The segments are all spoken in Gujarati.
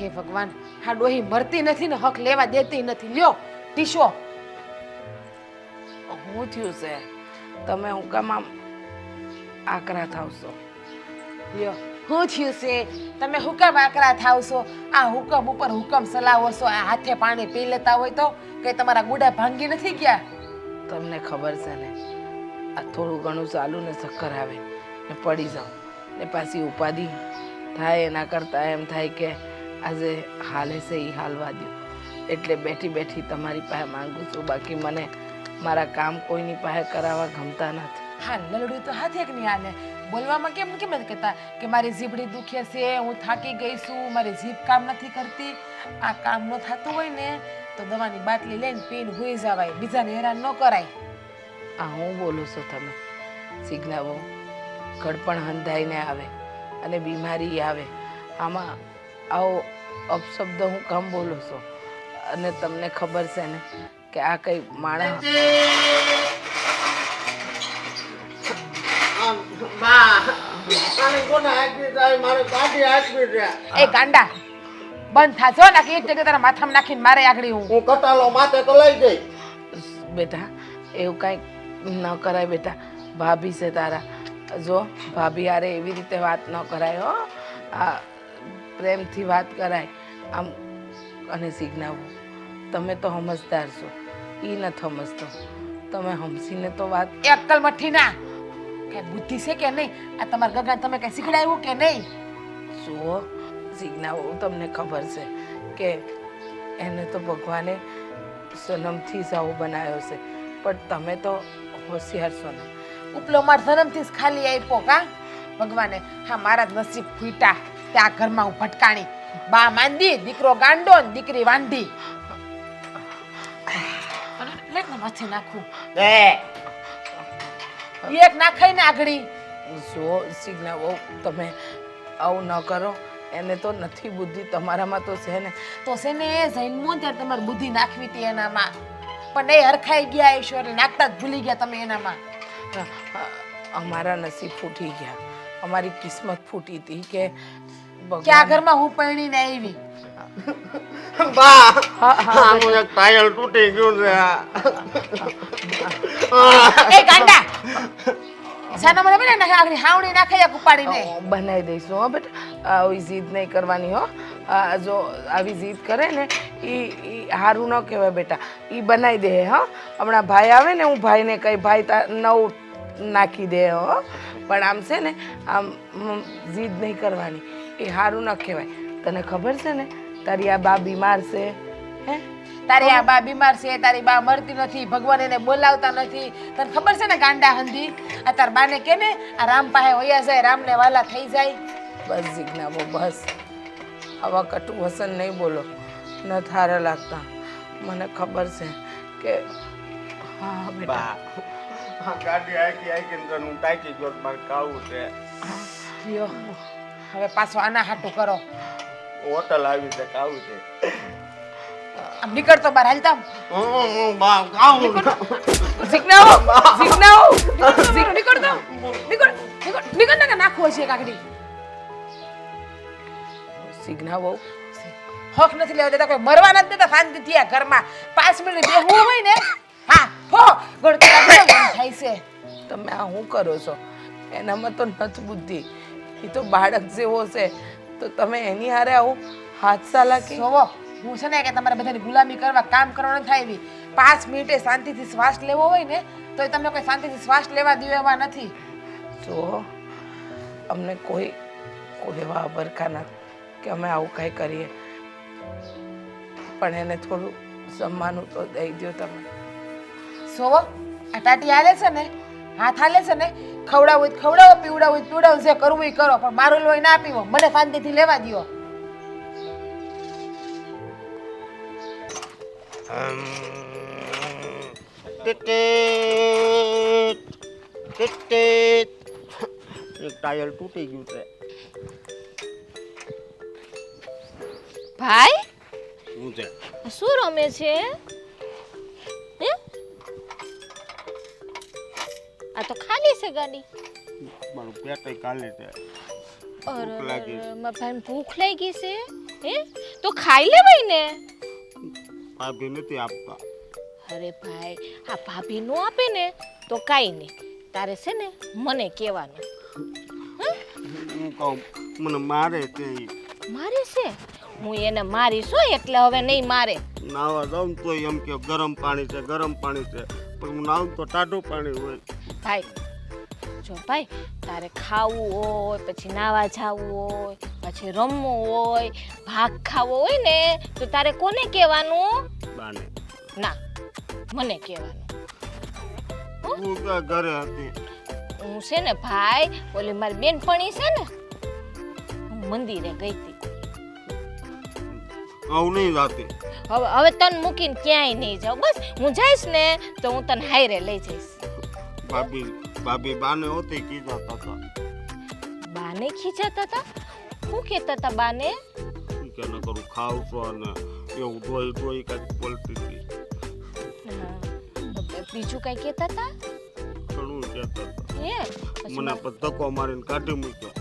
હે ભગવાન, આ ડોહી મરતી નથી ને હક લેવા દેતી નથી. લ્યો ટીશો. શું થયું છે? તમે હું કામ આમ આકરા થાવશો? લ્યો શું થયું છે? તમે હુકમ આકરા થાવ છો? આ હુકમ ઉપર હુકમ ચલાવો છો? આ હાથે પાણી પી લેતા હોય તો કઈ તમારા ગુડા ભાંગી નથી ગયા? તમને ખબર છે ને, આ થોડું ઘણું ચાલુ ને ચક્કર આવે ને પડી જાઉં ને પાછી ઉપાધિ થાય. એના કરતાં એમ થાય કે આજે હાલે છે એ હાલવા દો. એટલે બેઠી બેઠી તમારી પાસે માંગુ છું. બાકી મને મારા કામ કોઈની પાસે કરાવવા ગમતા નથી. હા, લલડું તો હાથે કે નહીં હાલે. બોલવામાં કેમ કેમ નથી કહેતા કે મારી જીભડી દુખે છે, હું થાકી ગઈ છું, મારી જીભ કામ નથી કરતી? આ કામ ન થતું હોય ને તો દવાની બાટલી લઈને પીને હુઈ જવાય, બીજાને હેરાન ન કરાય. આ હું બોલું છું તમે સિગ્ના બહુ ઘડપણ હંધાઈને આવે અને બીમારી આવે, આમાં આવો અપશબ્દ હું કામ બોલું છું? અને તમને ખબર છે ને કે આ કઈ માણસ એ ગાંડા બંધ થાજો ને કે એક જગ્યાએ તારા માથામાં નાખીને મારે આગળ હું કટાલો માથે તો લઈ જઈ. બેટા એવું કાંઈ ન કરાય બેટા. ભાભી છે તારા, જો ભાભી હારે એવી રીતે વાત ન કરાય હો. આ પ્રેમથી વાત કરાય આમ. અને સિગ્નાવું તમે તો સમજદાર છો, એ નથી સમજતો. તમે સમજીને તો વાત. એ અક્કલ મઠ્ઠી ના કઈ બુદ્ધિ છે કે નહીં? આ તમારા ગગન તમે કઈ શીખડાયું કે નહીં? જુઓ સિગ્નાવું તમને ખબર છે કે એને તો ભગવાને જન્મથી જ આવું બનાવ્યો છે, પણ તમે તો હોશિયાર છો ને. ઉપલો માર જન્મથી જ ખાલી આપ્યો કા ભગવાને? હા, મારા જ નસીબ ફૂટા ત્યાં ઘરમાં હું ભટકાણી. બા માંદી, દીકરો ગાંડો ને દીકરી વાંઢી. લે ને માથે નાખું. એક નાખાય ને આગળી. જો સિગ્નાવો તમે આવું ન કરો. એને તો નથી બુદ્ધિ, તમારામાં તો છે ને. તો છે ને જન્મો ત્યારે તમારી બુદ્ધિ નાખવી હતી એનામાં, પણ એ હરખાઈ ગયા ઈશ્વર નાખતા જ ભૂલી ગયા તમે એનામાં. અમારા નસીબ ફૂટી ગયા, અમારી કિસ્મત ફૂટી હતી કે કે આ ઘરમાં હું પરણીને આવી. બા આનું એક ટાયર તૂટી ગયું છે. એ ગાંડા સાનો મને બને નાખે આગળ હાવણી નાખે એક ઉપાડીને. બનાવી દઈશું હો બેટા. આવી જીદ નહીં કરવાની હો. જો આવી જીદ કરે ને એ સારું ન કહેવાય બેટા. એ બનાવી દે હો. હમણાં ભાઈ આવે ને, હું ભાઈને કહી ભાઈ નવું નાખી દે હો. પણ આમ છે ને આમ જીદ નહીં કરવાની, એ સારું ન કહેવાય. તને ખબર છે ને તારી આ બા બીમાર છે? હે તારી આ બા બીમાર છે, તારી બા મરતી નથી, ભગવાન એને બોલાવતા નથી. તને ખબર છે ને ગાંડા હંધી? આ તાર બાને કે ને આ રામ પાસે હોયા જાય, રામને વાલા થઈ જાય. બસ જીજ્ઞાબો બસ. આવા કટુ વસન નહીં બોલો, ન થારા લાગતા. મને ખબર છે કે હા બેટા. ગાડી આખી તને હું ટાંકી ગયો, મારે ખાવું છે. લ્યો હવે પાછો આના હાટું કરો. હોટલ આવી છે, ખાવું છે. આમ નીકળતો બહાર હાલતા. બા ખાવું. જીજ્ઞાઓ જીજ્ઞાઓ નીકળતો નીકળ નીકળ નાખવો છે કાકડી. સિગ્ના બહુ હક નથી લેવા દેતા, કોઈ મરવા નથી દેતા શાંતિથી આ ઘરમાં. 5 મિનિટ બેહવું હોય ને હા હો ગળકા થાય છે. તમે આ શું કરો છો? એનામાં તો નથી બુદ્ધિ, એ તો બાળક જેવો છે. તો તમે એની હારે આવું હાથ ચાલાકી. જોવો હું છે ને કે તમારે બધાની ગુલામી કરવા કામ કરવાનું થાય એવી. 5 મિનિટે શાંતિથી શ્વાસ લેવો હોય ને તો તમને કોઈ શાંતિથી શ્વાસ લેવા દે એવા નથી. જો અમને કોઈ એવા અબરખા નથી કે અમે આવું કંઈ કરીએ, પણ એને થોડું જમવાનું તો દઈ દો તમે. જોવો આ ટાટી હાલે છે ને, હાથ હાલે છે ને, ખવડાવો ખવડાવો, પીવડાવો પીવડાવો, જે કરવું એ કરો, પણ મારું લોહી ના પીવો, મને શાંતિથી લેવા દો. એક ટાયર તૂટી ગયું છે. ભાઈ શું છે? શું રમે છે? હે આ તો ખાલી છે ગાડી. મારું પેટ ખાલી છે. અરે ભૂખ લાગી છે. મારા ભાઈને ભૂખ લાગી છે. હે તો ખાઈ લેવાય ને. ભાભી નથી આપતા. અરે ભાઈ આ ભાભી નો આપે ને તો કાંઈ નહીં, તારે છે ને મને કહેવાનું. હું કહું મને મારે તે મારે છે, હું એને મારીશ હો, એટલે હવે નહીં મારે. નાવા જાઉં તો એમ કે ગરમ પાણી છે ગરમ પાણી છે, પણ હું નાવું તો ટાઢું પાણી હોય. ભાઈ જો ભાઈ, તારે ખાવું હોય, પછી નાવા જાવું હોય, પછી રમવું હોય, ભાગ ખાવો હોય ને તો તારે કોને કહેવાનું? બાને. ના, મને કહેવાનું. હું ક્યાં ઘરે હતી. હું છે ને ભાઈ, ઓલી મારી બેનપણી છે ને, હું મંદિરે ગઈ હતી. આવું નહીં જાતી. હવે તને મૂકીને ક્યાંય નહીં જાઉં, બસ હું જઈશ ને તો હું તને હાયરે લઈ જઈશ. ભાભી બાને હોતી કીધા હતા. બાને ખીજાતા હતા? શું કહેતા હતા બાને? કે ન કરું ખાવ છો અને એવું ધોઈ ધોઈ કાંઈક બોલતી હતી. બીજું કઈ કહેતા હતા? ઘણું કહેતા હતા. હે મને પણ ધક્કો મારીને કાઢી મૂક્યો.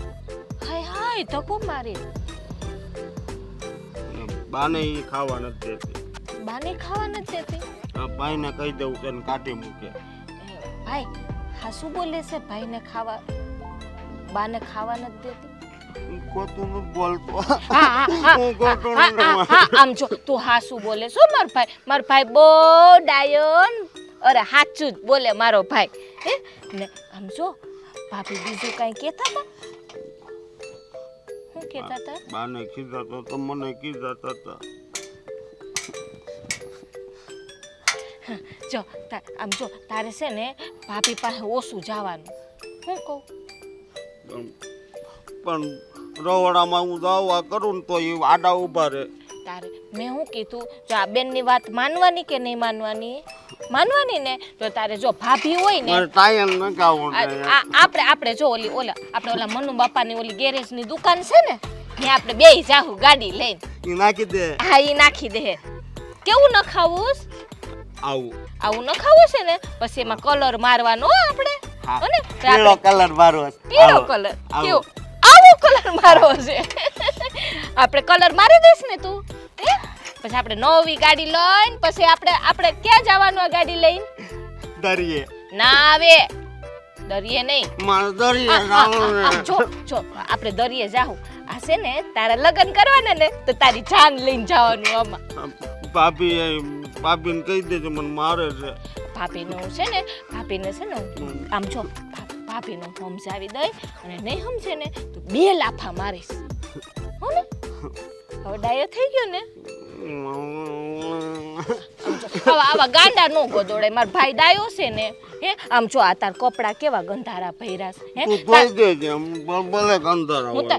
હાય હાય ધક્કો મારી. બાને ઈ ખાવા નથી દેતી. બાને ખાવા નથી દેતી? ભાઈને કહી દેવું તેને કાઢી મૂકે. ભાઈ હા શું બોલે છે? ભાઈને ખાવા, બાને ખાવા નથી દેતી? હું ખોટું નથી બોલતો. હું ખોટું હા નથી. આમ જો તું હા શું બોલે છો? મારો ભાઈ બહુ ડાયન, અરે સાચું જ બોલે મારો ભાઈ. હે ને આમ જો ભાભી બીજું કઈ કહેતા હતા? શું કહેતા હતા? બાને ખીજાતા તો મને ખીજાતા હતા. જો આમ જો તારે છે ને ભાભી પાસે ઓછું જવાનું. હું કહું પણ રવડામાં હું દાવા કરું ને તો એ આડા ઉભા રહે. તારે મેં શું કીધું, જો આ બેનની વાત માનવાની કે નહીં માનવાની? માનવાની ને તો તારે જો ભાભી હોય ને, મારે ટાયર ન ગાવું. આપણે જો ઓલા મનુ બાપાની ઓલી ગેરેજની દુકાન છે ને, ત્યાં આપણે બેય જાહુ ગાડી લઈને. ઈ નાખી દે. હા ઈ નાખી દે. કેવું ન ખાવું? આવું ન ખાવું છે ને, પછી એમાં કલર મારવાનો આપણે. પીળો કલર મારો. પીળો કલર કેવો? આવો કલર મારો છે. આપણે કલર મારી દઈશ ને તું, પછી આપણે નવી ગાડી લઈને પછી આપણે ક્યાં જવાનું આ ગાડી લઈને? દરિયે. ના આવે, દરિયે નહીં. મારે દરિયે જવાનું. જો આપણે દરિયે જાહું. આ છે ને તારા લગ્ન કરવાના ને તો તારી જાન લઈને જવાનું. આમાં ભાભીને કહી દેજો મને મારે છે. ભાભીને છે ને આમ જો ભાભીને સમજાવી દઈ, અને નહીં સમજે ને તો 2 લાફા મારીશ. હો ને હવે ડાયો થઈ ગયો ને. હવે આવા ગાંડા નો ગોદોડે, મારો ભાઈ ડાયો છે ને. હે આમ જો આ તાર કપડા કેવા ગંધારા ભર્યા છે. તું ધોઈ દેજે, ભલે ગંધારા હોય.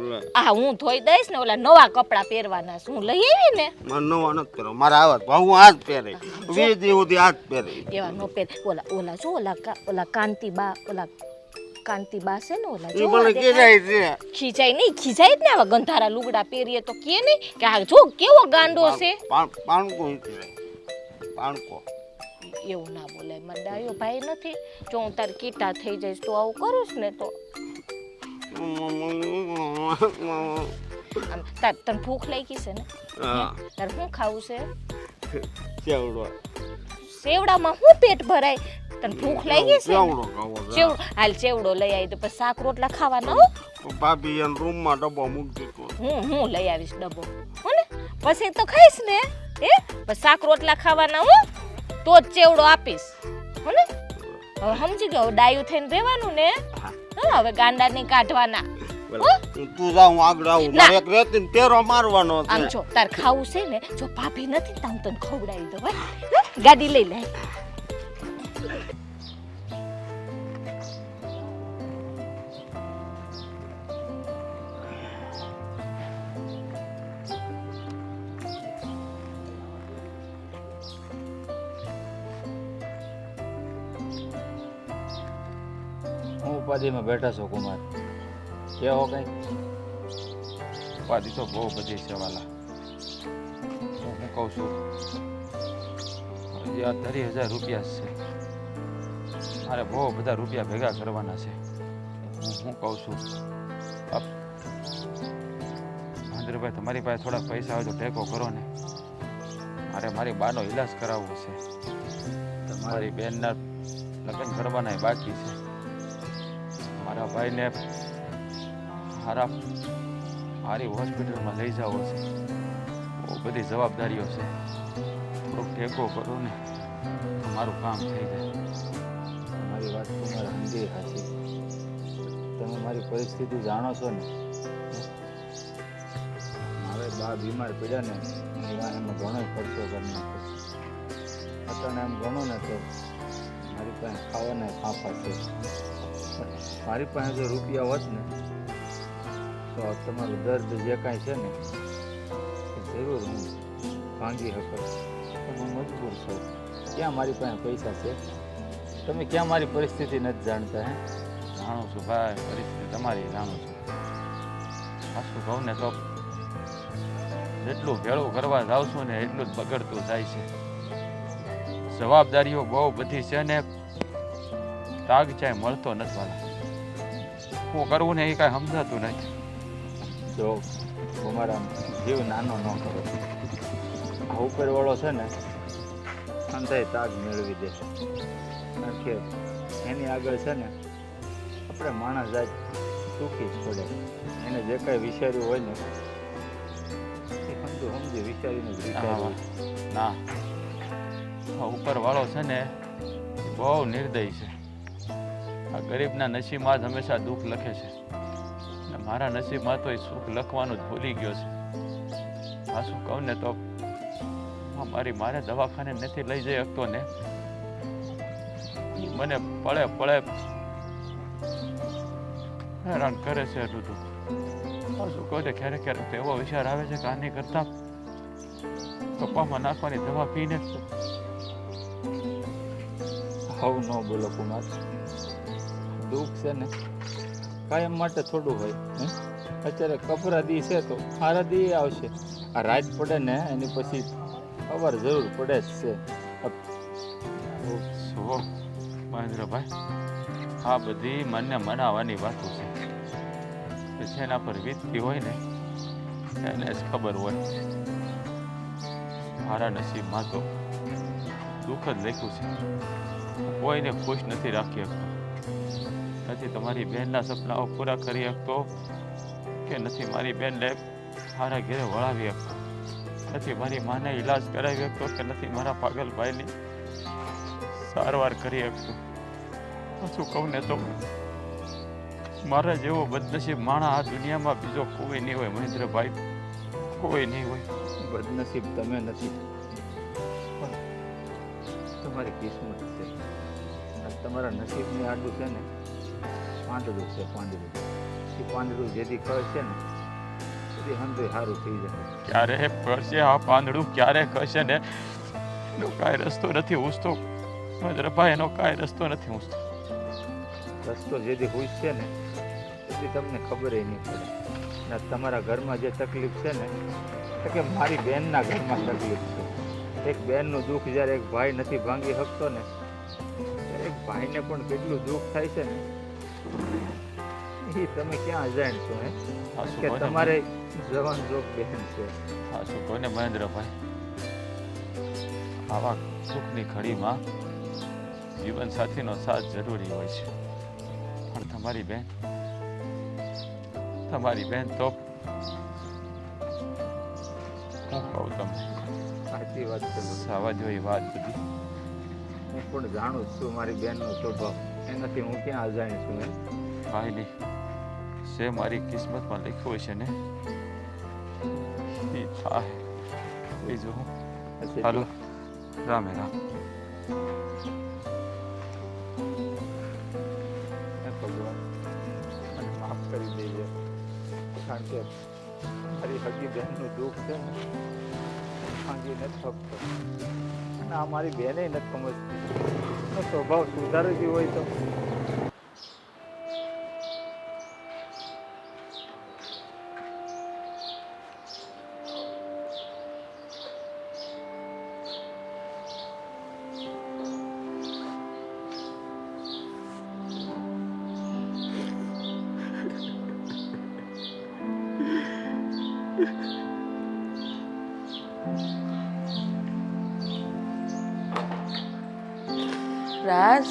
હું ધોઈ દઈશ ને, ઓલા નવા કપડા પહેરવાના છે. હું લઈ આવી ને. મારે નવા નથી પહેરવા, મારે આવા હું આજ પહેરે. 20 દી સુધી આજ પહેરે. એવા નો પહેર. ઓલા જો ઓલા કાંતિબા છે ને, ઓલા જો ખીજાય નહીં, ખીજાય જ ને. આવા ગંધારા લુગડા પહેરીએ તો કે નહીં કે આ જો કેવો ગાંડો છે. પાણકો એવું ના બોલાય, મારો ડાયો ભાઈ નથી. જો હું તારી કીટા થઈ જઈશ તો આવું કરીશ ને તો તને ભૂખ લાગી છે ને? તારે શું ખાવું છે? સેવડામાં શું પેટ ભરાય? તને ભૂખ લાગી છે? હાલ ચેવડો લઈ આવી તો પછી શાક રોટલા ખાવાના. હો ભાભી એન રૂમમાં ડબ્બો મૂકી દીધો. હું લઈ આવીશ ડબ્બો. હો ને પછી તો ખાઈશ ને. પછી શાક રોટલા ખાવાના. હું તો જ ચેવડો આપીશ. હો ને હવે સમજી ગયો, ડાયું થઈને રહેવાનું ને. હવે ગાંડા નહીં કાઢવાના. તું જા, હું આગળ આવું. મારે એક રેતીને પેરો મારવાનો છે. આમ જો તાર ખાવું છે ને, જો ભાભી નથી તો હું તને ખવડાવી દઉં. ગાડી લઈ લે. હું ઉપાધિમાં બેઠા છો કુમાર, કેવો કઈ? ઉપાધિ તો બહુ બધી છે વાલા. હું કહું છું, હજી આ 30,000 રૂપિયા છે. મારે બહુ બધા રૂપિયા ભેગા કરવાના છે. હું કહું છું, મહેન્દ્રભાઈ તમારી પાસે થોડા પૈસા હોય તો ટેકો કરો ને. મારે મારી બાનો ઈલાજ કરાવવો છે. મારી બેનના લગ્ન કરવાના બાકી છે. મારા ભાઈને મારી હોસ્પિટલમાં લઈ જાવો છે. બહુ બધી જવાબદારીઓ છે. થોડોક ટેકો કરો ને તો મારું કામ થઈ જાય. તમારી વાત તો મારે સમજી સાચી. તમે મારી પરિસ્થિતિ જાણો છો ને. મારે બા બીમાર પડ્યા ને એમાં એમાં ઘણો ખર્ચો કરી નાખ્યો. અત્યારે એમ ગણો ને તો મારી પાસે ખાવાના ફાંફા છે. મારી પાસે જો રૂપિયા હોત ને તો તમારું દર્દ જે કાંઈ છે ને એ જરૂર હું ભાંગી શકત. પણ હું મજબૂર છું. ક્યાં મારી પાસે પૈસા છે? તમે ક્યાં મારી પરિસ્થિતિ નથી જાણતા? હે, જાણું છું ભાઈ, પરિસ્થિતિ તમારી જાણું છું. પાછું કહું ને તો જેટલું ભેળું કરવા જાઉં છું ને એટલું જ બગડતું જાય છે. જવાબદારીઓ બહુ બધી છે ને તાગ ચાય મળતો નથી વાલા. શું કરવું ને એ કાંઈ સમજાતું નથી. જો તમારા જીવ નાનો ન કરો. આ ઉપરવાળો છે ને અંધાય તાગ મેળવી દે. કારણ કે એની આગળ છે ને આપણે માણસ જાત ચૂકી જ પડે. એને જે કાંઈ વિચાર્યું હોય ને એ સમજી વિચારીને જ વિચારવું. ના, આ ઉપરવાળો છે ને એ બહુ નિર્દય છે. આ ગરીબના નસીબમાં જ હંમેશા દુઃખ લખે છે ને મારા નસીબમાં તો એ સુખ લખવાનું જ ભૂલી ગયો છે. આ શું કહું ને તો મારે દવાખાને નથી લઈ જઈ શકતો ને મને પળે પળે હેરાન કરે છે. બધું શું કહું ને ક્યારેક ક્યારેક તો એવો વિચાર આવે છે કે આની કરતા કપામાં નાખવાની દવા પીને આવું ન બોલો કુમાર. દુઃખ છે ને કાયમ માટે થોડું હોય. અત્યારે કપરા દી છે તો મારા દી આવશે. આ રાત પડે ને એની પછી ખબર જરૂર પડે જ છે. શું મહેન્દ્રભાઈ, આ બધી મને મનાવવાની વાતો છે. જેના પર વીતતી હોય ને એને જ ખબર હોય. મારા નસીબમાં તો દુઃખ જ લખ્યું છે. કોઈને ખુશ નથી રાખી શકતો. નથી તમારી બહેનના સપનાઓ પૂરા કરી શકતો કે નથી મારી બહેનને મારા ઘેરે વળાવી શકતો. નથી મારી માને ઈલાજ કરાવી શકતો કે નથી મારા પાગલ ભાઈની સારવાર કરી શકતો. શું કહું ને તો મારા જેવો બદનસીબ માણસ આ દુનિયામાં બીજો કોઈ નહીં હોય મહેન્દ્રભાઈ, કોઈ નહીં હોય. બદનસીબ તમે નથી પણ તમારી કિસ્મત છે. આ તમારા નસીબની આડું છે ને પાંદડું છે. પાંદડું એ પાંદડું જેથી ખસે ને તેથી હંધુય સારું થઈ જાય. ક્યારે કરશે આ પાંદડું, ક્યારે કરશે ને એનો કાંઈ રસ્તો નથી ઊંચતો મહેન્દ્રભાઈ, એનો કાંઈ રસ્તો નથી ઊંચતો. રસ્તો જેથી પૂછશે ને તેથી તમને ખબર નહીં પડે. ને તમારા ઘરમાં જે તકલીફ છે ને તો કે મારી બહેનના ઘરમાં તકલીફ છે. એક બહેનનું દુઃખ જ્યારે એક ભાઈ નથી ભાંગી શકતો ને ત્યારે એક ભાઈને પણ કેટલું દુઃખ થાય છે ને એ તમે ક્યાં અજાણશો હે કે તમારે જવાન જોગ બહેન છે. હા શું કહો ને મહેન્દ્રભાઈ, આવા સુખની ઘડીમાં જીવન સાથીનો સાથ જરૂરી હોય છે. પણ તમારી બેન તો હું કહું તમને, સાચી વાત છે. સાવા જેવી વાત બધી. હું પણ જાણું જ છું મારી બહેનનો સ્વભાવ. એનાથી હું ક્યાં અજાણ છું હે. ભાઈ નહીં છે મારી કિસ્મતમાં લખ્યું છે ને એ થાય. બીજું હું હાલો, રામે રામ. ભગવાન મને માફ કરી દેજે. કારણ કે મારી હગી બહેનનું દુઃખ છે ને ભાંગી નથી શકતો. અને આ મારી બહેને નથી સમજતી. એનો સ્વભાવ સુધારી હોય તો રાજ,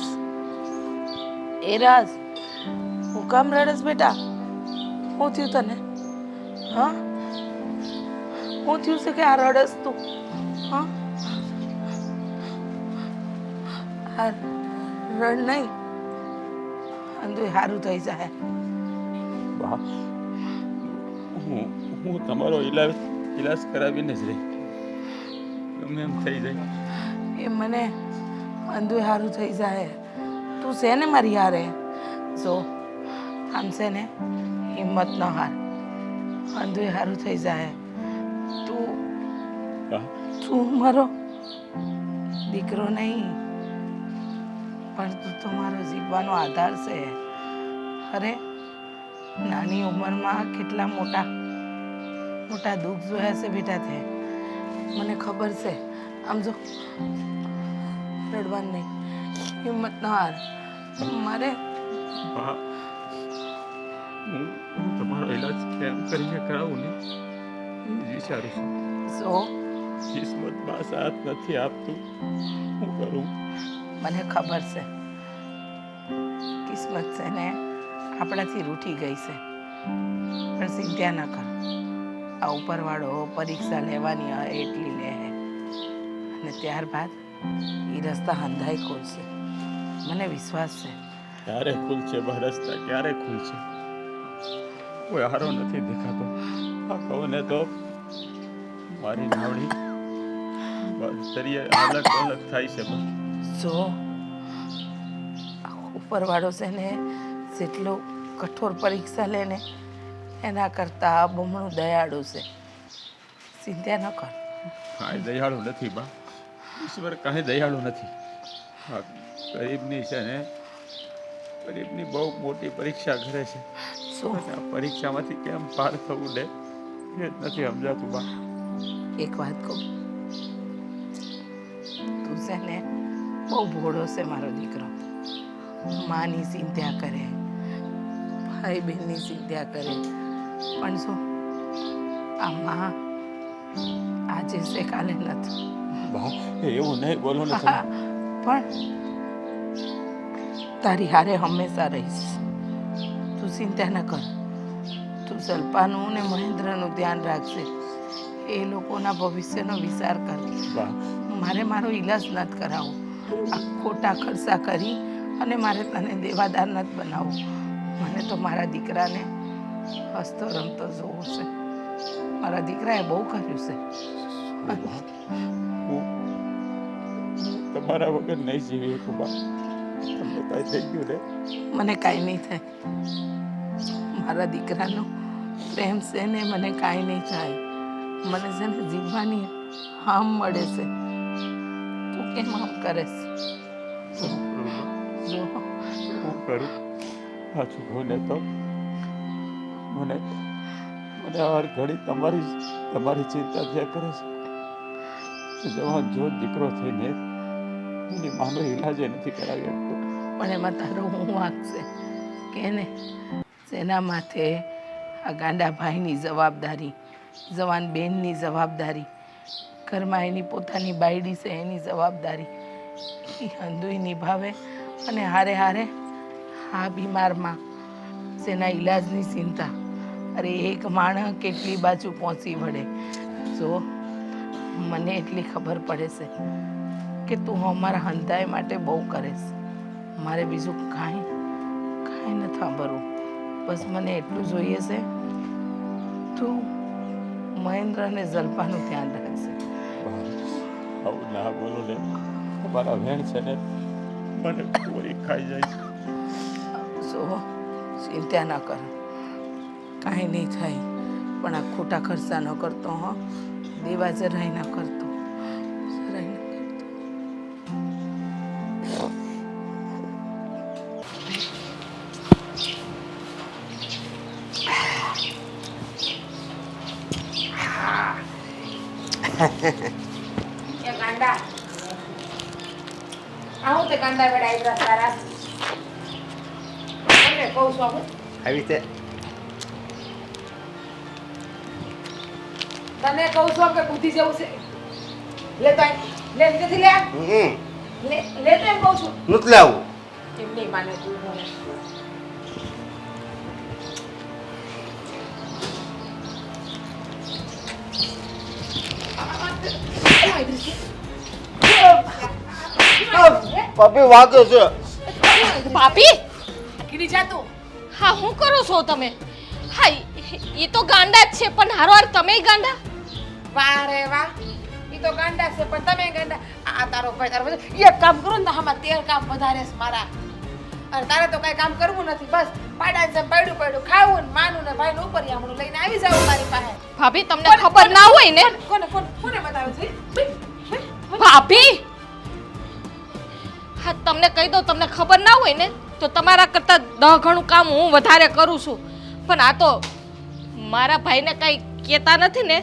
એ રાજ, હું કામ રડસ બેટા? શું થયું તને? હા, શું થયું છે કે આ રડસ તું? હા, આ રડ નહીં, અંદુ સારું થઈ જાય. બા હું તમારો ઈલાજ કરાવીને જ રહી, ગમે એમ થઈ જાય. એ મને અંદુ સારું થઈ જાય. તું છે ને મારી હારે? જો આમ છે ને, હિંમત ન હાર, અંદુ સારું થઈ જાય. તું બા તું મારો દીકરો નહીં, પણ તું તો મારો જીવવાનો આધાર છે. અરે નાની ઉંમરમાં કેટલા મોટા મોટા દુઃખ જોયા છે બેટા તે. મને ખબર છે. આમ જો, રડવાનું નહીં, હિંમત ન હાર. મારે બા હું તમારો ઈલાજ કેમ કરીને કરાવું ને એ વિચારું છું. જો કિસ્મત બા સાથ નથી આપતું, હું કરું? મને ખબર છે કિસ્મત છે ને આપણાથી રૂઠી ગઈ છે, પણ ચિંતા ન કર. આ ઉપરવાળો પરીક્ષા લેવાની હોય એટલી લે, અને ત્યારબાદ એ રસ્તા હંધાઈ ખોલશે. મને વિશ્વાસ છે. ક્યારે ખુલશે બા રસ્તા? ક્યારે ખુલશે? કોઈ હારો નથી દેખાતો. આ કહું ને તો મારી નાવડી તરીએ અલગ અલગ થાય છે બા. જો ઉપરવાળો છે ને જેટલો કઠોર પરીક્ષા લે ને એના કરતા બમણું દયાળુ છે. ચિંતા ન કર. કાંઈ દયાળુ નથી બા, ઈશ્વર કાંઈ દયાળુ નથી. આ ગરીબની છે ને, ગરીબની બહુ મોટી પરીક્ષા કરે છે. શું અને આ પરીક્ષામાંથી કેમ પાર થવું ને એ જ નથી સમજાતું બા. એક વાત કહું, તું છે ને બહુ ભોળો છે મારો દીકરો. માની ચિંતા કરે, ભાઈ બહેનની ચિંતા કરે, પણ શું આ માં આજે છે કાલે નથી. બા એવું નહીં બોલો ને તમે. પણ તારી હારે હંમેશા રહીશ. તું ચિંતા ન કર. તું જલ્પાનું ને મહેન્દ્રનું ધ્યાન રાખશે. એ લોકોના ભવિષ્યનો વિચાર કર. બા મારે મારો ઈલાજ નથી કરાવવો. આ ખોટા ખર્ચા કરી અને મારે તને દેવાદાર નથી બનાવવું. મને તો મારા દીકરાને હસતો રમતો જોવો છે. મારા દીકરાએ બહુ કર્યું છે. હું તમારા વગર નહીં જીવી શકું બા. તમને કાંઈ થઈ ગયું ને? મને કાંઈ નહીં થાય. મારા દીકરાનો પ્રેમ છે ને મને કાંઈ નહીં થાય. મને છે ને જીવવાની હામ મળે છે. તું કેમ આમ કરે છે? જો હું કરું પાછું કહું ને તો મને હર ઘડી તમારી ચિંતા થયા કરે છે. જવાન જો દીકરો થઈને એની માનો ઈલાજ નથી કરાવી શકતો. પણ એમાં તારો હું વાંક છે કે ને? સેના માથે આ ગાંડા ભાઈની જવાબદારી, જવાન બેનની જવાબદારી, ઘરમાં એની પોતાની બાયડી છે એની જવાબદારી એ હંધુય નિભાવે. અને હારે હારે આ બીમારમાં જેના ઈલાજની ચિંતા. અરે એક માણસ કેટલી બાજુ પહોંચી વળે. જો મને એટલી ખબર પડે છે કે તું અમારા હંધાઈ માટે બહુ કરે છે. મારે બીજું કાંઈ નથી સાંભળવું. બસ મને એટલું જોઈએ છે, તું મહેન્દ્ર અને જલ્પાનું ધ્યાન રાખશે. આવું ના બોલો ને, તમારા વેણ છે ને મને પૂરી ખાઈ જાય છે. સો ચિંતા ના કર, કાંઈ નહીં થાય. પણ આ ખોટા ખર્ચા ન કરતો, હો દેવા જરાય ના કરતો, જરાય ન કરતો. એ ગાંડા આવું તે ગાંડા વેડા આવ્યા સારા. ઓકે કહું છું આપણે આવી તે તને કહું છું કે બુદ્ધિ જેવું છે લે તો આય. લે નથી લે લે તો એમ કહું છું નથી લાવવું. કેમ નહીં માને તું મને? પપ્પી વાગે છે. ભાભી કીડી જા તું. હા હું કરો છો તમે? હા એ તો ગાંડા જ છે પણ હારો હાર તમે ગાંડા. વાહ રે વાહ, ઈ તો ગાંડા છે પણ તમે ગાંડા. આ તારો ભાઈ તારો ભાઈ એક કામ કરો ને તો આમાં 13 કામ વધારે છે મારા. અને તારે તો કઈ કામ કરવું નથી, બસ પાડાને જેમ પડ્યું ખાવું ને માનું ને ભાઈ ઉપર આમણું લઈને આવી જાવ મારી પાસે. ભાભી તમને ખબર ના હોય ને. કોને બતાવે છે? ભાભી હા તમને કહી દઉં, તમને ખબર ના હોય ને તો તમારા કરતા 10 ગણું કામ હું વધારે કરું છું. પણ આ તો મારા ભાઈને કઈ કહેતા નથી ને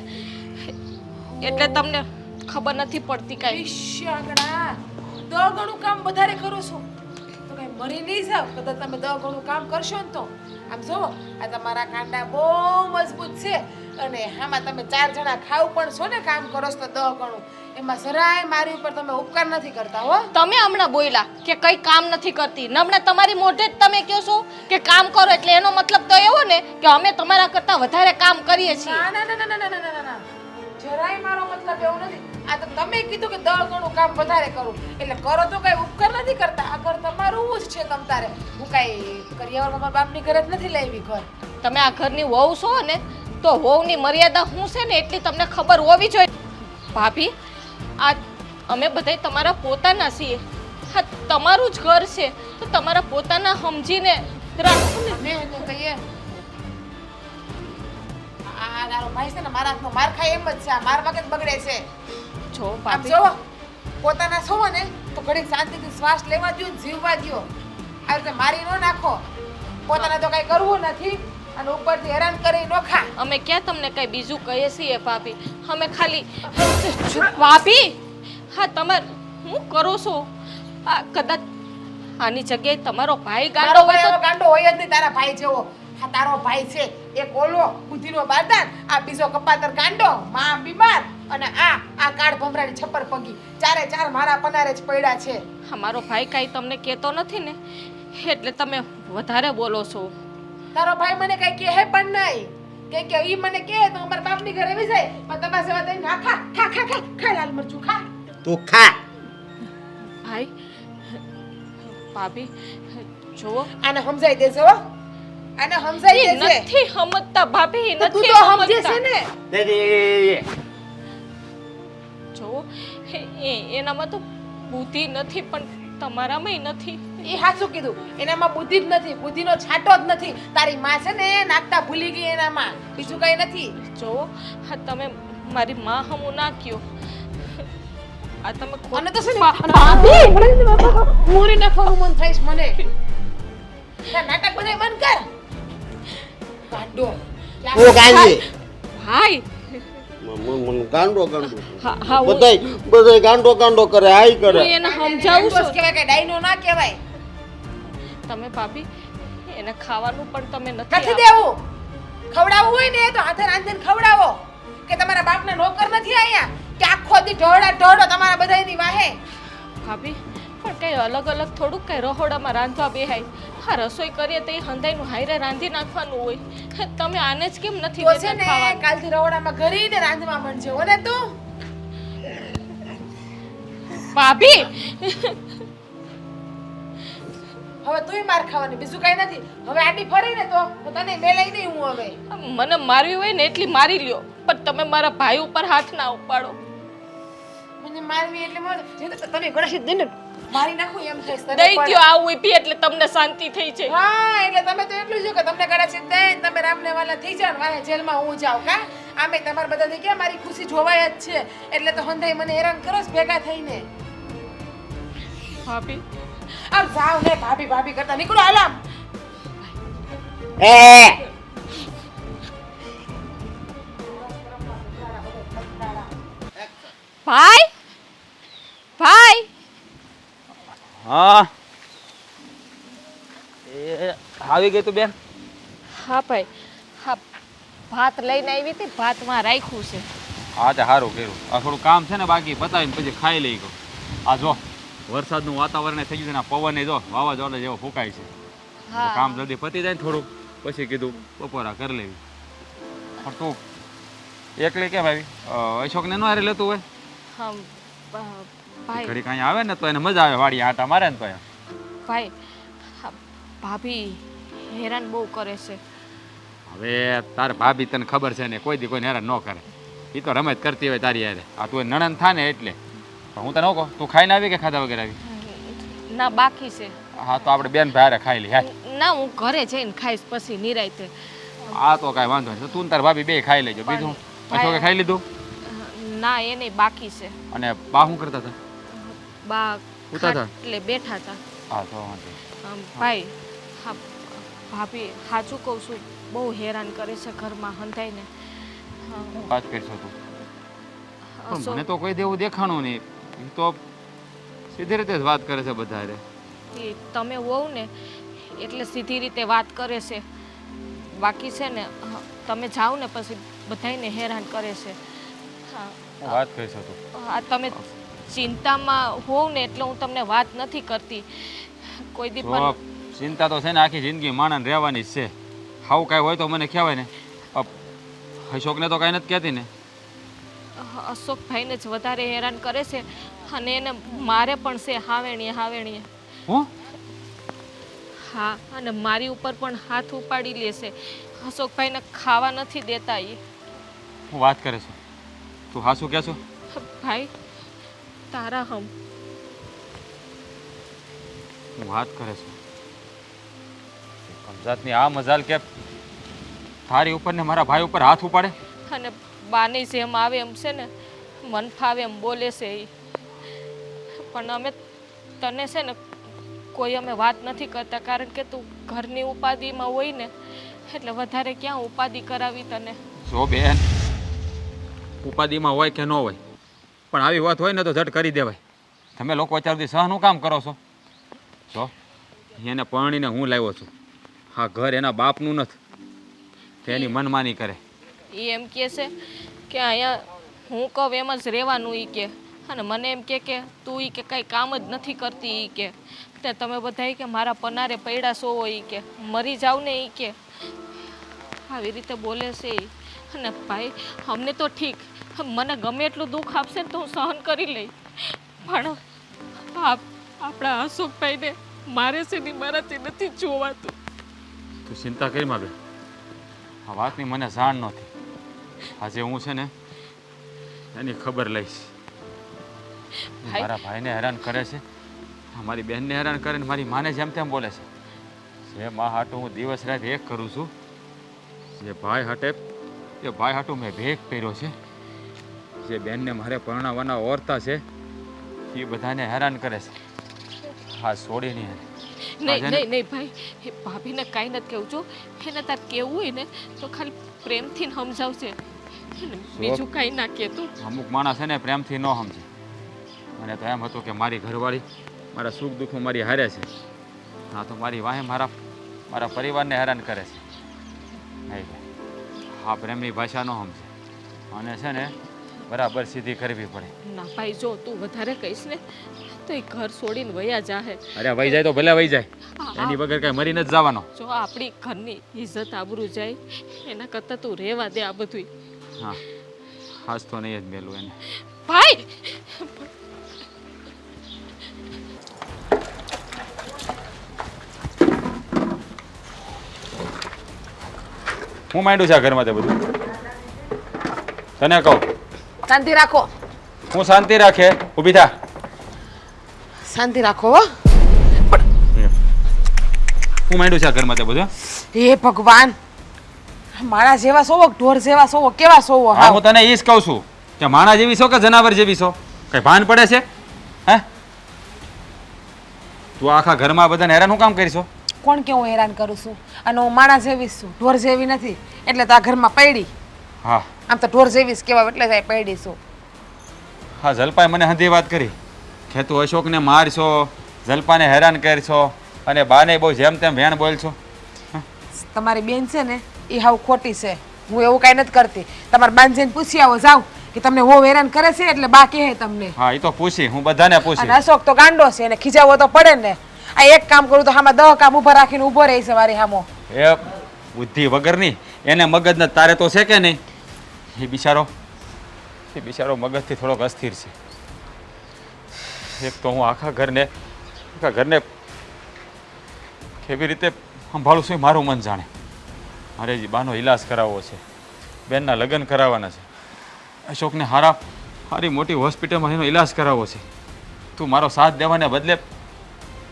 એટલે તમને ખબર નથી પડતી કઈ. ઈશ્વરા, 10 ગણું કામ વધારે કરું છું તો કઈ મરી નહીં જાવ કદાચ તમે 10 ગણું કામ કરશો ને તો. આમ જો આ તમારા કાંડા બહુ મજબૂત છે અને આમાં તમે 4 જણા ખાવ પણ છો ને કામ કરો છો તો 10 ગણું. એમાં જરાય મારી ઉપર તમે ઉપકાર નથી કરતા હો. તમે હમણાં બોલ્યા કે કઈ કામ નથી કરતી ને હમણાં તમારી મોઢે જ તમે કહો છો કે કામ કરો એટલે એનો મતલબ તો એવો ને કે અમે તમારા કરતા વધારે કામ કરીએ છીએ. ના ના ના ના ના ના ના ના, જરાય મારો મતલબ એવું નથી. આ તો તમે કીધું કે 10 ગણું કામ વધારે કરું એટલે કરો તો કઈ ઉપકાર નથી કરતા. આ ઘર તમારું જ છે તમ તારે. હું કઈ કરિયાવર મારા બાપની ઘરે જ નથી લાવી ઘર. તમે આ ઘરની વહુ છો ને તો વહુની મર્યાદા શું છે ને એટલી તમને ખબર હોવી જોઈએ. ભાભી આ અમે બધાય તમારા પોતાના છીએ. હા તમારું જ ઘર છે તો તમારા પોતાના સમજીને રાખો ને. અમે એને કહીએ આ તારો ભાઈ છે ને મારા હાથનો માર ખાય એમ જ છે. આ માર વગર બગડે છે. જો આમ ભાભી જો પોતાના છો ને તો ઘડીક શાંતિથી શ્વાસ લેવા દ્યો ને જીવવા દ્યો. આ રીતે મારી ન નાખો. પોતાને તો કઈ કરવું નથી અને ઉપરથી હેરાન કરી નોખા. અમે ક્યાં તમને કઈ બીજું કહીએ છીએ ભાભી. અમે ખાલી ભાભી હા તમાર હું કરો છો આ કદાચ આની જગ્યાએ તમારો ભાઈ ગાંડો મારો હોય ભાઈ તો એવો ગાંડો હોય જ નહીં તારા ભાઈ જેવો. આ તારો ભાઈ છે એક ઓલો બુદ્ધિનો બારદાન, આ બીજો કપાતર ગાંડો, માં બીમાર અને આ કાળ ભમરાની છપ્પર પગી. 4 મારા પનારે જ પડ્યા છે. હા મારો ભાઈ કાંઈ તમને કહેતો નથી ને એટલે તમે વધારે બોલો છો. તારો ભાઈ મને કઈ કહે પણ નહીં કે ઈ મને કહે તો અમારા બાપની ઘરે આવી જાય પણ તમારા સેવા દઈને ખા ખા ખા ખા ખા લાલ મરચું ખા. તું ખા. ભાઈ ભાભી જુઓ આને સમજાઈ દેજો હો. આને સમજાઈ એ દેજે. નથી સમજતા ભાભી તો તું નથી તો સમજે છે સમજતા. ને. જુઓ એનામાં તો બુદ્ધિ નથી પણ તમારામાંય નથી. એ હાચું કીધું. એનામાં બુદ્ધિ જ નથી, બુદ્ધિનો છાંટો જ નથી. તારી માં છે ને નાખતા ભૂલી ગઈ એનામાં, બીજું કઈ નથી. જુઓ હા તમે મારી માં હમું નાખ્યો આ તમે અને તો છે ને મોરી નાખવાનું મન થાય છે મને. ના નાટક બધાય બંધ કર. ગાંડો. ઓ ગાંધી. ભાઈ મને ગાંડો હા હા હું બધાય ગાંડો કરે હાઈ કરે. હું એને સમજાવું છું. કહેવાય કે ડાયનો ના કહેવાય. તમે ભાભી એને ખાવાનું પણ તમે નથી નથી દેવું. ખવડાવવું હોય ને તો હાથે રાંધીને ખવડાવો. કે તમારા બાપના નોકર નથી આયા કે આખો દી ઢોળો તમારા બધાયની વાહે. ભાભી પણ કઈ અલગ અલગ થોડુંક કઈ રહોડામાં રાંધવા બેહાય. હા રસોઈ કરીએ તો એ હંધાઈનું હાયરે રાંધી નાખવાનું હોય. તમે આને જ કેમ નથી તો છે દેતા ને ખાવાનું? કાલથી રવડામાં ઘરીને રાંધવા માંડજો હો ને તું. ભાભી હવે તુંય માર ખાવાની, બીજું કઈ નથી. હવે આડી ફરી ને તો તને મેલાઈ નહીં હું હવે. મને મારવી હોય ને એટલી મારી લ્યો પણ તમે મારા ભાઈ ઉપર હાથ ના ઉપાડો. મને મારવી એટલે જે તો તને ગણેશ દઈને મારી નાખું એમ થાય તને દઈ પણ. દ્યો આ ઊભી એટલે તમને શાંતિ થઈ છે. હા એટલે તમે તો એટલું જ કે તમને ગણેશ દઈને તમે રામને વાલા થઈ જાવ ને વાહે જેલમાં હું જાઉં કા. આમે તમારા બધાથી ક્યાં મારી ખુશી જોવાય જ છે એટલે તો હંધાઈ મને હેરાન કરો છો ભેગા થઈને. ભાભી આમ જાવ ને ભાભી ભાભી કરતા નીકળો આલામ. એ ભાઈ ભાઈ હા એ આવી ગઈ તું બેન. હા ભાઈ હા ભાત લઈને આવી હતી ભાતમાં રાખ્યું છે. હા તે સારું કર્યું. આ થોડું કામ છે ને બાકી પતાવીને પછી ખાઈ લઈ ગયો. આ જો વરસાદનું વાતાવરણ થઈ ગયું છે ને આ પવન જો વાવાઝોડા જેવો ફૂંકાય છે. તો કામ જલ્દી પતી જાય ને થોડુંક પછી કીધું બપોરા કરી લેવી. પણ તું એકલી કેમ આવી? અશોકને ન હારે લેતું હોય? હમ ભાઈ ઘડી કાંઈ આવે ને તો એને મજા આવે વાડી આટા મારે ને તો એમ. ભાઈ હા, ભાભી હેરાન બહુ કરે છે. હવે તારે ભાભી તને ખબર છે ને કોઈ દી કોઈને હેરાન ન કરે. એ તો રમત કરતી હોય તારી યારે. આ તું નણંદ થા ને એટલે. પણ હું તને ન કહું તું ખાઈને આવી કે ખાધા વગર આવી? ના બાકી છે. હા તો આપણે બેન ભાઈ ખાઈ લઈ. હા ના હું ઘરે જઈને ખાઈશ પછી નિરાયતે. આ તો કાંઈ વાંધો નહીં. તું ને તાર ભાભી બે ખાઈ લેજો. બીજું અશોકે ખાઈ લીધું? ના એ નહીં બાકી છે. અને બા શું કરતા હતા? બા ઉતા હતા? એટલે બેઠા હતા. હા તો વાંધો ભાઈ હા ભાભી સાચું કહું છું બહુ હેરાન કરે છે ઘરમાં હંધાઈને. વાત કરશો તું? પણ અશોક મને તો કોઈ દેવું દેખાણું નહીં. એ તો સીધી રીતે જ વાત કરે છે બધા હારે. એ તમે હોવ ને એટલે સીધી રીતે વાત કરે છે. બાકી છે ને તમે જાઓ ને પછી બધાયને હેરાન કરે છે. હા હું વાત કરશો તું? આ તમે ચિંતામાં હોવ ને એટલે હું તમને વાત નથી કરતી. કોઈ દી જો પણ ચિંતા તો છે ને આખી જિંદગી માણસને રહેવાની જ છે. આવું કાંઈ હોય તો મને કહેવાય ને. અશોકને તો કાંઈ નથી કહેતી ને? અશોકભાઈને જ વધારે હેરાન કરે છે અને એને મારે પણ છે હાવેણીએ હાવેણીએ. હું હા અને મારી ઉપર પણ હાથ ઉપાડી લે છે. અશોકભાઈને ખાવા નથી દેતા એ. હું વાત કરે છે? તું હા શું કહેશો? ભાઈ તારા હમ હું વાત કરે છે? જાતની આ મજાલ કે તારી ઉપર ને મારા ભાઈ ઉપર હાથ ઉપાડે? અને બાની જેમ આવે એમ છે ને મન ફાવે એમ બોલે છે એ. પણ અમે તને છે ને કોઈ અમે વાત નથી કરતા કારણ કે તું ઘરની ઉપાધિમાં હોય ને એટલે વધારે ક્યાં ઉપાધિ કરાવી તને. જો બેન ઉપાધિમાં હોય કે ન હોય પણ આવી વાત હોય ને તો ઝટ કરી દેવાય. તમે લોકો અત્યાર સુધી સહનું કામ કરો છો? જો એને પરણીને હું લાવ્યો છું. હા ઘર એના બાપનું નથી. તેની મનમાની કરે. એ એમ કહે છે કે અહીંયા હું કહું એમ જ રહેવાનું એ કે. અને મને એમ કે તું એ કે કાંઈ કામ જ નથી કરતી એ કે. તે તમે બધા કે મારા પનારે પૈડા સોવો એ કે મરી જાવ ને એ કે. આવી રીતે બોલે છે એ. અને ભાઈ અમને તો ઠીક મને ગમે એટલું દુઃખ આપશે ને તો હું સહન કરી લઈ. પણ આપણા અશોકભાઈને મારે છે ને મારાથી નથી જોવાતું. તું ચિંતા કરી માં બે. આ વાતની મને જાણ નહોતી. આજે હું છે ને એની ખબર લઈશ. મારા ભાઈને હેરાન કરે છે, મારી બહેનને હેરાન કરે ને મારી માને જેમ તેમ બોલે છે. જે મા હાટું હું દિવસ રાત એક કરું છું, જે ભાઈ હાટે એ ભાઈ હાટું મેં ભેગ પહેર્યો છે, જે બહેનને મારે પરણાવવાના ઓરતા છે એ બધાને હેરાન કરે છે. હા છોડીની નહીં નહીં નહીં ભાઈ એ ભાભીને કાંઈ નથી કહેવું. જો એને તાર કેવું હોય ને તો ખાલી પ્રેમથી સમજાવશે. બીજું કાંઈ ના કહેતું. અમુક માણસ છે ને પ્રેમથી ન સમજે. મને તો એમ હતું કે મારી ઘરવાળી મારા સુખ દુઃખમાં મારી હારે છે. હા તો મારી વાહે મારા પરિવારને હેરાન કરે છે. નહીં હા પ્રેમની ભાષા ન સમજે અને છે ને બરાબર સીધી કરવી પડે. ના ભાઈ જો તું વધારે કહીશ ને તો એ ઘર છોડીને વયા જાહે. અરે વહી જાય તો ભલે વહી જાય, એની વગર કઈ મરીને જ જવાનો. જો આપણી ઘરની ઇજ્જત આબરૂ જાય એના કરતાં તું રહેવા દે આ બધું. હા હાસ તો નહીં જ મેલું એને. ભાઈ હું માંડ્યું છે આ ઘરમાં તે બધું તને કહું. શાંતિ રાખો, હું શાંતિ રાખે ઊભી થા. શાંતિ રાખો હો. હું માંડ્યું છે આ ઘરમાં તે બધું. હે ભગવાન, માણા જેવા સોવો ઢોર જેવા સોવો કેવા સોવો? હા હું તને એ જ કહું છું કે માણા જેવી છો કે જનાવર જેવી છો? કઈ ભાન પડે છે? હે તું આખા ઘરમાં બધાને હેરાન હું કામ કરીશો? કોણ કે હું હેરાન કરું છું? અને હું માણા જેવી છું, ઢોર જેવી નથી. એટલે તો આ ઘરમાં પડી. હા આમ તો ઢોર જેવી જ કહેવાય એટલે જ પડી છું. હા જલપાએ મને હંધી વાત કરી કે તું અશોકને મારશો, જલપાને હેરાન કરશો અને બાને બહુ જેમ તેમ વેણ બોલશો. તમારી બેન છે ને એ હાવ ખોટી છે. હું એવું કાંઈ નથી કરતી. તમારે બાન જઈને પૂછી આવો, જાઓ કે તમને હો હેરાન કરે છે એટલે બા કહે તમને. હા એ તો પૂછી, હું બધાને પૂછી. અને અશોક તો ગાંડો છે એને ખીજાવવો તો પડે ને. આ એક કામ કરું તો આમાં 10 કામ ઊભા રાખીને ઊભો રહી છે મારી સામો. એ બુદ્ધિ વગરની એને મગજના તારે તો છે કે નહીં? એ બિચારો મગજથી થોડોક અસ્થિર છે. એક તો હું આખા ઘરને કેવી રીતે સંભાળું છું એ મારું મન જાણે. મારે જ બાનો ઈલાજ કરાવવો છે, બેનના લગ્ન કરાવવાના છે, અશોકને સારી મોટી હોસ્પિટલમાં એનો ઈલાજ કરાવવો છે. તું મારો સાથ દેવાને બદલે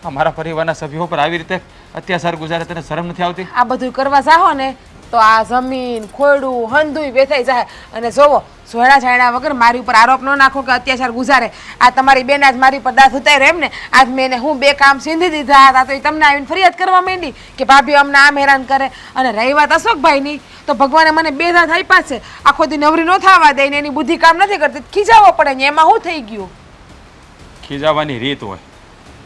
આ મારા પરિવારના સભ્યો પર આવી રીતે અત્યાચાર ગુજારે તને શરમ નથી આવતી? આ બધું કરવા જાહો ને તો આ જમીન ખોયડું હંધુય વેચાઈ જાય. અને જોવો સોયડા છાયડા વગર મારી ઉપર આરોપ ન નાખો કે અત્યાચાર ગુજારે. આ તમારી બેન આજ મારી પર દાંત ઉતાર્યો એમ ને. આજ મેં એને હું 2 કામ સીંધી દીધા હતા તો એ તમને આવીને ફરિયાદ કરવા માંડી કે ભાભી અમને આમ હેરાન કરે. અને રહી વાત અશોકભાઈની તો ભગવાને મને 2 દાંત આપ્યા છે. આખો દી નવરી ન થવા દે ને એની બુદ્ધિ કામ નથી કરતી, ખીજાવવો પડે ને. એમાં શું થઈ ગયું? ખીજાવાની રીત હોય,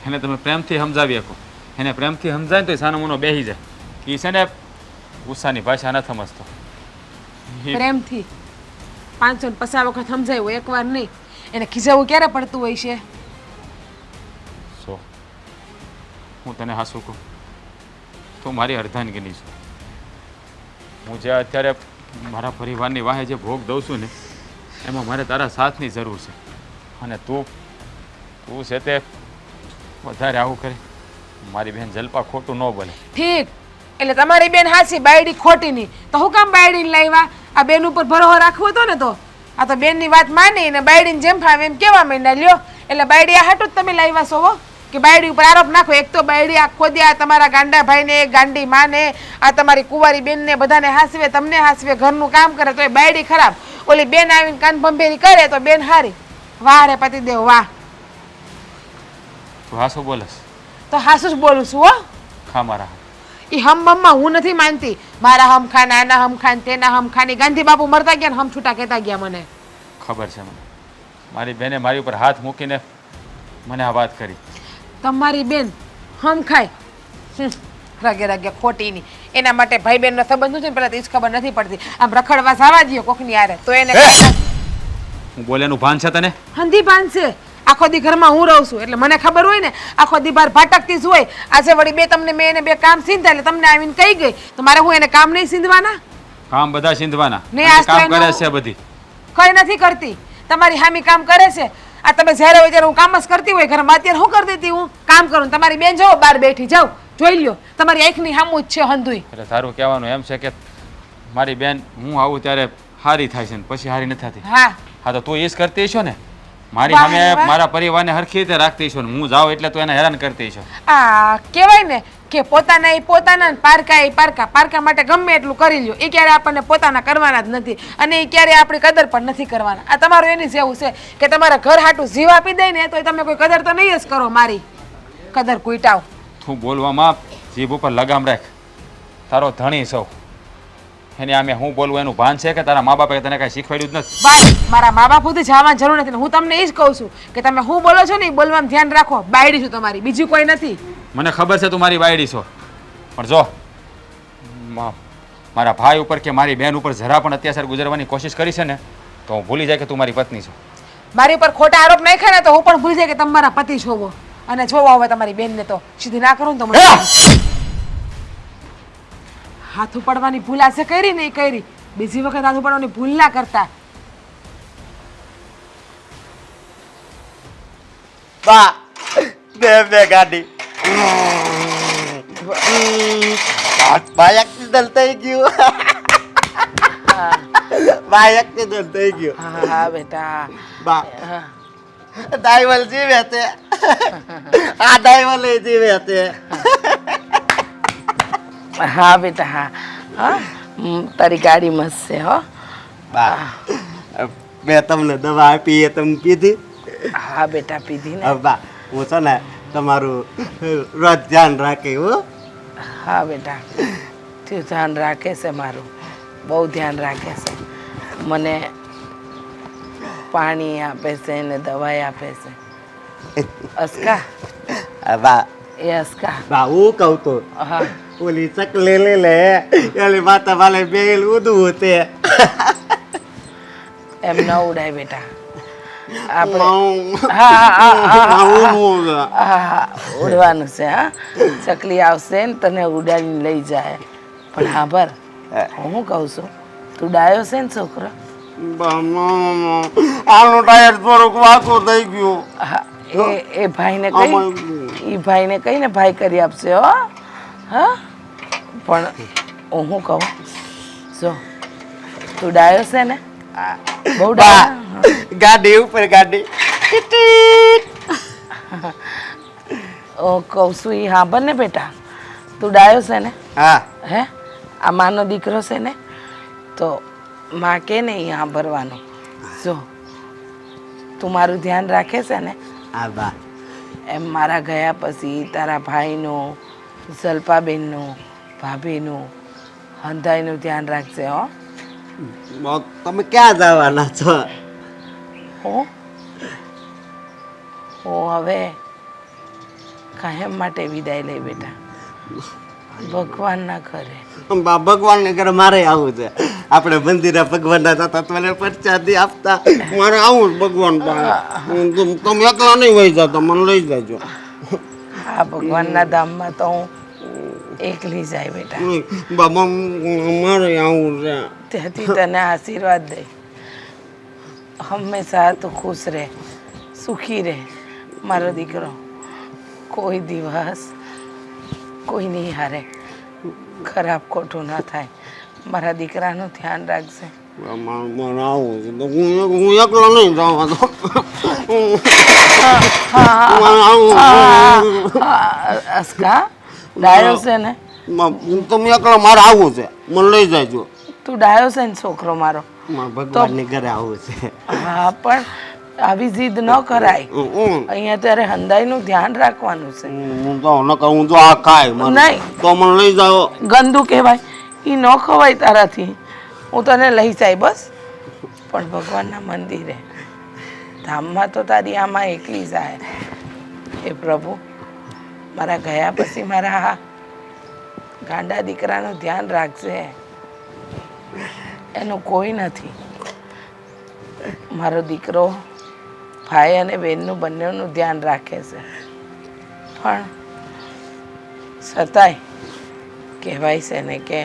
એને તમે પ્રેમથી સમજાવી શકો. એને પ્રેમથી સમજાય ને તો સાનો મોનો બેસી જાય. એ છે ને ગુસ્સાની ભાષા ન સમજતો. પ્રેમથી 550 વખત સમજાયું, એકવાર નહીં. એને ખીજાવવું ક્યારે પડતું હોય છે? સો હું તને હાસું કહું, તું મારી અર્ધાંગીની છું. હું જે અત્યારે મારા પરિવારની વાહે જે ભોગ દઉં છું ને એમાં મારે તારા સાથની જરૂર છે. અને તું છે તે વધારે આવું કરે. મારી બહેન જલપા ખોટું ન બોલે. ઠીક, એટલે તમારી બેન હાચી, બાયડી ખોટી નહીં. તો હું કામ બાયડીને લાવ્યા? આ બેન ઉપર ભરોસો રાખવો હતો ને. તો આ તો બેનની વાત માની ને બાયડીને જેમ ફાવે એમ કેવા માંડ્યા લ્યો. એટલે બાયડી આ હાટું જ તમે લાવ્યા છો કે બાયડી ઉપર આરોપ નાખો. એક તો બાયડી આ ખોદી આ તમારા ગાંડા ભાઈને, ગાંડી માને, આ તમારી કુંવારી બેનને બધાને હાસવે, તમને હાસવે, ઘરનું કામ કરે તો એ બાયડી ખરાબ. ઓલી બેન આવીને કાન ભંભેરી કરે તો બેન હારી. વાહ રે પતિદેવ વાહ. તું હાસું બોલસ? તો હાસું જ બોલું છું હો. ખા મારા. એ હમમાં હું નથી માનતી. મારા હમખાન, આના હમખાન, તેના હમખાની. ગાંધી બાપુ મરતા ગયા ને હમ છૂટા કહેતા ગયા. મને ખબર છે. મારી બેને મારી ઉપર હાથ મૂકીને મને આ વાત કરી. તમારી બેન હમ ખાય રગે રગે ખોટીની. એના માટે ભાઈ બહેનનો સંબંધ શું છે ને પેલા તો એ જ ખબર નથી પડતી. આમ રખડવા જવા દો કોકની આરે તો એને હું બોલ્યાનું ભાન છે તને? હંધી ભાન છે. આખો દી ઘરમાં હું રહું છું એટલે મને ખબર હોય ને. આખો દી બહાર ભાટકતી જ હોય. આજે વળી મેં એને 2 કામ સીંધા એટલે તમને આવીને કહી ગઈ તો મારે હું એને કામ નહીં સીંધવાના? કામ બધા સિંધવાના. ને આજ તો કામ કરે એનું- છે બધી. કઈ નથી કરતી. તમારી હામી કામ કરે છે. આ તમે જ્યારે હોય ત્યારે હું કામ જ કરતી હોય ઘરમાં. અત્યારે શું કરતી હતી હું? કામ કરું. તમારી બેન જાઓ બહાર બેઠી, જાઓ જોઈ લ્યો. તમારી આંખની સામું જ છે હંધુય. એટલે તારું કહેવાનું એમ છે કે મારી બેન હું આવું ત્યારે હારી થાય છે ને પછી હારી નથી થતી. હા હા તો તું એ જ કરતી છો ને. મારી વાહ, સામે વાહ. મારા પરિવારને હરખી રીતે રાખતી છો ને હું જાઉં એટલે તું એને હેરાન કરતી છો. આ કહેવાય ને કે પોતાના એ પોતાના ને પારકા એ પારકા. પારકા માટે ગમે એટલું કરી લ્યો. એ ક્યારે આપણને પોતાના કરવાના જ નથી અને એ ક્યારે આપણી કદર પણ નથી કરવાના. આ તમારું એની જેવું છે કે તમારા ઘર હાટું જીવ આપી દે ને તો તમે કોઈ કદર તો નહીં જ કરો. મારી કદર કૂટાવ. તું બોલવામાં જીભ ઉપર લગામ રાખ. તારો ધણી સૌ એની આમે હું બોલવું એનું ભાન છે કે તારા મા બાપે તને કાંઈ શીખવાડ્યું જ નથી? બસ મારા મા બાપ સુધી જવાની જરૂર નથી. હું તમને એ જ કહું છું કે તમે હું બોલો છો ને એ બોલવામાં ધ્યાન રાખો. બાયડી છું તમારી, બીજું કોઈ નથી. મને ખબર છે તું મારી બાયડી છો પણ જો મારા ભાઈ ઉપર કે મારી બેન ઉપર જરા પણ અત્યાચાર ગુજારવાની કોશિશ કરી છે ને તો હું ભૂલી જાય કે તું મારી પત્ની છો. મારી ઉપર ખોટા આરોપ નાખ્યા ને તો હું પણ ભૂલી જાય કે તમે મારા પતિ છો. અને જોવો હવે તમારી બેનને તો સીધી ના કરું ને તો મને હાથ ઉપાડવાની ભૂલ આજે કરી નહીં કરી. બીજી વખત હાથ ઉપાડવાની ભૂલ ના કરતા. બા બે ગાડી બાય એક્સિડન્ટ થઈ ગયું. બાય એક્સિડન્ટ થઈ ગયું. હા હા બેટા. બા હા. ડ્રાઈવર જીવે છે. આ ડ્રાઈવર જીવે છે. હા બેટા હા. હા તારી ગાડી મસ્ત છે હો. બા મેં તમને દવા આપી એ તમે પીધી? હા બેટા પીધી ને. હવે બા હું છે ને તમારું રોજ ધ્યાન રાખે હો. હા બેટા તું ધ્યાન રાખે છે મારું, બહુ ધ્યાન રાખે છે. મને પાણી આપે છે ને દવાઈ આપે છે. અસ્કા બા એ અસ્કા. બા હું કહું તો હા ઓલી ચકલી લે એની માતા વાલે બેલ ઉદવું તે. એમ ન ઉડાય બેટા. આપણે હા ઉડવાનું છે. હા ચકલી આવશે ને તને ઉડાડીને લઈ જાય. પણ હા ભર હું કહું છું, તું ડાયો છે ને છોકરો? આનું ટાયર થોડુંક વાંકું થઈ ગયું. હા એ ભાઈને કઈ, એ ભાઈને કહીને ભાઈ કરી આપશે હો. હા પણ હું શું કહું, જો તું ડાયો છે ને, બહુ ડાયો. ગાડી ઉપર ગાડી કહું છું એ હા બને બેટા, તું ડાયો છે ને? હા હે આ માનો દીકરો છે ને, તો માં કે ને એ સાંભળવાનું. જો તું મારું ધ્યાન રાખે છે ને, હા બા એમ મારા ગયા પછી તારા ભાઈનું, જલ્પાબેનનું, ભાભીનું, હંધાઈનું ધ્યાન રાખજે હો. તમે ક્યાં જવાના છો? હું હવે કાયમ માટે વિદાય લઈ બેટા, ભગવાનના ઘરે. ભગવાનને ઘરે મારે આવું છે. આપણે મંદિરે ભગવાનના જતા મને પ્રસાદી આપતા, મારે આવું ભગવાન પાસે. તમે એકલા નહીં વહી જતા, મને લઈ જાજો. આ ભગવાનના ધામમાં તો હું એકલી જાય બેટા. બાબા મારે આવું છે. ત્યાંથી તને આશીર્વાદ દે, હંમેશા તું ખુશ રહે, સુખી રહે મારો દીકરો. કોઈ દિવસ કોઈની હારે ખરાબ ખોટું ના થાય. મારા દીકરાનું ધ્યાન રાખજે. મારે આવું છે તો હું એકલો નહીં જવા દો. અસ્કા ડાયો છે ને, તમે એકલા મારે આવું છે, મને લઈ જાજો. તું ડાયો છે ને છોકરો મારો. મારે ભગવાનને ઘરે આવું છે. હા પણ આવી જીદ ન કરાય. અહીંયા ત્યારે હંધાઈનું ધ્યાન રાખવાનું છે. હું તો આ ખાય નહીં તો મને લઈ જાઓ. ગંદુ કહેવાય, એ ન ખવાય તારાથી. હું તને લઈ જાય બસ, પણ ભગવાનના મંદિરે ધામમાં તો તારી આમાં એકલી જાય. હે પ્રભુ, મારા ગયા પછી મારા આ ગાંડા દીકરાનું ધ્યાન રાખજે. એનું કોઈ નથી. મારો દીકરો ભાઈ અને બહેનનું બંનેનું ધ્યાન રાખે છે, પણ છતાંય કહેવાય છે ને કે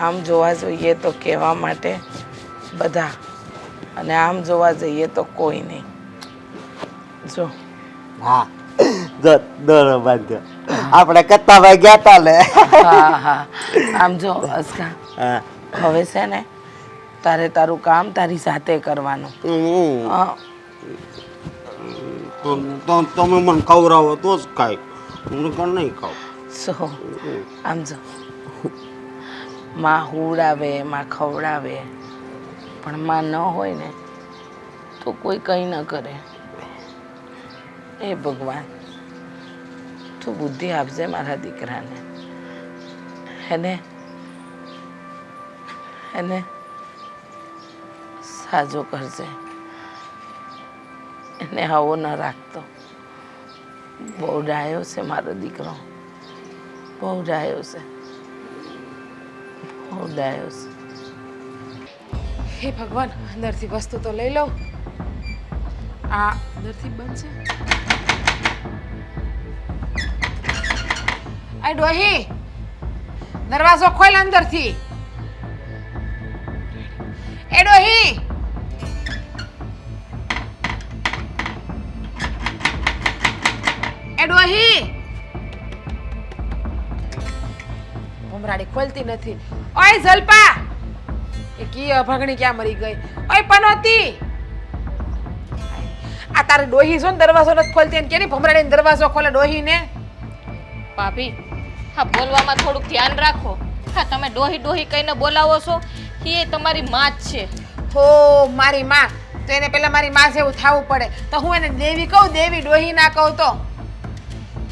આમ જોવા જોઈએ તો કહેવા માટે બધા, અને આમ જોવા જઈએ તો કોઈ નહીં. જો હા દોરો બાંધ્યો. આપણે કત્તાભાઈ ગયા તા ને. હા હા આમ જો અસ્કા, હા હવે છે ને તારે તારું કામ તારી સાથે કરવાનું. હા, તમે મને ખવડાવો તો જ ખાય, હું નહીં ખાવ. સો આમ જો માં હુડાવે, માં ખવડાવે, પણ માં ન હોય ને તો કોઈ કંઈ ન કરે. એ ભગવાન, તું બુદ્ધિ આપજે મારા દીકરાને. એને સાજો કરજે, એને આવો ન રાખતો. બહુ ડાયો છે મારો દીકરો, બહુ ડાયો છે, બહુ ડાયો છે. હે ભગવાન, અંદરથી વસ્તુ તો લઈ લઉં. આ અંદરથી બંધ છે. આ ડોહી, દરવાજો ખોલ અંદરથી. એ ડોહી, એ ડોહી, ભમરાડી ખોલતી નથી. ઓય જલપા, એ કી અભાગણી ક્યાં મરી ગઈ? ઓય પનોતી, આ તારી ડોહી છો ને દરવાજો નથી ખોલતી ને કેની ભમરાડીને દરવાજો ખોલે ડોહીને? ભાભી, હા બોલવામાં થોડુંક ધ્યાન રાખો. હા તમે ડોહી ડોહી કહીને બોલાવો છો, એ તમારી માં જ છે. હો મારી માં, તો એને પેલા મારી માં જેવું થાવું પડે. તો હું એને દેવી કહું, દેવી ડોહી ના કહું તો?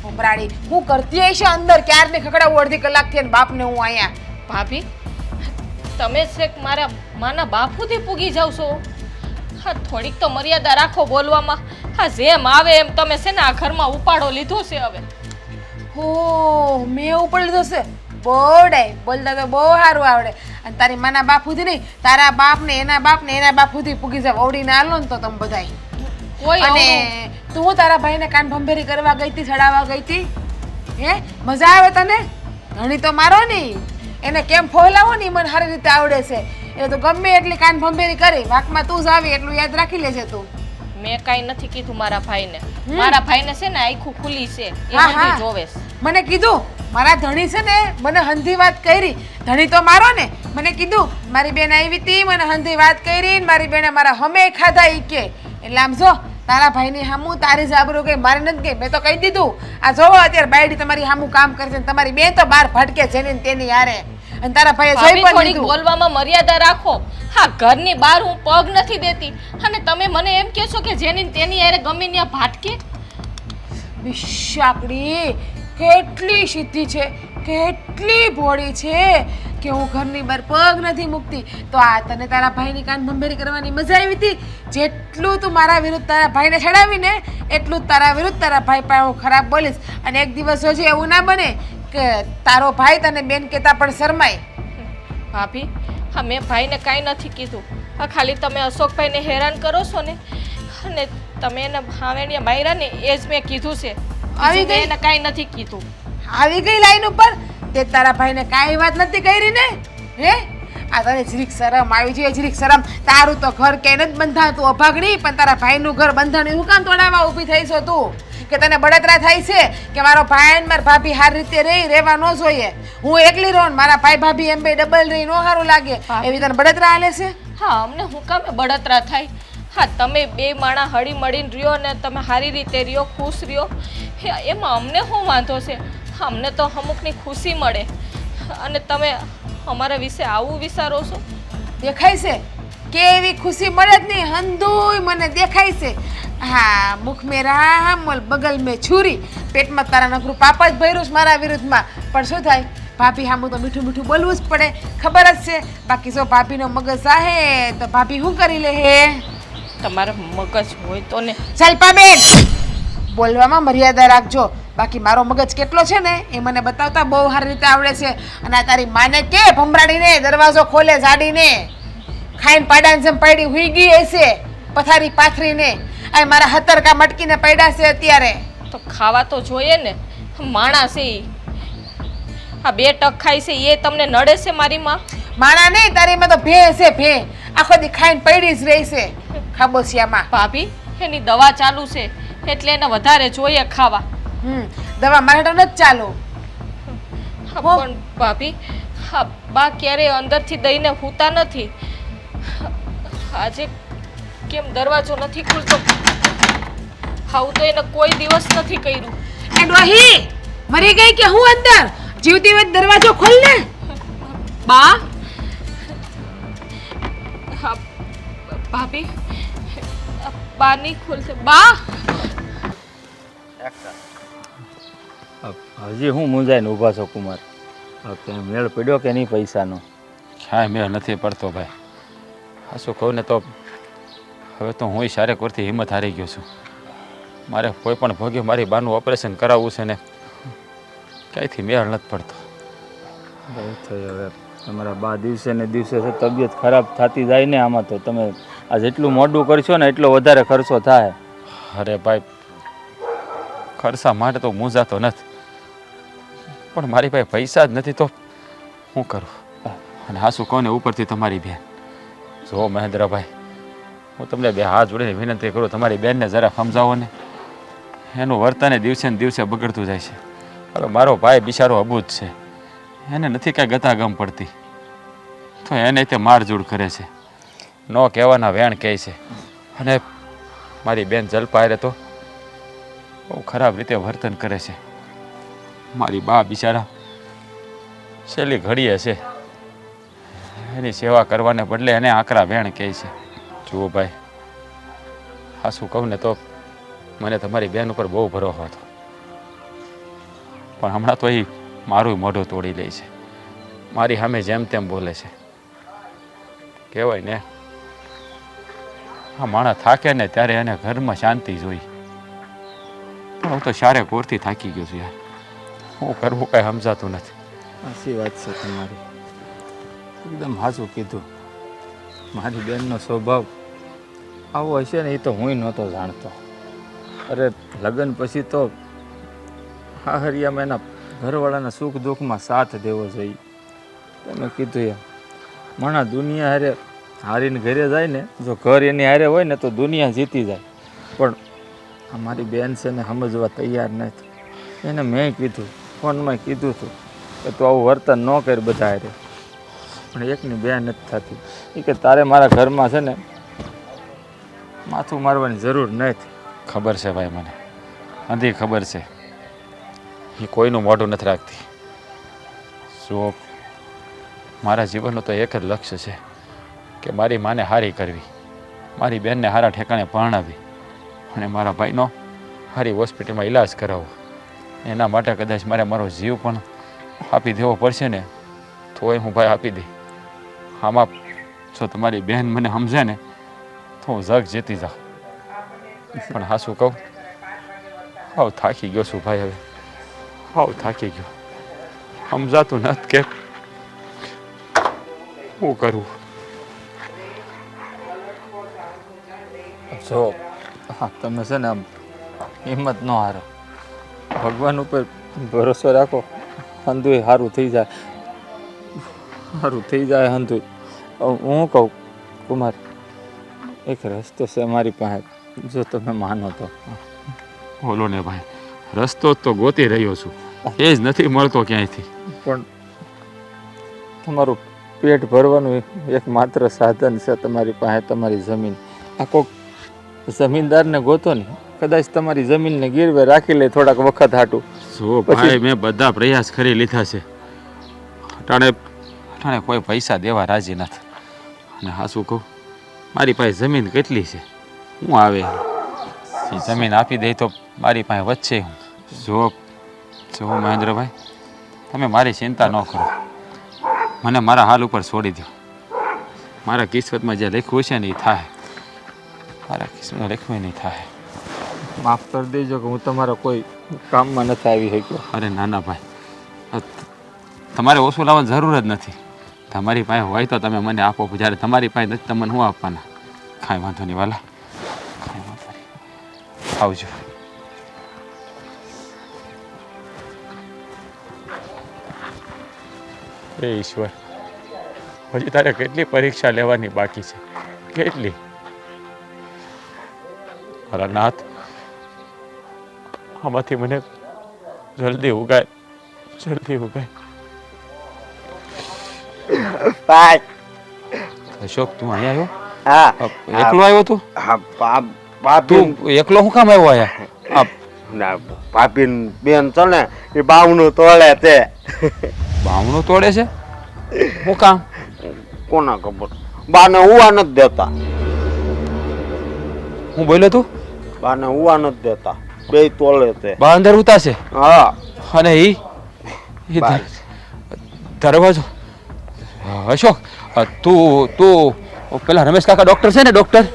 ભમરાડી હું કરતી હશે અંદર ક્યારની ખકડાવું અડધી કલાકથી અને બાપને હું અહીંયા. ભાભી, તમે છેક મારા માના બાપુથી પૂગી જાવ છો. હા થોડીક તો મર્યાદા રાખો બોલવામાં. હા જેમ આવે એમ તમે છે ને આ ઘરમાં ઉપાડો લીધો છે હવે. હો મેં ઉપર લીધો છે? બહુ ડાય બોલતા તો બહુ સારું આવડે અને તારી માના બાપ સુધી નહીં તારા બાપ ને એના બાપ સુધી પૂગી જાવ ઓવડીને આલો ને તો તમે બધાય કોઈ અને તું હું તારા ભાઈને કાન ભંભેરી કરવા ગઈ હતી ચડાવવા ગઈ હતી હે મજા આવે તને ધણી તો મારો નહીં એને કેમ ફોલાવો ને ઈ મને સારી રીતે આવડે છે એ તો ગમે એટલી કાન ભંભેરી કરી વાકમાં તું જ આવી એટલું યાદ રાખી લેજે તું મેં કાંઈ નથી કીધું મારા ભાઈને મારા ભાઈને છે ને આખું ખુલ્લી છે એ હા, બધું હા. જોવે છે. મને કીધું મારા ધણી છે ને મને હંધી વાત કરી ધણી તો મારો ને મને કીધું મારી બેન આવી હતી મને હંધી વાત કરી ને મારી બેને મારા હમે ખાધા ઈ કે એટલે આમ જો તારા ભાઈની હામું તારી જાબરો ગઈ મારે નથી ગઈ મેં તો કહી દીધું આ જોવો અત્યારે બાયડી તમારી હામું કામ કરશે ને તમારી બેન તો બહાર ભટકે છે ને તેની યારે અને તારા ભાઈએ જોઈ ભાભી પણ થોડીક લીધું બોલવામાં મર્યાદા રાખો હા ઘરની બહાર હું પગ નથી દેતી અને તમે મને એમ કહો છો કે જેની ને તેની યારે ગમે ત્યાં ભાટકે વિશાકડી કેટલી સીધી છે કેટલી ભોળી છે કે હું ઘરની બહાર પગ નથી મૂકતી તો આ તને તારા ભાઈની કાન ભંભેરી કરવાની મજા આવી હતી જેટલું તું મારા વિરુદ્ધ તારા ભાઈને ચડાવીને એટલું જ તારા વિરુદ્ધ તારા ભાઈ પાસે હું ખરાબ બોલીશ અને એક દિવસ હજી એવું ના બને કે તારો ભાઈ તને બેન કહેતા પણ શરમાય ભાભી હા મેં ભાઈને કાંઈ નથી કીધું હા ખાલી તમે અશોકભાઈને હેરાન કરો છો ને અને તમે એને હાવેણીએ માર્યા ને એ જ મેં કીધું છે આવી બીજું મેં ગઈ? એને કાંઈ નથી કીધું આવી ગઈ લાઈન ઉપર તે તારા ભાઈને કાંઈ વાત નથી કરી ને હે આ તને જરીક શરમ આવી જોઈએ જરીક શરમ તારું તો ઘર ક્યાંય નથી બંધાતું અભાગણી પણ તારા ભાઈનું ઘર બંધાણી હું કામ તોડાવવા ઊભી થઈ છો તું કે તને બળતરા થાય છે કે મારો ભાઈ અને મારી ભાભી સારી રીતે રહેવા ન જોઈએ હું એકલી રહું ને મારા ભાઈ ભાભી એમ બે ડબલ રહી નો સારું લાગે એવી તને બળતરા હાલે છે હા અમને હું કામે બળતરા થાય હા તમે બે માણા હળી મળીને રહ્યો ને તમે સારી રીતે રહ્યો ખુશ રહ્યો એમાં અમને શું વાંધો છે અમને તો અમુકની ખુશી મળે અને તમે અમારા વિશે આવું વિચારો છો દેખાય છે કે એવી ખુશી મળે જ નહીં હંધુય મને દેખાય છે હા મુખ મેં રામ ઓલ બગલ મેં છુરી પેટમાં તારા નકરું પાપ જ ભર્યું છે મારા વિરુદ્ધમાં પણ શું થાય ભાભી હામું તો મીઠું મીઠું બોલવું જ પડે ખબર જ છે બાકી જો ભાભીનો મગજ આહે તો ભાભી શું કરી લે હે તમારે મગજ હોય તો ને શલ્પાબેન બોલવામાં મર્યાદા રાખજો બાકી મારો મગજ કેટલો છે ને એ મને બતાવતા બહુ સારી રીતે આવડે છે અને આ તારી માને કે ભમરાડીને દરવાજો ખોલે જાડીને ખાઈને પાડાને જેમ પડી હુઈ ગઈ હશે પથારી પાથરીને આ મારા હતરકા મટકીને પડ્યા છે અત્યારે તો ખાવા તો જોઈએ ને માણા છે ઈ. આ બે ટક ખાય છે એ તમને નડે છે મારી માં માણા નહીં તારી માં તો ભે છે ભે આખો દી ખાઈને પડી જ રહી છે ખાબોચિયામાં ભાભી એની દવા ચાલુ છે એટલે એને વધારે જોઈએ ખાવા દવા મારે તો નથી ચાલુ હા, પણ ભાભી હા બા ક્યારેય અંદરથી દઈને હૂતા નથી આજે કેમ દરવાજો નથી ખુલતો આવું તો એને કોઈ દિવસ નથી કર્યું એ ડોહી મરી ગઈ કે હું અંદર જીવતી હોય તો દરવાજો ખોલ ને બા હા ભાભી બા નહીં ખોલશે બા હજી હું મૂંઝાઈને ઊભા છો કુમાર કંઈ મેળ પડ્યો કે નહીં પૈસાનો ક્યાંય મેળ નથી પડતો ભાઈ આ શું કહું ને તો હવે તો હું શારેક પરથી હિંમત હારી ગયો છું મારે કોઈ પણ ભોગે મારી બાનું ઓપરેશન કરાવવું છે ને ક્યાંયથી મેળ નથી પડતો બહુ થઈ હવે તમારા બા દિવસે ને દિવસે છે તબિયત ખરાબ થતી જાય ને આમાં તો તમે આ જેટલું મોડું કરશો ને એટલો વધારે ખર્ચો થાય અરે ભાઈ ખર્ચા માટે તો મૂંઝાતો નથી પણ મારી પાસે પૈસા જ નથી તો શું કરું અને હા શું કહું ને ઉપરથી તમારી બેન જો મહેન્દ્રભાઈ હું તમને બે હાથ જોડીને વિનંતી કરું તમારી બેનને જરા સમજાવો ને એનું વર્તન દિવસે ને દિવસે બગડતું જાય છે હવે મારો ભાઈ બિચારો અબૂત છે એને નથી કાંઈ ગતાગમ પડતી તો એને તે મારઝૂડ કરે છે ન કહેવાના વેણ કહે છે અને મારી બેન જલપા હારે તો બહુ ખરાબ રીતે વર્તન કરે છે મારી બા બિચારા છેલ્લી ઘડીએ છે એની સેવા કરવાને બદલે એને આકરા વેણ કહે છે જુઓ ભાઈ હા શું કહું ને તો મને તમારી બેન ઉપર બહુ ભરોસો હતો પણ હમણાં તો એ મારું મોઢું તોડી લે છે મારી સામે જેમ તેમ બોલે છે કહેવાય ને આ માણસ થાકે ને ત્યારે એને ઘરમાં શાંતિ જોઈ પણ હું તો શારે કોરથી થાકી ગયો છું યાર શું કરવું કાંઈ સમજાતું નથી સાચી વાત છે તમારી, એકદમ સાચું કીધું. મારી બેનનો સ્વભાવ આવો હશે ને એ તો હું નહોતો જાણતો. અરે લગ્ન પછી તો હાહરિયામાં એના ઘરવાળાના સુખ દુઃખમાં સાથ દેવો જોઈએ. તમે કીધું એમ માણા દુનિયા હારે હારીને ઘરે જાય ને, જો ઘર એની હારે હોય ને તો દુનિયા જીતી જાય. પણ અમારી બેન છે ને સમજવા તૈયાર નથી. એને મેં કીધું, ફોનમાં કીધું હતું કે તું આવું વર્તન ન કર બધા હારે, પણ એકની બેન નથી થતી. એ કે તારે મારા ઘરમાં છે ને માથું મારવાની જરૂર નથી. ખબર છે ભાઈ, મને અંધી ખબર છે. એ કોઈનું મોઢું નથી રાખતી. જો મારા જીવનનું તો એક જ લક્ષ્ય છે કે મારી માને હારી કરવી, મારી બેનને હારા ઠેકાણે પરણાવી અને મારા ભાઈનો હારી હોસ્પિટલમાં ઈલાજ કરાવવો. એના માટે કદાચ મારે મારો જીવ પણ આપી દેવો પડશે ને તોય હું ભાઈ આપી દઈ. આમાં જો તમારી બહેન મને સમજે ને તો હું જગ જીતી જાઉં. પણ હા શું કહું, હાવ થાકી ગયો છું ભાઈ. હવે હાવ થાકી ગયો, સમજાતું નથી કે શું કરવું. જો હા તમે છે ને આમ હિંમત ન હારો, ભગવાન ઉપર ભરોસો રાખો, હંધુય સારું થઈ જાય, સારું થઈ જાય હંધુય. હું કહું કુમાર, એક રસ્તો છે મારી પાસે, જો તમે માનો તો. બોલો ને ભાઈ, રસ્તો જ તો ગોતી રહ્યો છું, એ જ નથી મળતો ક્યાંયથી. પણ તમારું પેટ ભરવાનું એક માત્ર સાધન છે તમારી પાસે, તમારી જમીન. આ કોઈક જમીનદારને ગોતો ને, કદાચ તમારી જમીનને ગીરવે રાખી લે થોડાક વખત હાટું. જો ભાઈ, મેં બધા પ્રયાસ કરી લીધા છે, અટાણે કોઈ પૈસા દેવા રાજી નથી. અને હા શું કહું, મારી પાસે જમીન કેટલી છે, હું આવે એ જમીન આપી દે તો મારી પાસે વચ્ચે હું. જો મહેન્દ્રભાઈ, તમે મારી ચિંતા ન કરો, મને મારા હાલ ઉપર છોડી દો. મારા કિસ્મતમાં જે લખ્યું છે ને એ થાય, મારા કિસ્મતમાં લખ્યું નહીં થાય. માફ કરી દેજો કે હું તમારા કોઈ કામમાં નથી આવી શક્યો. અરે નાના ભાઈ, તમારે ઓછું લાવવાની જરૂર જ નથી. તમારી પાસે હોય તો તમે મને આપો, જ્યારે તમારી પાસે નથી તમને શું આપવાના. કાંઈ વાંધો નહીં વાલા, કાંઈ વાંધો નહીં. આવજો. હે ઈશ્વર, હજી તારે કેટલી પરીક્ષા લેવાની બાકી છે, કેટલી. મારા નાથ, આમાંથી મને જલ્દી ઉગાય, જલ્દી ઉગાય. ભાઈ અશોક, તું અહીંયા હા આવ્યો? એકલો આવ્યો તું? હા ભાભી તું એકલો શું કામ આવ્યો અહીંયા? ના ભાભી બેન છે ને એ બાવનું તોડે તે. બાવણું તોડે છે? શું કામ? કોના ખબર, બાને ઉવા નથી દેતા. હું બોલ્યો તું? બાને ઉવા નથી દેતા, બે તોલે તે. બા અંદર ઉતારશે? હા. અને ઈ દરવાજો. અશોક, તું પેલા રમેશ કાકા ડોક્ટર છે ને, ડોક્ટર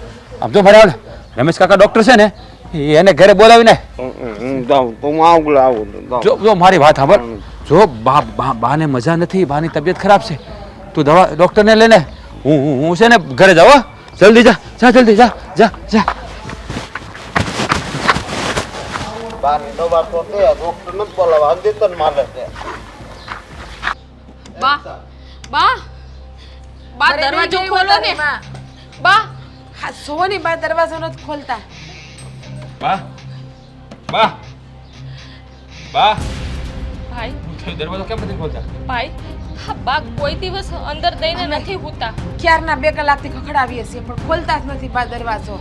આમ જો મારે રમેશ કાકા ડોક્ટર છે ને, એને ઘરે બોલાવીને હું આવું જો મારી વાત સાંભળ. જો બાને મજા નથી, બાની તબિયત ખરાબ છે, તું દવા ડોક્ટરને લઈને હું છે ને ઘરે જાવ. જલ્દી જા, જા જલ્દી જા, જા જા. બાની દવા તો દે, ડોક્ટર નથી બોલાવા, અંદિતન મારે છે. બા બા બા દરવાજો ખોલો ને બા. હા સોની બા દરવાજો નથી ખોલતા. બા બા બા, ભાઈ દરવાજો કેમ નથી ખોલતા? ભાઈ, હા બા કોઈ દિવસ અંદર દઈને નથી હોતા. ક્યારના 2 કલાકથી ખખડાવીએ છીએ પણ ખોલતા જ નથી બા દરવાજો.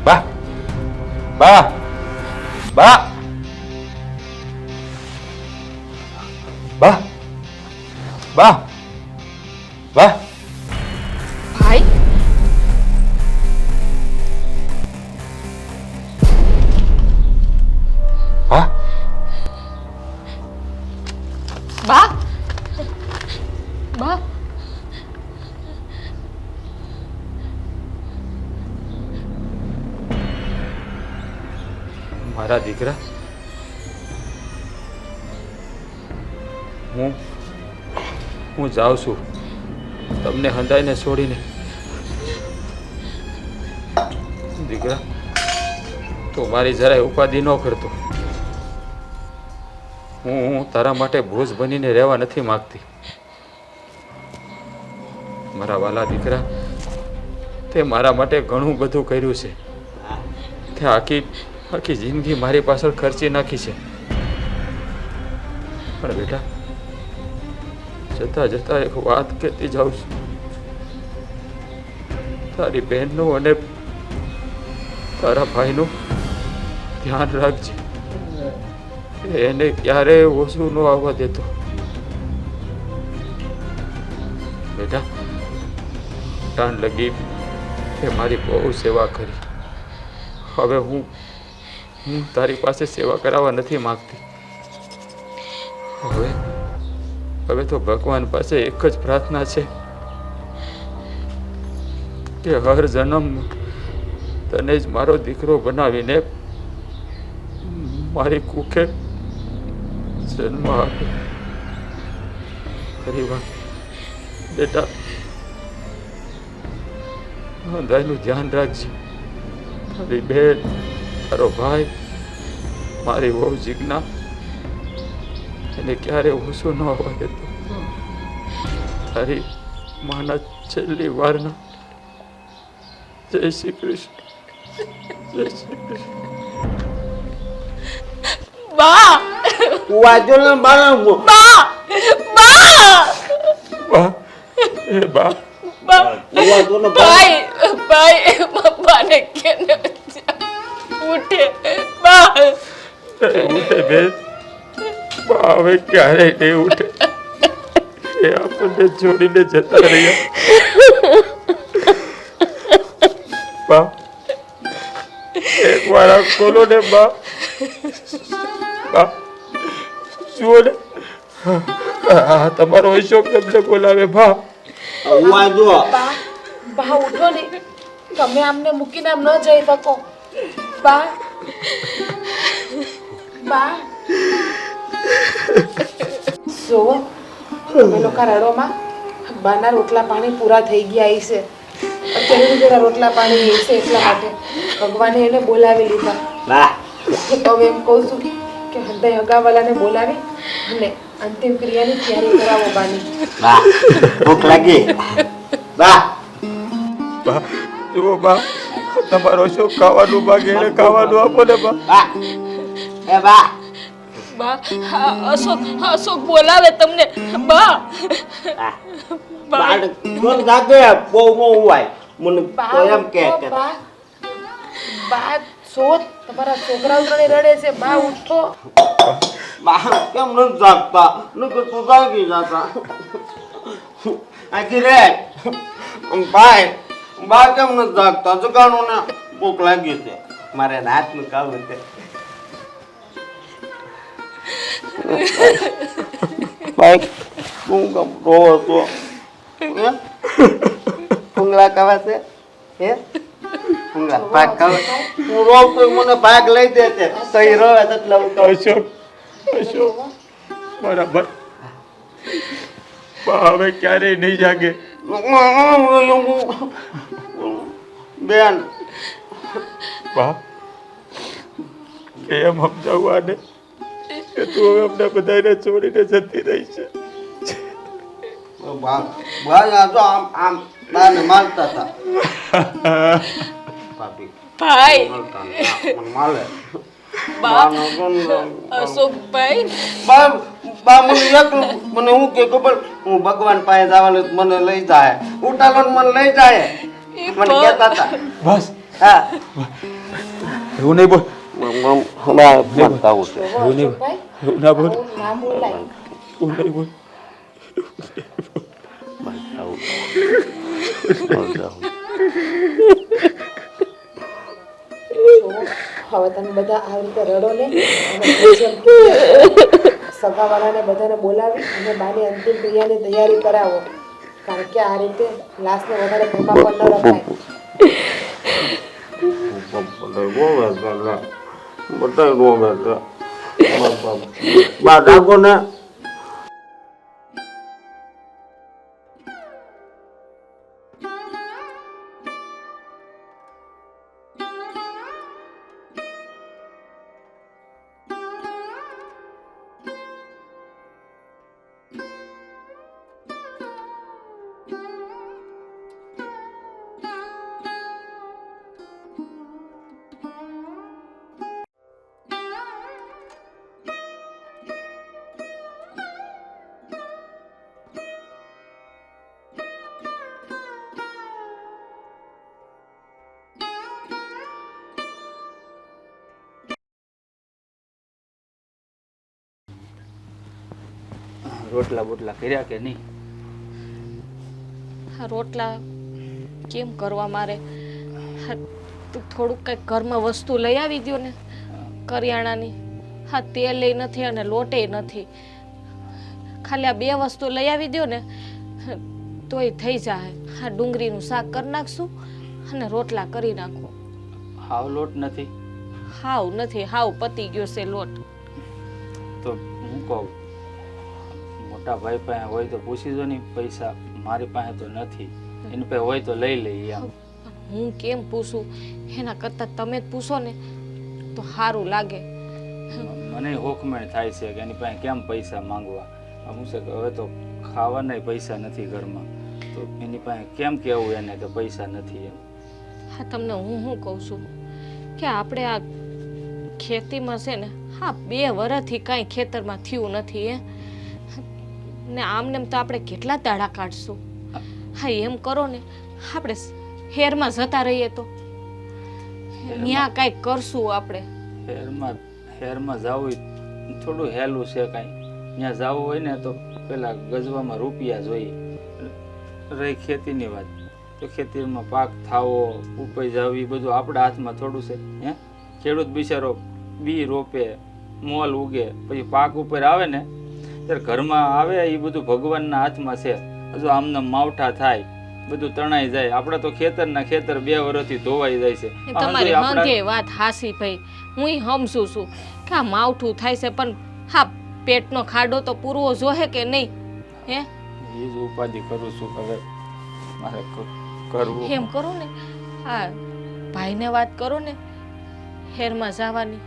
બા બા બા બા બા બા. ભાઈ બા બા બા મારા દીકરા, હું જાઉં છું તમને હંધાઈને છોડીને. દીકરા, તું મારી જરાય ઉપાધિ ન કરતો. હું તારા માટે બોજ બનીને રહેવા નથી માગતી. મારા વાલા દીકરા, તે મારા માટે ઘણું બધું કર્યું છે. તે આખી જિંદગી મારી પાછળ ખર્ચી નાખી છે. પણ બેટા, જતા જતા એક વાત કહેતી જાઉં છું. તારી બહેનનું અને તારા ભાઈનું ધ્યાન રાખજે. એને ક્યારેય ઓછું ન આવવા દેતો. બેટા, ટાણ લગી તે મારી બહુ સેવા કરી. હવે હું તારી પાસે સેવા કરાવવા નથી માંગતી. હવે તો ભગવાન પાસે એક જ પ્રાર્થના છે કે હર જન્મ તને જ મારો દીકરો બનાવીને મારી કુખે જન્મ આપે. ખરી વાત બેટા, હંધાઈનું ધ્યાન રાખજે. તારી બેન, તારો ભાઈ, મારી વહુ જીજ્ઞા, એને ક્યારે ઓછું ન હોવા દેતો. તારી માના છેલ્લી વારના. જય શ્રી કૃષ્ણ. જય શ્રી કૃષ્ણ. બા વાજો ને બાળક બા બા વાજો ને ભાઈ પપ્પાને કેને ઉઠે બા ઉઠે બેન. બા હવે ક્યારેય નહીં ઉઠે. એ આપણને છોડીને જતા રહ્યા. બા, એક વાર આ ખોલો ને બા. બા જુઓ ને, હા તમારો અશોક તમને બોલાવે. બા વાજો બા ઉઠો ને, તમે આમને મૂકીને આમ ન જઈ શકો. બા જોવો, તમે લોકો રડોમાં. બાના રોટલા પાણી પૂરા થઈ ગયા છે. અત્યારે જરા રોટલા પાણી છે એટલા માટે ભગવાને એને બોલાવી લીધા. બા તો હવે એમ કહું છું કે હૃદય હગાવાલાને બોલાવી અને અંતિમ ક્રિયાની તૈયારી કરાવો બાની. બા ભૂખ લાગી. બા બા જુઓ બા, તમારો અશોક ખાવાનું માગે એને ખાવાનું આપો ને બા. બા એ બા બા અશોક બોલાવે તમને. બા બાળક કોણ જાગે બહુ બહુ હોય મને તો એમ કે બા સો તમારા છોકરાઓ ત્રણે રડે છે. બા ઉઠો. બા કેમ નથી જાગતા? નકર તો જાગી જતા. આખી રે ભાઈ, બા કેમ નથી જાગતા? જગાડો ને, ભૂખ લાગી છે. મારે રાતનું કામ છે. ભાઈ હું કેમ રોવો છો? ફૂંગળા કવા છે? હે ફૂંગળા ભાગ કવા? હું રોવ તો મને ભાગ લઈ દે છે. તો એ રોવે એટલે હું કહું છું. અશોક બરાબર. બા હવે ક્યારેય નહીં જાગે. બેન બા એમ સમજાવવા ને કે તું હવે અમને બધાને છોડીને જતી રહી છે. ભાઈ આ તો આમ બાને મારતા હતા. ભાભી ભાઈ મારતા મને મારે. બા અશોકભાઈ બા મને એકલું મને હું કે ખબર, હું ભગવાન પાસે જવાનું મને લઈ જાય. ઉટાલો મને લઈ જાય મને કહેતા હતા. બસ હા એવું નહીં બોલ. મનતા હું છે. એવું નહીં એવું ના બોલ. ના બોલાય. એવું નહીં બોલ. હવે તમે બધા આવી રીતે રડો ને. સગાવાળાને બધાને બોલાવી અને બાની અંતિમ ક્રિયાની તૈયારી કરાવો. કારણ કે આ રીતે લાશને વધારે ભેમા પણ ન રખાય. બધાય રોવે છે બા ડાકો ને રોટલા બોટલા કર્યા કે નહીં? હા રોટલા કેમ કરવા મારે? હા તું થોડુંક કંઈક ઘરમાં વસ્તુ લઈ આવી દ્યો ને કરિયાણાની. હા તેલ નથી અને લોટે નથી. ખાલી આ 2 વસ્તુ લઈ આવી દ્યો ને તોય થઈ જાય. હા ડુંગળીનું શાક કરી નાખશું અને રોટલા કરી નાખો. હાવ લોટ નથી? હાવ નથી, હાવ પતી ગયો છે લોટ. તો હું કહું મોટા ભાઈ પાસે હોય તો પૂછી જો ને પૈસા. મારી પાસે તો નથી. એની પાસે હોય તો લઈ લઈએ એમ. હું કેમ પૂછું? એના કરતાં તમે જ પૂછો ને તો સારું લાગે. મને હોકમેણ થાય છે કે એની પાસે કેમ પૈસા માંગવા. શું છે કે હવે તો ખાવાના પૈસા નથી ઘરમાં, તો એની પાસે કેમ કહેવું એને કે પૈસા નથી એમ. હા તમને હું કહું છું કે આપણે આ ખેતીમાં છે ને, હા 2 વર્ષથી કાંઈ ખેતરમાં થયું નથી હે ને. આમને તો આપણે કેટલા દાડા કાઢશું. હા એમ કરો ને આપણે હેરમાં જતા રહીએ તો ત્યાં કાંઈક કરશું આપણે. હેરમાં જવું થોડું હેલું છે કાંઈ. ત્યાં જવું હોય ને તો પેલા ગજવામાં રૂપિયા જોઈએ. રહી ખેતીની વાત તો ખેતીમાં પાક થાવો ઉપજ આવી બધું આપણા હાથમાં થોડું છે હે. ખેડૂત બિચારો બી રોપે, મોલ ઉગે, પછી પાક ઉપર આવે ને ત્યારે ઘરમાં આવે એ બધું ભગવાનના હાથમાં છે. હજુ આમને માવઠા થાય બધું તણાઈ જાય. આપણે તો ખેતરના ખેતર 2 વર્ષથી ધોવાઈ જાય છે. તમારી હંગે વાત હાસી ભાઈ, હું સમજુ છું કે આ માવઠું થાય છે, પણ હા પેટનો ખાડો તો પૂરવો જોહે કે નહીં હે? એ જ ઉપાધિ કરું છું. હવે મારે કરવું એમ કરો ને, હા ભાઈને વાત કરો ને હેરમાં જવાની.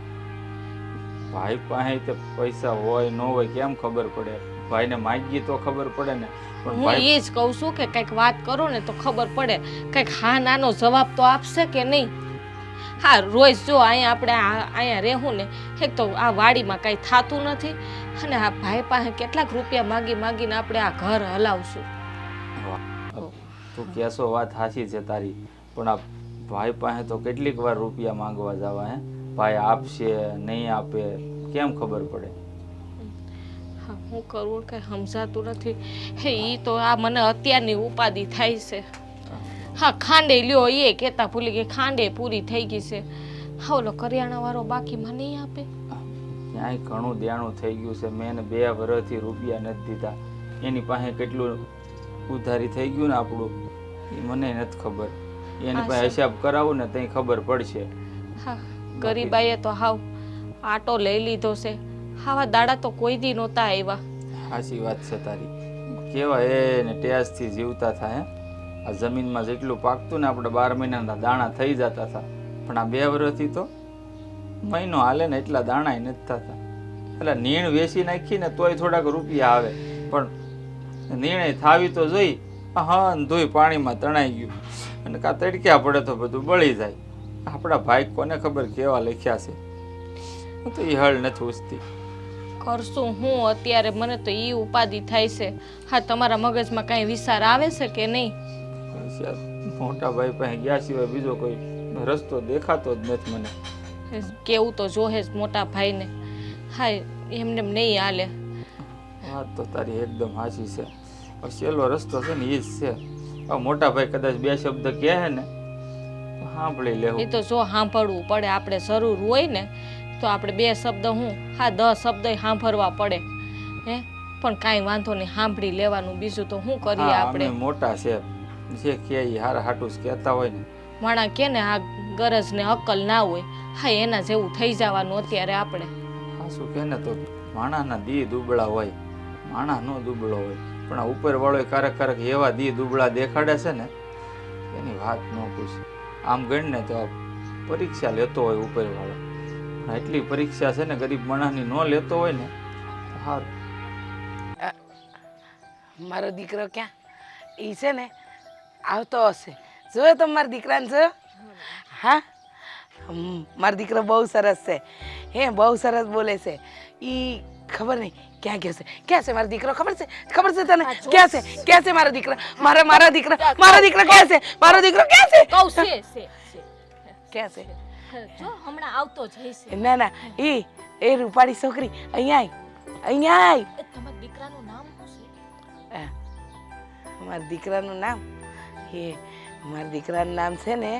ભાઈ પાસે તો પૈસા હોય ન હોય કેમ ખબર પડે? ભાઈને માગીએ તો ખબર પડે ને. પણ હું એ જ કહું છું કે કંઈક વાત કરો ને તો ખબર પડે. કંઈક હા નાનો જવાબ તો આપશે કે નહીં? હા રોજ જો અહીંયા આપણે અહીંયા રહેવું ને, એક તો આ વાડીમાં કાંઈ થતું નથી અને આ ભાઈ પાસે કેટલાક રૂપિયા માગી માગીને આપણે આ ઘર હલાવશું. તું કહેશો વાત સાચી છે તારી, પણ આ ભાઈ પાસે તો કેટલીક વાર રૂપિયા માંગવા જવા હે. ભાઈ આપશે નહીં આપે કેમ ખબર પડે? હા હું કરવું કંઈ સમજાતું નથી. હે એ તો આ મને અત્યારની ઉપાધિ થાય છે. હા ખાંડે લ્યો એ કહેતા ભૂલી ગઈ, ખાંડે પૂરી થઈ ગઈ છે. હા ઓલો કરિયાણાવાળો બાકીમાં નહીં આપે? ક્યાંય ઘણું દેણું થઈ ગયું છે. મેં 2 વર્ષથી રૂપિયા નથી દીધા. એની પાસે કેટલું ઉધારી થઈ ગયું ને આપણું એ મને નથી ખબર. એની પાસે હિસાબ કરાવું ને ત્યાં ખબર પડશે. હા ગરીબાઈએ તો હાવ આટો લઈ લીધો છે. આવા દાડા તો કોઈ દી નહોતા આવ્યા. સાચી વાત છે તારી. કેવા એને ટેસથી જીવતા થાય. આ જમીનમાં જેટલું પાકતું ને આપણે 12 મહિનાના દાણા થઈ જતા હતા, પણ આ 2 વર્ષથી તો મહિનો હાલે ને એટલા દાણા નથી થતા. એટલે નીણ વેચી નાખી ને તોય થોડાક રૂપિયા આવે, પણ નિર્ણય થાવી તો જોઈ. હા ધોઈ પાણીમાં તણાઈ ગયું અને કાં તડક્યા પડે તો બધું બળી જાય. આપણા ભાઈ કોને ખબર કેવા લખ્યા છે. તો એ હળ નથી ઉચતી. કરશું હું અત્યારે? મને તો એ ઉપાધિ થાય છે. હા તમારા મગજમાં કાંઈ વિચાર આવે છે કે નહીં? મોટા ભાઈ પાસે ગયા સિવાય બીજો કોઈ રસ્તો દેખાતો જ નથી મને. કેવું તો જોહે જ મોટા ભાઈને. હા એમને નહીં હાલે. વાત તો તારી એકદમ સાચી છે. છેલ્લો રસ્તો છે ને એ જ છે. હવે મોટા ભાઈ કદાચ 2 શબ્દ કહે ને તો સાંભળી લેવું. એ તો જો સાંભળવું પડે. આપણે જરૂર હોય ને તો આપણે 2 શબ્દ હા 10 શબ્દ સાંભળવા પડે હે. પણ કાંઈ વાંધો નહીં, સાંભળી લેવાનું. બીજું તો શું કરીએ આપણે? મોટા છે જે કે હારા હાટું કહેતા હોય ને માણા કે ને આ ગરજ ને અક્કલ ના હોય, હા એના જેવું થઈ જવાનું અત્યારે આપણે. હા શું કહે ને તો માણાના દી દુબળા હોય, માણા નો દુબળો હોય, પણ આ ઉપરવાળો ક્યારેક એવા દી દુબળા દેખાડે છે ને એની વાત ન પૂછે. આમ ગણ ને તો પરીક્ષા લેતો હોય ઉપરવાળો, એટલી પરીક્ષા છે ને ગરીબ માણસની ન લેતો હોય ને તો સારું. મારો દીકરો ક્યાં? એ છે ને આવતો હશે. જોયો તમે મારા દીકરાને? જોયો? હા, મારો દીકરો બહુ સરસ છે. હે, બહુ સરસ બોલે છે. એ ખબર નહીં ક્યાં ગયો છે. ક્યાં છે મારો દીકરો? ખબર છે? ખબર છે તને? ક્યાં છે? ક્યાં છે મારો દીકરો? મારા દીકરો ક્યાં છે? મારો દીકરો ક્યાં છે? કહું છે ક્યાં છે? જો હમણાં આવતો જ હશે. ના ના, એ રૂપાળી છોકરી અહીંયા આય. તમારા દીકરાનું નામ શું છે? મારા દીકરાનું નામ મારા દીકરાનું નામ છે ને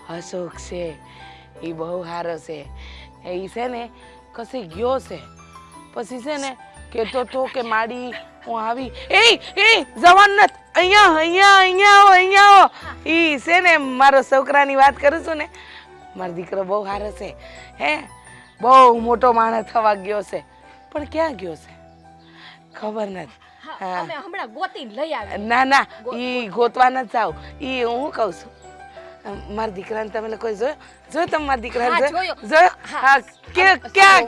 અશોક છે. એ બહુ સારો છે. એ છે ને કશે ગયો છે, પછી છે ને કહેતો તો કે માડી હું આવી. એ જવાન નથી. અહીંયા આવો. એ છે ને મારો છોકરાની વાત કરું છું ને. મારો દીકરો બહુ સારો છે. હે, બહુ મોટો માણસ થવા ગયો છે, પણ ક્યાં ગયો છે ખબર નથી. હા, અમે હમણાં ગોતીને લઈ આવ્યા. ના, ઈ ગોતવા ન જાવ. ઈ હું કહું છું, મારા દીકરાને તમે લોકોએ જોયો તમે મારા દીકરાને હા, જોયો? હા,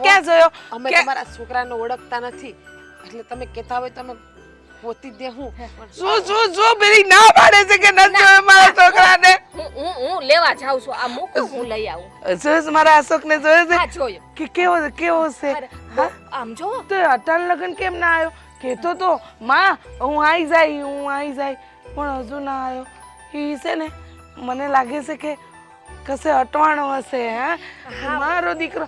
ક્યાં જોયો? અમે તમારા છોકરાને ઓળખતા નથી, એટલે તમે કહેતા હોય તમે ગોતી દે. હું શું પેલી ના પાડે છે કે ન જોયો મારા છોકરાને? હું લેવા જાઉં છું. આ મૂકો, હું લઈ આવું. જોયો મારા અશોકને? જોયો છે હા, જોયો. કે કેવો છે? હા, આમ જો તો અટાણ લગન કેમ ના આવ્યો? કહેતો તો માં હું આવી જાય, પણ હજુ ના આવ્યો. એ છે ને મને લાગે છે કે કશે અટવાણો હશે. હા, મારો દીકરો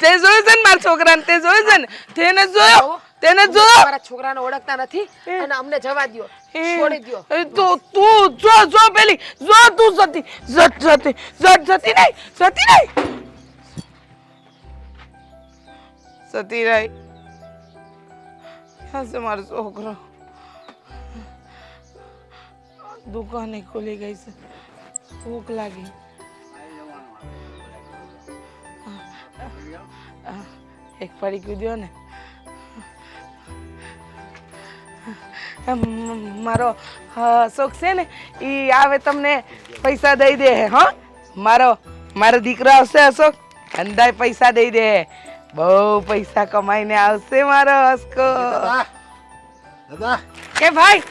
તે જોયું છે ને મારા છોકરાને? તે જોયું છે ને? તેને જોયો? તમારા છોકરાને ઓળખતા નથી અને અમને જવા દ્યો, છોડી દ્યો. તો તું જો પેલી તું સતી રહી. હશે મારો છોકરો. દુકાને ખુલી ગઈ છે, ભૂખ લાગી. એક પડી કૂદ્યો ને. મારો શોખ છે ને એ આવે તમને પૈસા દઈ દે. હા, મારો દીકરો આવશે અશોક, અંદાય પૈસા દઈ દે. બહુ પૈસા કમાઈને આવશે મારો હસકો. દાદા એ ભાઈ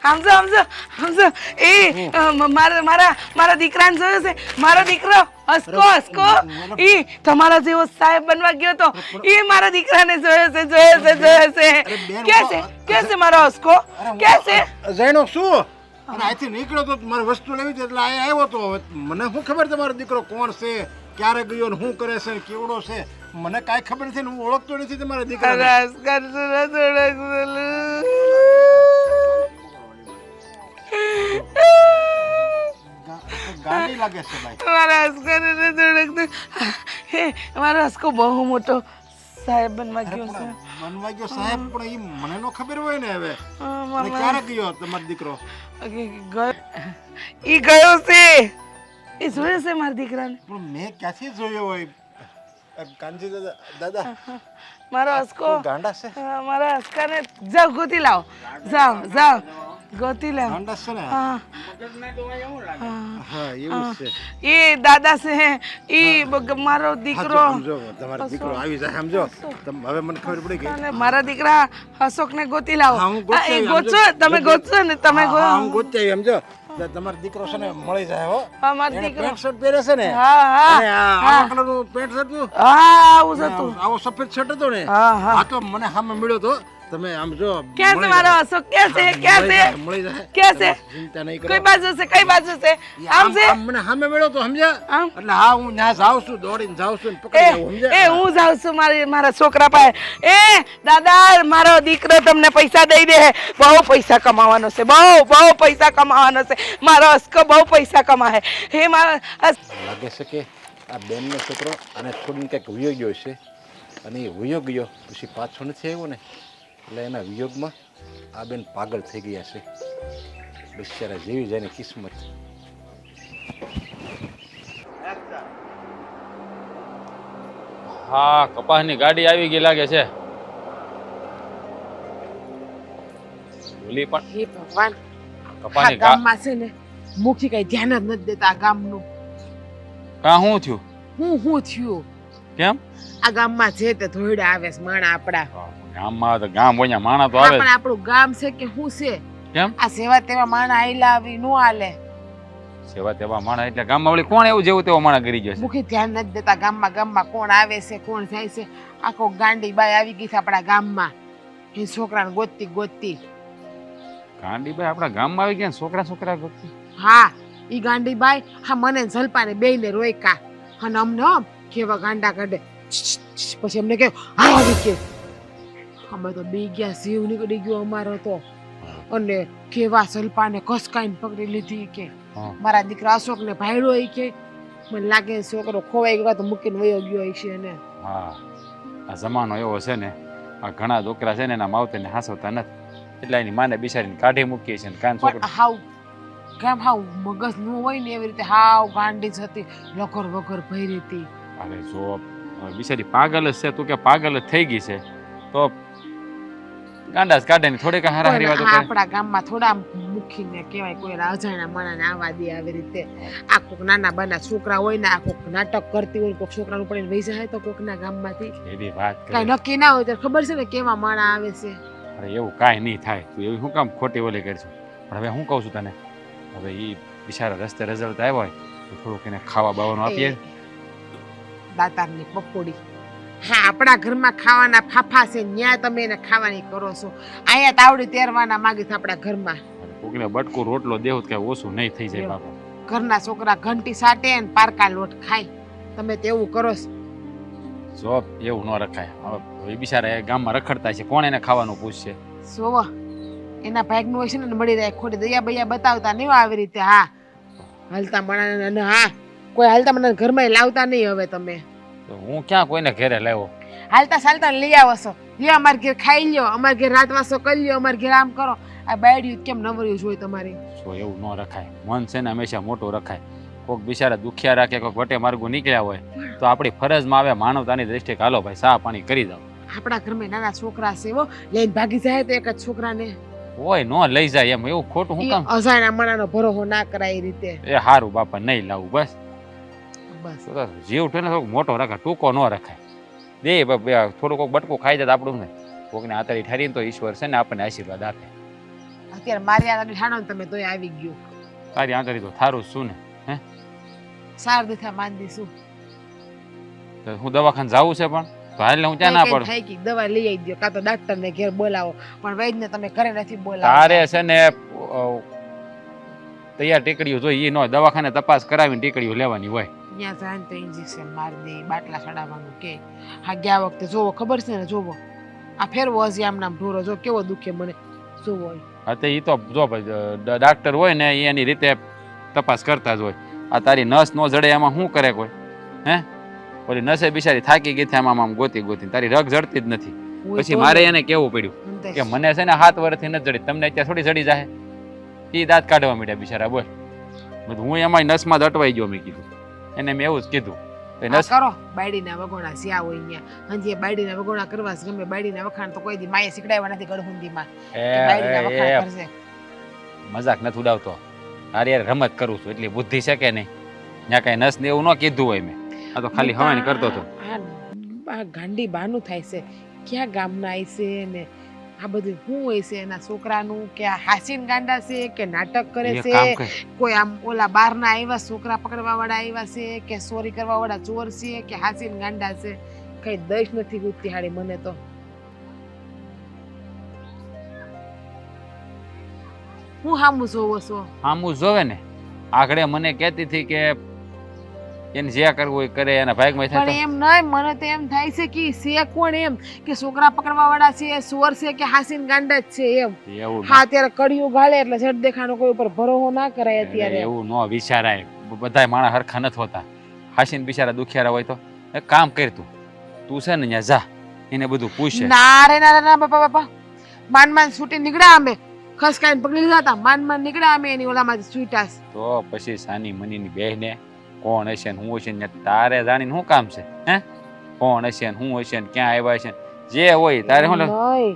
સમજો. મારા દીકરાને જોયો છે? મારો દીકરો હસકો ઈ તમારા જેવો સાહેબ બનવા ગયો તો. ઈ મારા દીકરાને જોયો છે. ક્યાં છે મારો હસકો? ક્યાં છે? જૈનો શું? અને અહીંથી નીકળ્યો તો મારે વસ્તુ લેવી હતી એટલે અહીંયા આવ્યો તો. હવે મને શું ખબર તમારો દીકરો કોણ છે, ક્યારે ગયો ને શું કરે છે ને કેવડો છે? મને કાંઈ ખબર નથી ને હું ઓળખતો નથી તમારા દીકરા. ગાંડી લાગે છે ભાઈ. મારો હસકો બહુ મોટો સાહેબ બનવા ગયો છે. બનવા ગયો સાહેબ, પણ ઈ મને નો ખબર હોય ને. હવે અને ક્યારે ગયો તમારો દીકરો? ઈ ગયો છે. એ જોયો છે મારા દીકરાને? પણ મેં ક્યાંથી જોયો હોય? કાનજી દાદા મારો હસકો ગાંડા છે. મારા હસકાને જાઓ ગોતી લાવો. જાઓ ગોતી લાવો. ગાંડા છે ને? હા, હા એવું છે. એ દાદા છે. એ મારો દીકરો. સમજો તમારો દીકરો આવી જાય. સમજો હવે મને ખબર પડી ગઈ. અને મારા દીકરા અશોકને ગોતી લાવો. હા, હું ગોતી આવી. ગોતશો તમે? ગોતશો ને તમે? હા, હું ગોતી આવી. સમજો તમારો દીકરો છે ને મળી જાય. હો, હા, મારો એને દીકરો. પેન્ટ શર્ટ પહેરે છે ને? હા, અને આ આવા કલરનું પેન્ટ શર્ટ હતું. હા, આવું જ હતું. આવો સફેદ શર્ટ હતો ને? હા. આ તો મને સામે મળ્યો તો. તમે આમ જો ક્યાં છે મારો અશોક? ક્યાં છે? મળી જાય. ક્યાં છે? ચિંતા નહીં કરો. કઈ બાજુ છે? આમ છે? મને સામે મળ્યો તો. સમજ્યા? આમ? એટલે હા, હું ત્યાં જાઉં છું, દોડીને જાઉં છું ને પકડી આવું. સમજ્યા? હું જાઉં છું મારા છોકરા પાસે. દાદા મારો દીકરો તમને પૈસા દઈ દે. બહુ પૈસા કમાવાનો છે. બહુ પૈસા કમાવાનો છે. મારો હસકો બહુ પૈસા કમાય. લાગે છે કે આ બેનનો છોકરો આને છોડીને કંઈક વયો ગયો છે, અને એ વયો ગયો પછી પાછો નથી આવ્યો ને, એટલે એના વિયોગમાં આ બેન પાગલ થઈ ગયા છે. બિચારા જેવી જાય ને કિસ્મત. હા કપાસની ગાડી આવી ગઈ લાગે છે. ઓલી પણ હે ભગવાન આ કપાસની ગામમાં છે ને મુખી કઈ ધ્યાન જ નથી દેતા આ ગામનું. કા શું થયું? હું થયું કેમ? આ ગામમાં છે તે ધોઈડા આવે છે માણા આપડા. ગામમાં તો ગામ હોય ત્યાં માણસ તો આવે પણ આપણું ગામ છે કે શું છે? કેમ? આ સેવા તેવા માણા આયલા આવી નો હાલે. સેવા તેવા માણસ એટલે ગામમાં ઓલી કોણ એવું જેવું તેવો માણસ કરી ગયો છે? મુખી ધ્યાન નથી દેતા ગામમાં કોણ આવે છે કોણ જાય છે. આખો ગાંડી બાઈ આવી ગઈ છે આપણા ગામમાં એ છોકરાને ગોતતી. ગાંડીભાઈ આપણા ગામમાં આવી ગયા ને છોકરા ગોતતી? હા ઈ ગાંડી બાઈ હા મને જલપાને બેયને રોયકા અને અમને આમ કેવા ગાંડા કાઢે પછી અમને કે હા આવી કે અમે તો બી ગયા જીવ નીકળી ગયો અમારો તો અને કેવા જલપાને કસકાઈને પકડી લીધી કે હા. મારા દીકરા અશોકને ભાડ્યો ઈ કે મને લાગે છોકરો ખોવાઈ ગયો તો મૂકીને વયો ગયો છે એને. હા આ જમાનો એવો છે ને આ ઘણા છોકરા છે ને એના માવતરને હાંસવતા નથી એટલે એની માને બિચારીને કાઢી મૂકીએ છે ને કાન પણ છોકરો હાવ કેમ હાવ મગજ નું હોય ને એવી રીતે હાવ ગાંડી જ હતી લગર વગર ભરી હતી. અરે જો હવે બિચારી પાગલ જ છે તું કે પાગલ જ થઈ ગઈ છે તો ગાંડા જ કાઢે ને થોડીક હારી વાતો કરે. આપણા ગામમાં થોડા મૂકીને કહેવાય કોઈ અજાણ્યા માણસને આવવા દે આવી રીતે. આ કોક નાના બાના છોકરા હોય ને આ કોક નાટક કરતી હોય કોક છોકરાનું પડીને વહી જાય તો કોકના ગામમાંથી એવી વાત કઈ કરે. નક્કી ના હોય તો ખબર છે ને કેવા માણા આવે છે. અરે એવું કાંઈ નહીં થાય તું એવું શું કામ ખોટી ઓલી કરશું પણ હવે હું કહું છું તને હવે એ બિચારા રસ્તે રિઝલ્ટ આવ્યો હોય તો થોડુંક એને ખાવા બાવાનું આપીએ. દાતારની પકોડી હા આપણા ઘરમાં ખાવાના ફાફા છે ન્યા તમે એને ખાવાની કરો છો. અહીંયા તાવડી તેરવાના માગે છે આપણા ઘરમાં. કોકને બટકું રોટલો દેવું કે ઓછું નહીં થઈ જાય બાપા. ઘરના છોકરા ઘંટી સાટે ને પારકા લોટ ખાય તમે તેવું કરો છો. જો એવું ન રખાય હવે એ બિચારા એ ગામમાં રખડતા છે કોણ એને ખાવાનું પૂછશે? સોવો એના ભાગનું હોય છે ને મળી રહે ખોટી દયા બૈયા બતાવતા નહીં આવી રીતે. હા હાલતા મણા અને હા કોઈ હાલતા મણા ઘરમાં લાવતા નહીં હવે તમે. તો હું ક્યાં કોઈને ઘરે લાવ્યો? હાલતા ચાલતા લઈ આવો છો લ્યો અમારે ઘેર ખાઈ લ્યો અમારે ઘેર રાતવાસો કરી લ્યો અમારે ઘેર આમ કરો. આ બાયડ્યું કેમ નવર્યું જોઈ તમારી? જો એવું ન રખાય મન છે ને હંમેશા મોટું રખાય. કોઈક બિચારા દુખિયા રાખે કોઈક વટે માર્ગો નીકળ્યા હોય તો આપણી ફરજમાં આવે માનવતાની દ્રષ્ટિએ કે હાલો ભાઈ ચા પાણી કરી દો. આપણા ઘરમાં નાના છોકરા છે એવો લઈને ભાગી જાય તો એક જ છોકરાને હોય ન લઈ જાય એમ એવું ખોટું હું કામ? અજાણ્યા મણાનો ભરોસો ના કરાય એ રીતે. એ હારું બાપા નહીં લાવું બસ. બસ તો જીવ છે ને થોડોક મોટો રખાય ટૂંકો ન રખાય. દે થોડું કોઈક બટકું ખાઈ જાય આપણું ને કોકને આતરી ઠરીને તો ઈશ્વર છે ને આપણને આશીર્વાદ આપે. અત્યારે મારી આગળ છાડો ને તમે તોય આવી ગયો. તારી આંતરી તો થારું જ શું ને હે? સાર દીથા માંદ દીશું તો હું દવાખાને જાવું છે પણ તો હાલ હું ત્યાં ના પડું. થાય કે દવા લઈ આવી દો કાં તો ડાક્ટર ને ઘેર બોલાવો પણ વૈદ્યને તમે ઘરે નથી બોલાવો. તારે છે ને તૈયાર ટીકડીઓ જોઈ એ ન હોય દવાખાને તપાસ કરાવીને ટીકડીઓ લેવાની હોય. ત્યાં જાય ને તો ઇન્જેક્શન મારી દે બાટલા ચડાવવાનું કે હા ગયા વખતે જોવો ખબર છે ને જોવો આ ફેરવો હજી આમ નામ ઢોરો જો કેવો દુખે મને જોવો. હા તો એ તો જો ભાઈ ડાક્ટર હોય ને એ એની રીતે તપાસ કરતા જ હોય. આ તારી નસ નો જડે એમાં શું કરે કોઈ હે? ઓલી નસે બિચારી થાકી ગઈ આમ આમ ગોતી તારી રગ જડતી જ નથી. પછી મારે એને કેવું પડ્યું કે મને છે ને 7 વર્ષથી નથી જડી તમને અત્યારે થોડી જડી જાય. એ દાંત કાઢવા માંડ્યા બિચારા બોલ. હું એમાં નસમાં જ અટવાઈ ગયો મેં કીધું એને મેં એવું જ કીધું નસ કરો બાયડીના વગોણા જ્યાં હોય અહીંયા હંજી બાયડીના વગોણા કરવા છે ગમે બાયડીના વખાણ તો કોઈ દી માએ શીખડાવ્યા નથી ગળહુંદીમાં કે બાયડીના વખાણ કરશે. મજાક નથી ઉડાવતો અરે યાર રમત કરું છું એટલી બુદ્ધિ છે કે નહીં? ત્યાં કઈ નસ ને એવું ન કીધું હોય મેં આ તો ખાલી હવાને કરતો હતો. આ ગાંડી બાનું થાય છે ક્યાં ગામના આવી છે ને આ બધું શું હોય છે એના છોકરાનું કે આ હાસીન ગાંડા છે કે નાટક કરે એ કામ છે કર. કોઈ આમ ઓલા બહારના આવ્યા છોકરા પકડવા વાળા આવ્યા છે કે ચોરી કરવા વાળા ચોર છે કે હાસીન ગાંડા છે કઈ દઈશ નથી ગુજતી હાડી મને તો. હું હામું જોવો છો? આમું જોવે ને આગળ મને કહેતી હતી કે એને જે કરવું હોય કરે એના ભાગમાં પણ થાય એમ નહીં મને તો એમ થાય છે કે છે કોણ એમ કે છોકરા પકડવા વાળા છે ચોર છે કે હાસીન ગાંડા જ છે એમ. તો એવું હા અત્યારે કડિયું ગાળે એટલે ઝટ દેખાનો કોઈ ઉપર ભરોસો ના કરાય અત્યારે. એવું ન વિચારાય બધા માણસ હરખા નથી હોતા. હાસીન બિચારા દુખિયારા હોય તો એક કામ કર તું છે ને ત્યાં જા એને બધું પૂછે. ના રે ના બાપા માન છૂટી નીકળ્યા અમે ખસકાઈને પકડી લીધા હતા માન નીકળ્યા અમે એની ઓલામાંથી છૂટાસ. તો પછી સાની મનીની બહેને કોણ હશે ને હું હશે ને તારે જાણીને શું કામ છે હે? કોણ હશે ને શું હશે ને ક્યાં આવ્યા હશે ને જે હોય તારે શું નહીં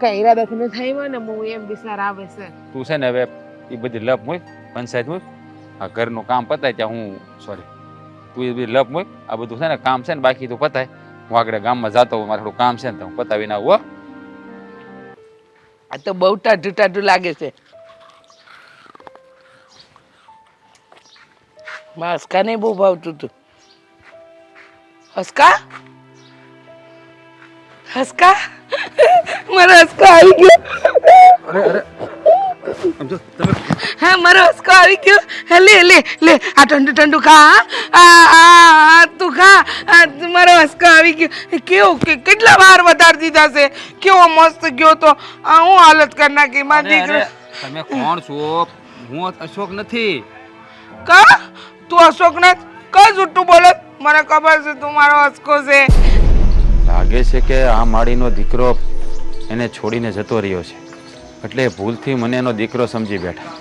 કઈ ઈરાદાથી ન થાય હોય ને હું એમ વિચાર આવે છે. તું છે ને હવે એ બધી લપ મૂક પંચાયત મૂક આ ઘરનું કામ પતાય ત્યાં હું સોરી તું એ બધી લપ મૂક આ બધું છે ને કામ છે ને બાકી તું પતાય હું આગળ ગામમાં જતો હોઉં મારે થોડું કામ છે ને તો હું પતાવીને આવું હો. આ તો બહુ ટાઢું ટાઢું લાગે છે. મારા હસકાને બહુ ભાવતું હતું. હસકા હસકા મારો હસકો આવી ગયો. હા મારો હસકો આવી ગયો. હા, લે લે લે આ ઠંડુ ઠંડુ ખા. તું ખા. મારો હસકો આવી ગયો. કેવો કેટલા વાર વધારી દીધા છે. કેવો મસ્ત ગયો તો હું હાલત કરી નાખી મારી દીકરો. તમે કોણ છો? હું અશોક નથી. કા તું અશોક ને કઈ જુઠ્ઠું બોલે? મને ખબર છે તું મારો હસકો છે. લાગે છે કે આ માળીનો દીકરો એને છોડીને જતો રહ્યો છે એટલે ભૂલથી મને એનો દીકરો સમજી બેઠા.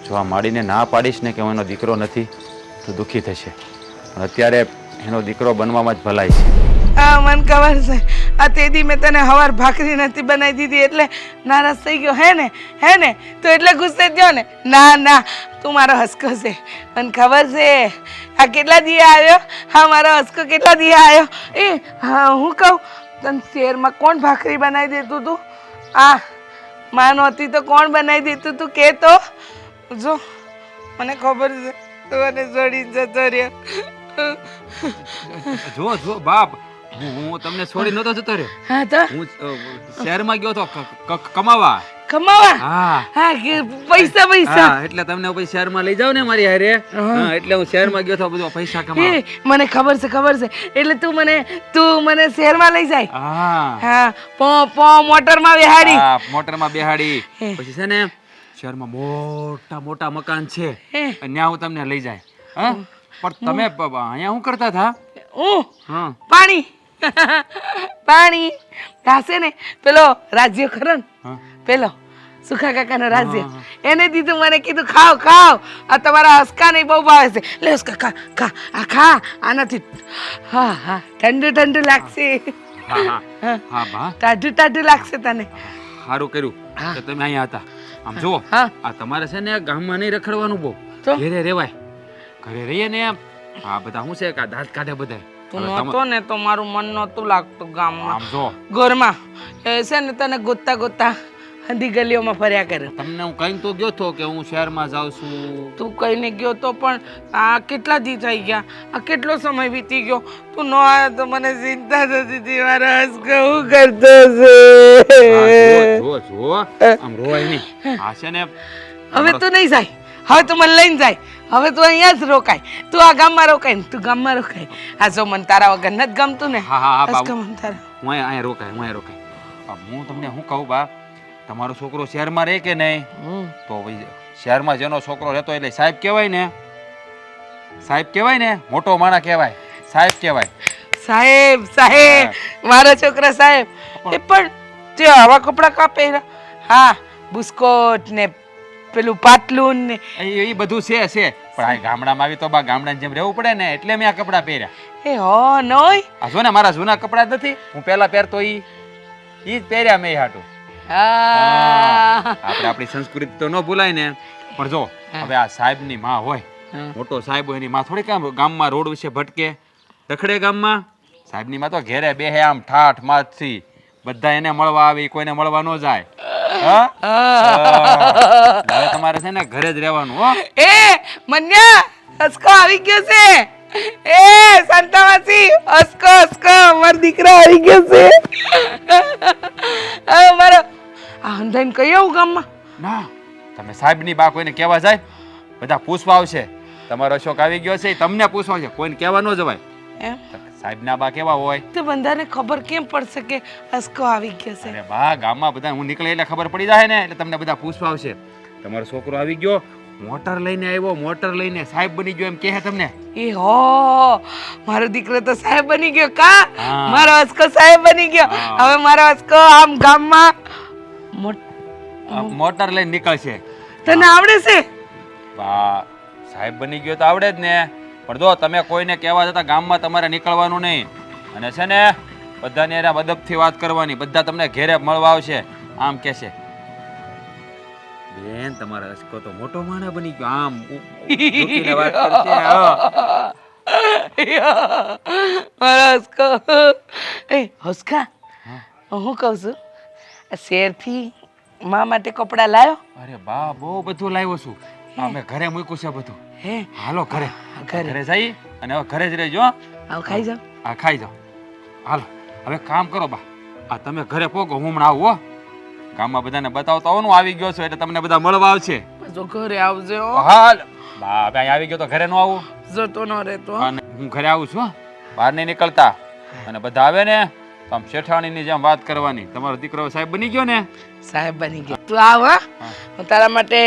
જો આ માળીને ના પાડીશ ને કે હું એનો દીકરો નથી તો દુઃખી થશે પણ અત્યારે એનો દીકરો બનવામાં જ ભલાઈ છે. હા મને ખબર છે. આ તેદી મેં તને હવાર ભાખરી નથી બનાવી દીધી એટલે નારાજ થઈ ગયો હે ને તો એટલે ગુસ્સે થયો ને. ના ના તું મારો હસકો છે મને ખબર છે. આ કેટલા દિયા આવ્યો? હા મારો હસકો કેટલા દિયા આવ્યો? એ હા હું કહું તને શહેરમાં કોણ ભાખરી બનાવી દેતું તું? આ માં નહોતી તો કોણ બનાવી દેતું તું કે તો? જો મને ખબર છે તું મને છોડી જતો રહ્યો. જો જો બાપ હું તમને છોડી નતો જતો રહ્યો. હા તો હું શહેરમાં ગયો તો કમાવા. કમાવા? હા હા કે પૈસા પૈસા. હા એટલે તમને પછી શહેરમાં લઈ જાવ ને મારી હારે. હા એટલે હું શહેરમાં ગયો તો બધો પૈસા કમાવા. એ મને ખબર છે એટલે તું મને શહેરમાં લઈ જાય. હા હા પો મોટરમાં બેહાડી. હા મોટરમાં બેહાડી હે. પછી છે ને શહેરમાં મોટા મોટા મકાન છે હે. અને ત્યાં હું તમને લઈ જાય. હા પણ તમે અહીંયા શું કરતા હતા? હું હા પાણી પાણી રાસે ને પેલો રાજ્ય ખરો ને હા પેલો સુખા કાકાનો રાજ્ય એને દીધું. મને કીધું ખાવ ખાવ આ તમારા હસકાને બહુ ભાવે છે. લે હસકા ખા ખા આ ખા આનાથી હા હા ઠંડુ ઠંડુ લાગશે. હા હા હા બા ટાઢું ટાઢું લાગશે તને. સારું કર્યું હા. કે તમે અહીંયા હતા. આમ જુઓ હા. આ તમારે છે ને ગામમાં નહીં રખડવાનું બહુ તો? ઘરે રહેવાય. ઘરે રહીએ ને એમ આ બધા શું છે કે આ દાંત કાઢે બધા. તું હવે નહોતો ને તો મારું મન નહોતું લાગતું ગામમાં આમ જો ઘરમાં એ છે ને તને ગોતતા ગોતતા હંધી ગલીઓમાં ફર્યા કરે. તમને હું કઈ તો ગયો તો કે હું શહેરમાં જાઉં છું. તું કહીને ગયો તો પણ આ કેટલા દી થઈ ગયા? આ કેટલો સમય વીતી ગયો? તું ન આવ્યો તો મને ચિંતા થતી હતી. મારો હસકો હું કરતો છે. જો જો આમ રોવાય નહીં. આ છે ને હવે તું નહીં જાય. હવે તું મને લઈને જાય. હવે તું અહીંયા જ રોકાય. તું આ ગામમાં રોકાય ને તું ગામમાં રોકાય. આ જો મને તારા વગર નથી ગમતું ને. હા હા હા હસકો બાબુ મને તારા હું અહીંયા રોકાય હું અહીંયા રોકાય. હું તમને શું કહું બા તમારો છોકરો શહેરમાં રહે કે નહીં તો ભાઈ શહેરમાં જેનો છોકરો રહેતો એટલે સાહેબ કહેવાય ને. સાહેબ કહેવાય ને મોટો માણા કહેવાય. સાહેબ કહેવાય. સાહેબ મારા છોકરા સાહેબ. એ પણ તે આવા કપડાં કા પહેર્યા? હા બુસ્કોટ ને પેલું પાટલું ને એ બધું છે પણ આ ગામડામાં આવી તો બા ગામડાની જેમ રહેવું પડે ને એટલે મેં આ કપડાં પહેર્યા. એ હો નોય. આ જો ને મારા જૂના કપડાં જ નથી હું પહેલા પહેરતો ઈ જ પહેર્યા મેં હાટું. હા આપણે આપણી સંસ્કૃતિ તો ન ભૂલાય ને. પણ જો હવે આ સાહેબની માં હોય મોટો સાહેબ હોય એની માં થોડી કામ ગામમાં રોડ વિશે ભટકે રખડે ગામમાં. સાહેબની માં તો ઘેરે બેહે આમ ઠાઠ માથી બધા એને મળવા આવે કોઈને મળવા ન જાય. હા હવે તમારે છે ને ઘરે જ રહેવાનું હો. એ મન્યા હસકો આવી ગયો છે. એ સંતાવાસી હસકો મારો દીકરો આવી ગયો છે. મારો આ હંધાઈને કઈ આવું ગામમાં? ના તમે સાહેબની બા કોઈને કહેવા જાય બધા પૂછવા આવશે તમારો અશોક આવી ગયો છે એ તમને પૂછવા છે કોઈને કહેવા ન જવાય. એમ સાહેબના બા કેવા હોય? તો બંધાને ખબર કેમ પડશે કે હસકો આવી ગયો છે? અરે બા ગામમાં બધા હું નીકળે એટલે ખબર પડી જાય ને એટલે તમને બધા પૂછવા આવશે તમારો છોકરો આવી ગયો મોટર લઈને આવ્યો મોટર લઈને સાહેબ બની ગયો એમ કહે તમને. એ હો મારો દીકરો તો સાહેબ બની ગયો કા? હા. મારો હસકો સાહેબ બની ગયો. હા. હવે મારો હસકો આમ ગામમાં મોટર લઈને નીકળશે. તને આવડે છે? બા સાહેબ બની ગયો તો આવડે જ ને પણ જો તમે કોઈને કહેવા જતા ગામમાં તમારે નીકળવાનું નહીં. અને છે ને બધાને એના અદબથી વાત કરવાની, બધા તમને ઘેરે મળવા આવશે. આમ કહેશે, બેન તમારો અસકો તો મોટો માણસ બની ગયો, આમ ઝૂકીને વાત કરશે. હસકો એ હસકા હું કહું છું આ શેરથી મા માટે કપડાં લાવ્યો અરે બા બહુ બધું લાવ્યો છું. અમે ઘરે મૂક્યું છે બધું. હે હાલો ઘરે ઘરે ઘરે જઈ અને હવે ઘરે જ રહેજો. હો. આવ ખાઈ જાવ હા ખાઈ જાઓ. હાલો હવે કામ કરો બા, આ તમે ઘરે પોગો, હું હમણાં આવું. હો ગામમાં બધાને બતાવતો આવું આવી ગયો છું એટલે તમને બધા મળવા આવશે. જો ઘરે આવજે હો હાલ બા હવે અહીં આવી ગયો તો ઘરે ન આવું. જતો ન રહેતો અને હું ઘરે આવું છું. હો. બહાર નહીં નીકળતા. અને બધા આવે ને તો આમ શેઠાણીની જેમ વાત કરવાની. તમારો દીકરો સાહેબ બની ગયો ને. સાહેબ બની ગયો તું આવ હા હું તારા માટે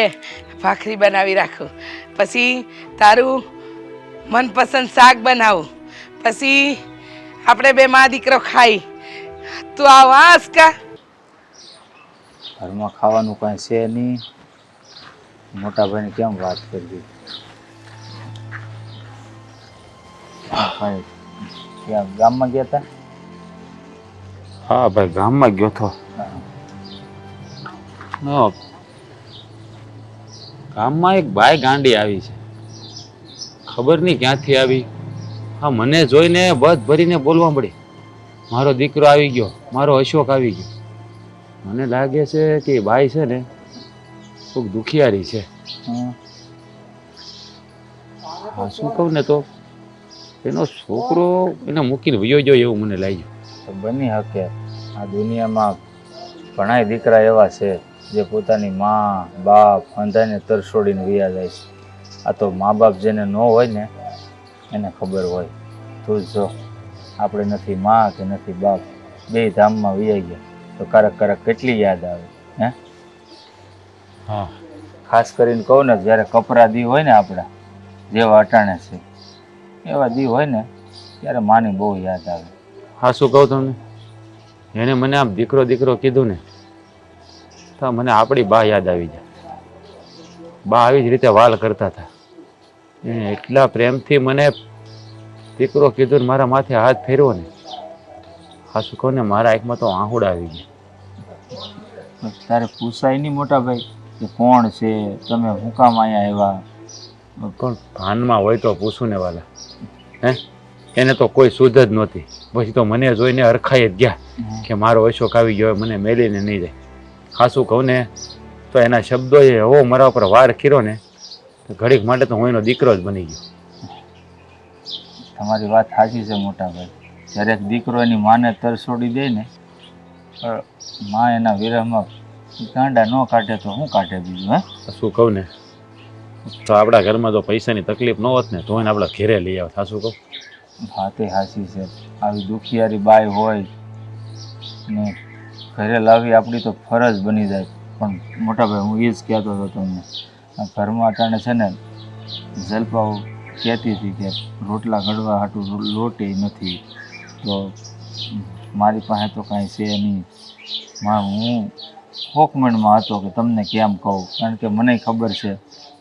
ભાખરી બનાવી રાખું, પછી તારું મનપસંદ શાક બનાવું, પછી આપણે બે મા દીકરો ખાઈ. તું આવ હા હસકા. ઘરમાં ખાવાનું કાંઈ છે નહીં, મોટા ભાઈને કેમ વાત કરવી? ભાઈ ક્યાં ગામમાં ગયા હતા? હા ભાઈ ગામમાં ગયો તો. ગામમાં એક બાઈ ગાંડી આવી છે, ખબર નહીં ક્યાંથી આવી. હા મને જોઈને બધ ભરીને બોલવા મળી, મારો દીકરો આવી ગયો, મારો અશોક આવી ગયો. મને લાગે છે કે એ બાઈ છે ને ખૂબ દુખિયારી છે. હા શું કહું ને તો એનો છોકરો એને મૂકીને વયો ગયો એવું મને લાગ્યું. તો બની શકે. આ દુનિયામાં ઘણા દીકરા એવા છે જે પોતાની મા બાપ અંધાને તરસોડીને વયા જાય છે. આ તો મા બાપ જેને ન હોય ને એને ખબર હોય. તું જો આપણે નથી મા કે નથી બાપ, બે ધામમાં વયા ગયા તો ક્યારેક કેટલી યાદ આવે હે. હા ખાસ કરીને કહું ને જ્યારે કપરા દી હોય ને આપણા જેવા અટાણે છે એવા દી હોય ને ત્યારે માની બહુ યાદ આવે. હા શું કહું તમને, એને મને આમ દીકરો દીકરો કીધું ને તો મને આપણી બા યાદ આવી જાય. બા આવી જ રીતે વાલ કરતા હતા. એને એટલા પ્રેમથી મને દીકરો કીધું ને મારા માથે હાથ ફેરવો ને, હા શું કહું ને મારા આંખમાં તો આહુડા આવી ગયા. તારે પૂછાય નહીં મોટા ભાઈ કે કોણ છે, તમે હું કામ અહીંયા આવ્યા? પણ ભાનમાં હોય તો પૂછું ને વાલા. હે એને તો કોઈ સુધ જ નહોતી. પછી તો મને જોઈને હરખાઈ જ ગયા કે મારો અશોક આવી ગયો, મને મેલીને નહીં જાય. હા શું કહું ને તો એના શબ્દોએ એવો મારા ઉપર વાર કર્યો ને તો ઘડીક માટે તો હું એનો દીકરો જ બની ગયો. તમારી વાત સાચી છે મોટા ભાઈ. જ્યારે એક દીકરો એની માને તરસોડી દે ને માં એના વિરહમાં ગાંડા ન કાઢે તો શું કાઢે બીજું? હે શું કહું ને તો આપણા ઘરમાં તો પૈસાની તકલીફ ન હોત ને તો એને આપણા ઘેરે લઈ આવત. હા શું કહું? વાતે સાચી છે. આવી દુખિયારી બાઈ હોય ને ઘરે લાવી આપણી તો ફરજ બની જાય. પણ મોટા ભાઈ હું એ જ કહેતો હતો તમને, આ ઘરમાં અટાણે છે ને જલપાઓ કહેતી હતી કે રોટલા ઘડવા હાટું લોટ નથી, તો મારી પાસે તો કાંઈ છે નહીં. હું હોકમણમાં હતો કે તમને કેમ કહું, કારણ કે મને ખબર છે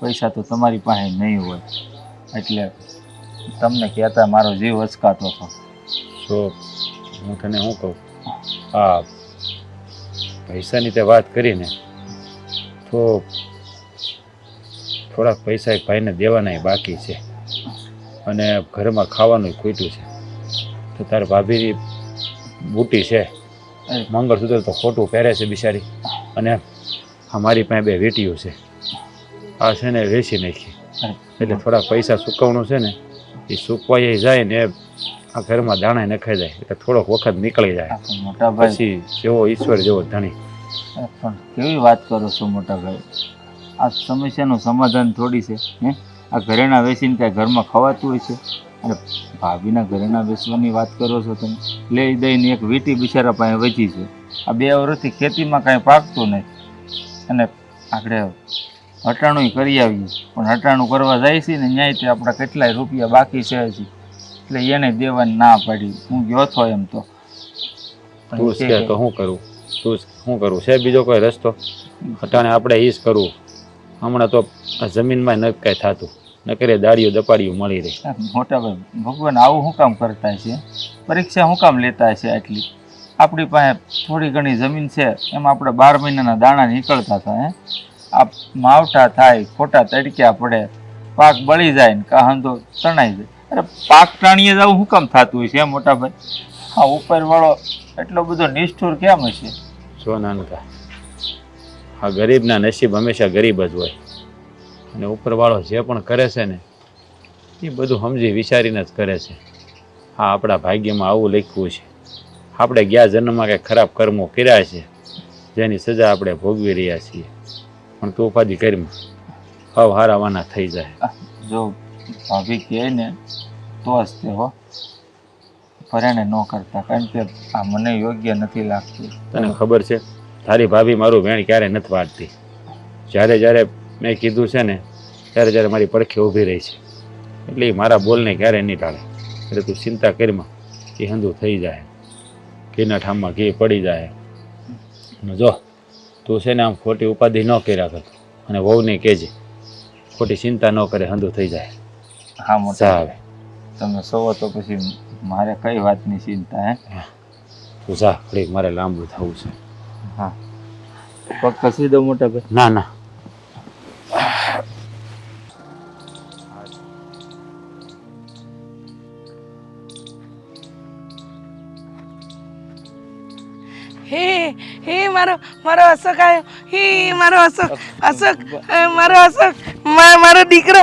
પૈસા તો તમારી પાસે નહીં હોય, એટલે તમને કહેતા મારો જીવ અચકાતો હતો. તો હું તને શું કહું, હા પૈસાની તે વાત કરીને તો થોડાક પૈસા એક ભાઈને દેવાના બાકી છે અને ઘરમાં ખાવાનું ખૂટ્યું છે. તો તાર ભાભીની બુટી છે, મંગળસૂત્ર તો ખોટું પહેરે છે બિચારી, અને અમારી પાસે બે વીંટીઓ છે, આ છે ને વેચી નાખી. એટલે થોડાક પૈસા ચૂકવવાનું છે ને એ ચૂકવાઈ જાય ને આ ઘરમાં દાણા નખાઈ જાય એટલે થોડોક વખત નીકળી જાય. મોટા ભાઈ પછી જેવો ઈશ્વર જેવો ધણી. પણ કેવી વાત કરો છો મોટા ભાઈ? આ સમસ્યાનું સમાધાન થોડી છે હે? આ ઘરેણા વેચીને કાંઈ ઘરમાં ખવાતું હોય છે? અને ભાભીના ઘરેણા વેચવાની વાત કરો છો તમે? લઈ દઈને એક વીંટી બિચારા પાસે વેચી છે. આ 2 વર્ષથી ખેતીમાં કાંઈ પાકતું નહીં, અને આપણે હટાણું કરી આવીએ પણ હટાણું કરવા જાય છે ને ન્યાયથી આપણા કેટલાય રૂપિયા બાકી છે હજી, એટલે એને દેવાની ના પાડી. હું ગયો હતો એમ તો. તું છે તો શું કરું, તું શું કરું છે બીજો કોઈ રસ્તો? હટાણે આપણે એ જ કરવું. હમણાં તો આ જમીનમાં નથી કાંઈ થતું. નકરે દાડીઓ દપાડીઓ મળી રહી. મોટા ભાઈ ભગવાન આવું શું કામ કરતા છે? પરીક્ષા શું કામ લેતા છે આટલી? આપણી પાસે થોડી ઘણી જમીન છે, એમાં આપણે 12 મહિનાના દાણા નીકળતા હતા. આ માવઠા થાય, ખોટા તડક્યા પડે, પાક બળી જાય ને કાહંધો તણાઈ જાય. અરે પાક પ્રાણીએ જવું શું કામ થતું હોય છે મોટા ભાઈ? આ ઉપરવાળો એટલો બધો નિષ્ઠુર કેમ હશે? જો નાનકા, આ ગરીબના નસીબ હંમેશા ગરીબ જ હોય, અને ઉપરવાળો જે પણ કરે છે ને એ બધું સમજી વિચારીને જ કરે છે. હા, આપણા ભાગ્યમાં આવું લખ્યું છે. આપણે ગયા જન્મમાં કંઈ ખરાબ કર્મો કર્યા છે, જેની સજા આપણે ભોગવી રહ્યા છીએ. પણ તું ઉપાધિ કરીમાં હવ હારાવાના થઈ જાય. જો ભાભી કહે ને તો જ તે હો, પરાણે ન કરતા, કારણ કે આ મને યોગ્ય નથી લાગતું. તને ખબર છે, તારી ભાભી મારું વેણ ક્યારે નથી વાળતી. જ્યારે મેં કીધું છે ને ત્યારે મારી પડખે ઊભી રહી છે, એટલે એ મારા બોલને ક્યારે નહીં ટાળે. એટલે તું ચિંતા કરીમાં, એ હંધું થઈ જાય, ઘીના ઠામમાં ઘી પડી જાય. અને જો તું છે ને આમ ખોટી ઉપાધિ ન કર્યા કરતો, અને વહુને કહેજે ખોટી ચિંતા ન કરે, હંધું થઈ જાય. હા મોટા જા હવે તમે સવો તો પછી મારે કઈ વાતની ચિંતા? તું જા, ઘડીક મારે લાંબુ થવું છે. હા, પગ કસી દો મોટા ભાઈ. ના ના, હે મારો અશોક આવ્યો. હે મારો અશોક મારો દીકરો.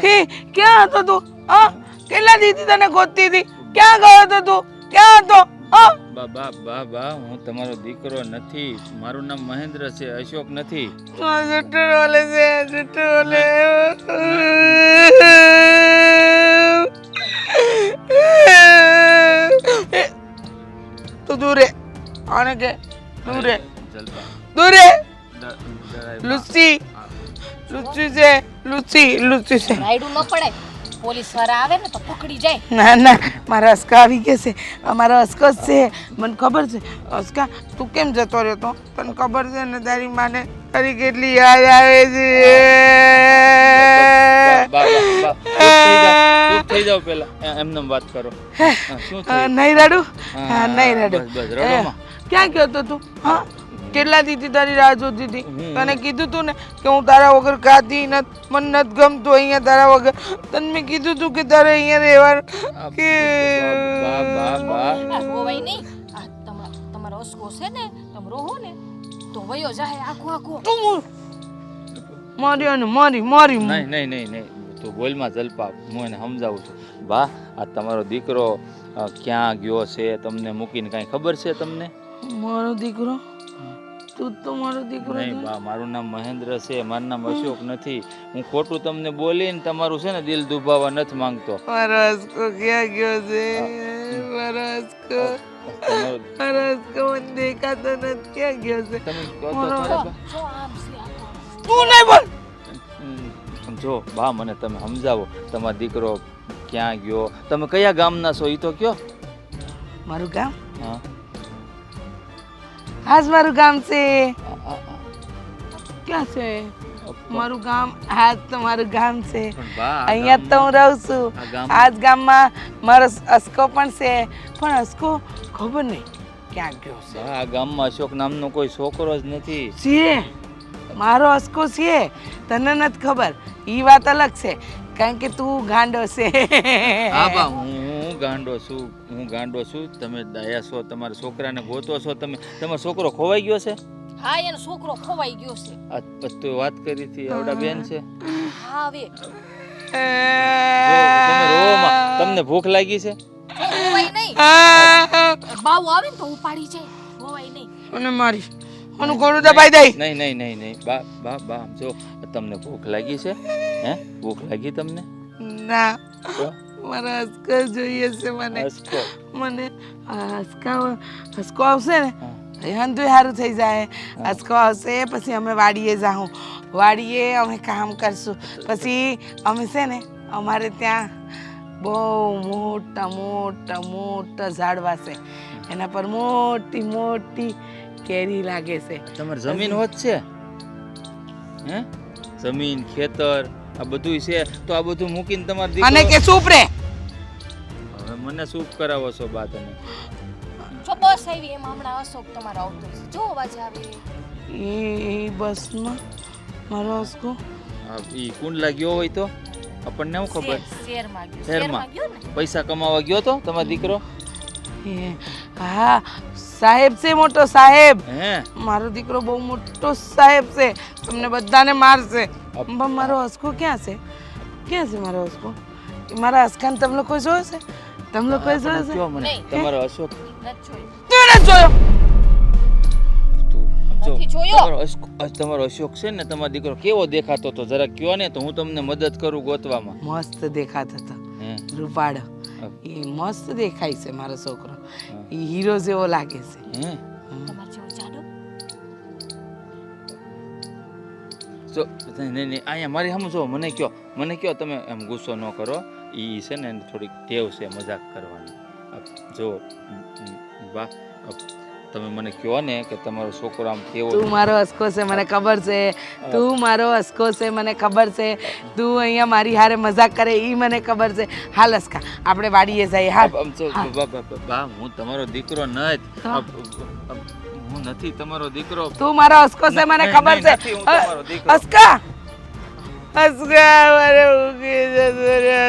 હે ક્યાં હતો તું? હા, કેટલા દીધી તને ગોતતી હતી? ક્યાં ગયો હતો તું? ક્યાં હતો? બા હું તમારો દીકરો નથી. મારું નામ મહેન્દ્ર છે, અશોક નથી. તું દૂર રે, આને કે દૂર રે, જલપા દૂર રે. ડરાય લુચ્ચી છે. રાયડું ન પડે, પોલીસ વાળા આવે ને તો પકડી જાય. ના મારા અસ્કા આવી ગયા છે. અમારો અસ્કો જ છે, મને ખબર છે. અસ્કા, તું કેમ જતો રહ્યો તો? તને ખબર છે ને તારી માને તારી કેટલી યાદ આવે છે. ચૂપ થઈ જાવ પેલા, એમને વાત કરો. શું થયું? નહીં રડું. હા, નહીં રડું. બસ રડોમાં. ક્યાં ગયો તો તું? હા, કેટલા દીધી તારી રાહ જોતી હતી. તને કીધું તું ને કે હું તારા વગર ખાતી નથી, મને નથી ગમતું અહીંયા તારા વગર. તને મેં કીધું તું કે તારે અહીંયા રહેવાનું. કે આ રોવાય નહીં. આ તમારો અસકો છે ને, તમે રોહો ને તો વયો જાય આખો. તું મારી ને મારી. નહીં તું બોલમાં જલપા, હું એને સમજાવું છું. બા, આ તમારો દીકરો ક્યાં ગયો છે? તમને મૂકીને કાંઈ ખબર છે તમને? મારો દીકરો? તું તો મારો દીકરો નહીં બા, મારું નામ મહેન્દ્ર છે, મારું નામ અશોક નથી. હું ખોટું તમને બોલીને તમારું છે ને દિલ દુભાવવા નથી માંગતો. મારો અસ્કો ક્યાં ગયો છે? મારો અસ્કો મને દેખાતો નથી. ક્યાં ગયો છે? તમે કહો તો ખરા બા. જો આમ છે આખો. તું નહીં બોલ. જો બા, મને તમે સમજાવો, તમારો દીકરો ક્યાં ગયો? તમે કયા ગામના છો એ તો કયો. મારું ગામ? હા, આજ મારું ગામ છે. ક્યાં છે મારું ગામ? આજ તો મારું ગામ છે. પણ બા, અહીંયા તો હું રહું છું. આજ ગામમાં મારો અસ્કો પણ છે, પણ અસ્કો ખબર નહીં ક્યાં ગયો છે. આ ગામમાં અશોક નામનો કોઈ છોકરો જ નથી. છે, મારો અસ્કો છે, તને નથી ખબર. ઈ વાત અલગ છે, કારણ કે તું ગાંડો છે. હા બા, હું ગાંડો છું. તમે દયા છો, તમારા છોકરાને ગોતો છો. તમારો છોકરો ખોવાઈ ગયો છે? હા, એનો છોકરો ખોવાઈ ગયો છે. આ તો વાત કરી હતી, આવડા બેન છે. હા, હવે જો, તમે રોવામાં, તમને ભૂખ લાગી છે? ખોવાઈ નહીં. બાવ આવે ને તો ઉપાડી જાય, ખોવાઈ નહીં. અને મારી મને ઘોડું દબાઈ દઈ. નહીં બા, જો તમને ભૂખ લાગી છે? હે, ભૂખ લાગી તમને? ના, તો મારા અસ્કો જોઈએ છે. મને અસ્કો આવશે ને હંધુય સારું થઈ જાય. અસ્કો આવશે પછી અમે વાડીએ જાઉં. વાડીએ અમે કામ કરશું. પછી અમે છે ને અમારે ત્યાં બહુ મોટા ઝાડવા છે, એના પર મોટી કેરી લાગે છે. તમારી જમીન હોત છે? હે, જમીન ખેતર આ બધું છે તો આ બધું મૂકીને તમારે અને દીકરો કે ચૂપ રે. હવે મને શું કરાવો છો બા તમે? જો બસ આવી એમ હમણાં અશોક તમારો આવતો છે જો અવાજ આવે એ બસમાં મારો હસકો ઈ કુંડલા ગયો હોય તો આપણને શું ખબર? શેરમાં ગયો શેરમાં? ગયો ને પૈસા કમાવા ગયો તો તમારો દીકરો? હા સાહેબ છે, મોટો સાહેબ. હે મારો દીકરો બહુ મોટો સાહેબ છે, તમને બધાને મારશે. પણ મારો હસકો ક્યાં છે? ક્યાં છે મારો હસકો? મારા હસકાને તમે લોકો જોયો છે? તમે લોકો જોયો છે? કયો મને નહીં. તમારો અશોક નથી જોયું તું નથી જોયો? તું સમજો નથી જોયો. તમારો અશોક છે ને તમારો દીકરો કેવો દેખાતો હતો જરા કયો ને તો હું તમને મદદ કરું ગોતવામાં. મસ્ત દેખાતો હતો, હે રૂપાળો. એ મસ્ત દેખાય છે મારો છોકરો. એ હીરો જેવો લાગે છે. હે તમારે જેવો જાડો જો નહીં અહીંયા મારી સમજો મને કયો તમે એમ ગુસ્સો ન કરો. ઈ છે ને એની થોડીક ટેવ છે મજાક કરવાની. જો બા તમે મને કહો ને કે તમારો છોકરો આમ કેવો તું મારો હસકો છે મને ખબર છે. તું મારો હસકો છે મને ખબર છે. તું અહીંયા મારી હારે મજાક કરે એ મને ખબર છે. હાલ હસકા આપણે વાડીએ જઈએ. હાલ આમ જો બા હું તમારો દીકરો નથી. હું નથી તમારો દીકરો. તું મારો હસકો છે મને ખબર છે. નથી હું તમારો દીકરો. હસકા હસકા મારે ઊંઘી જતો રે.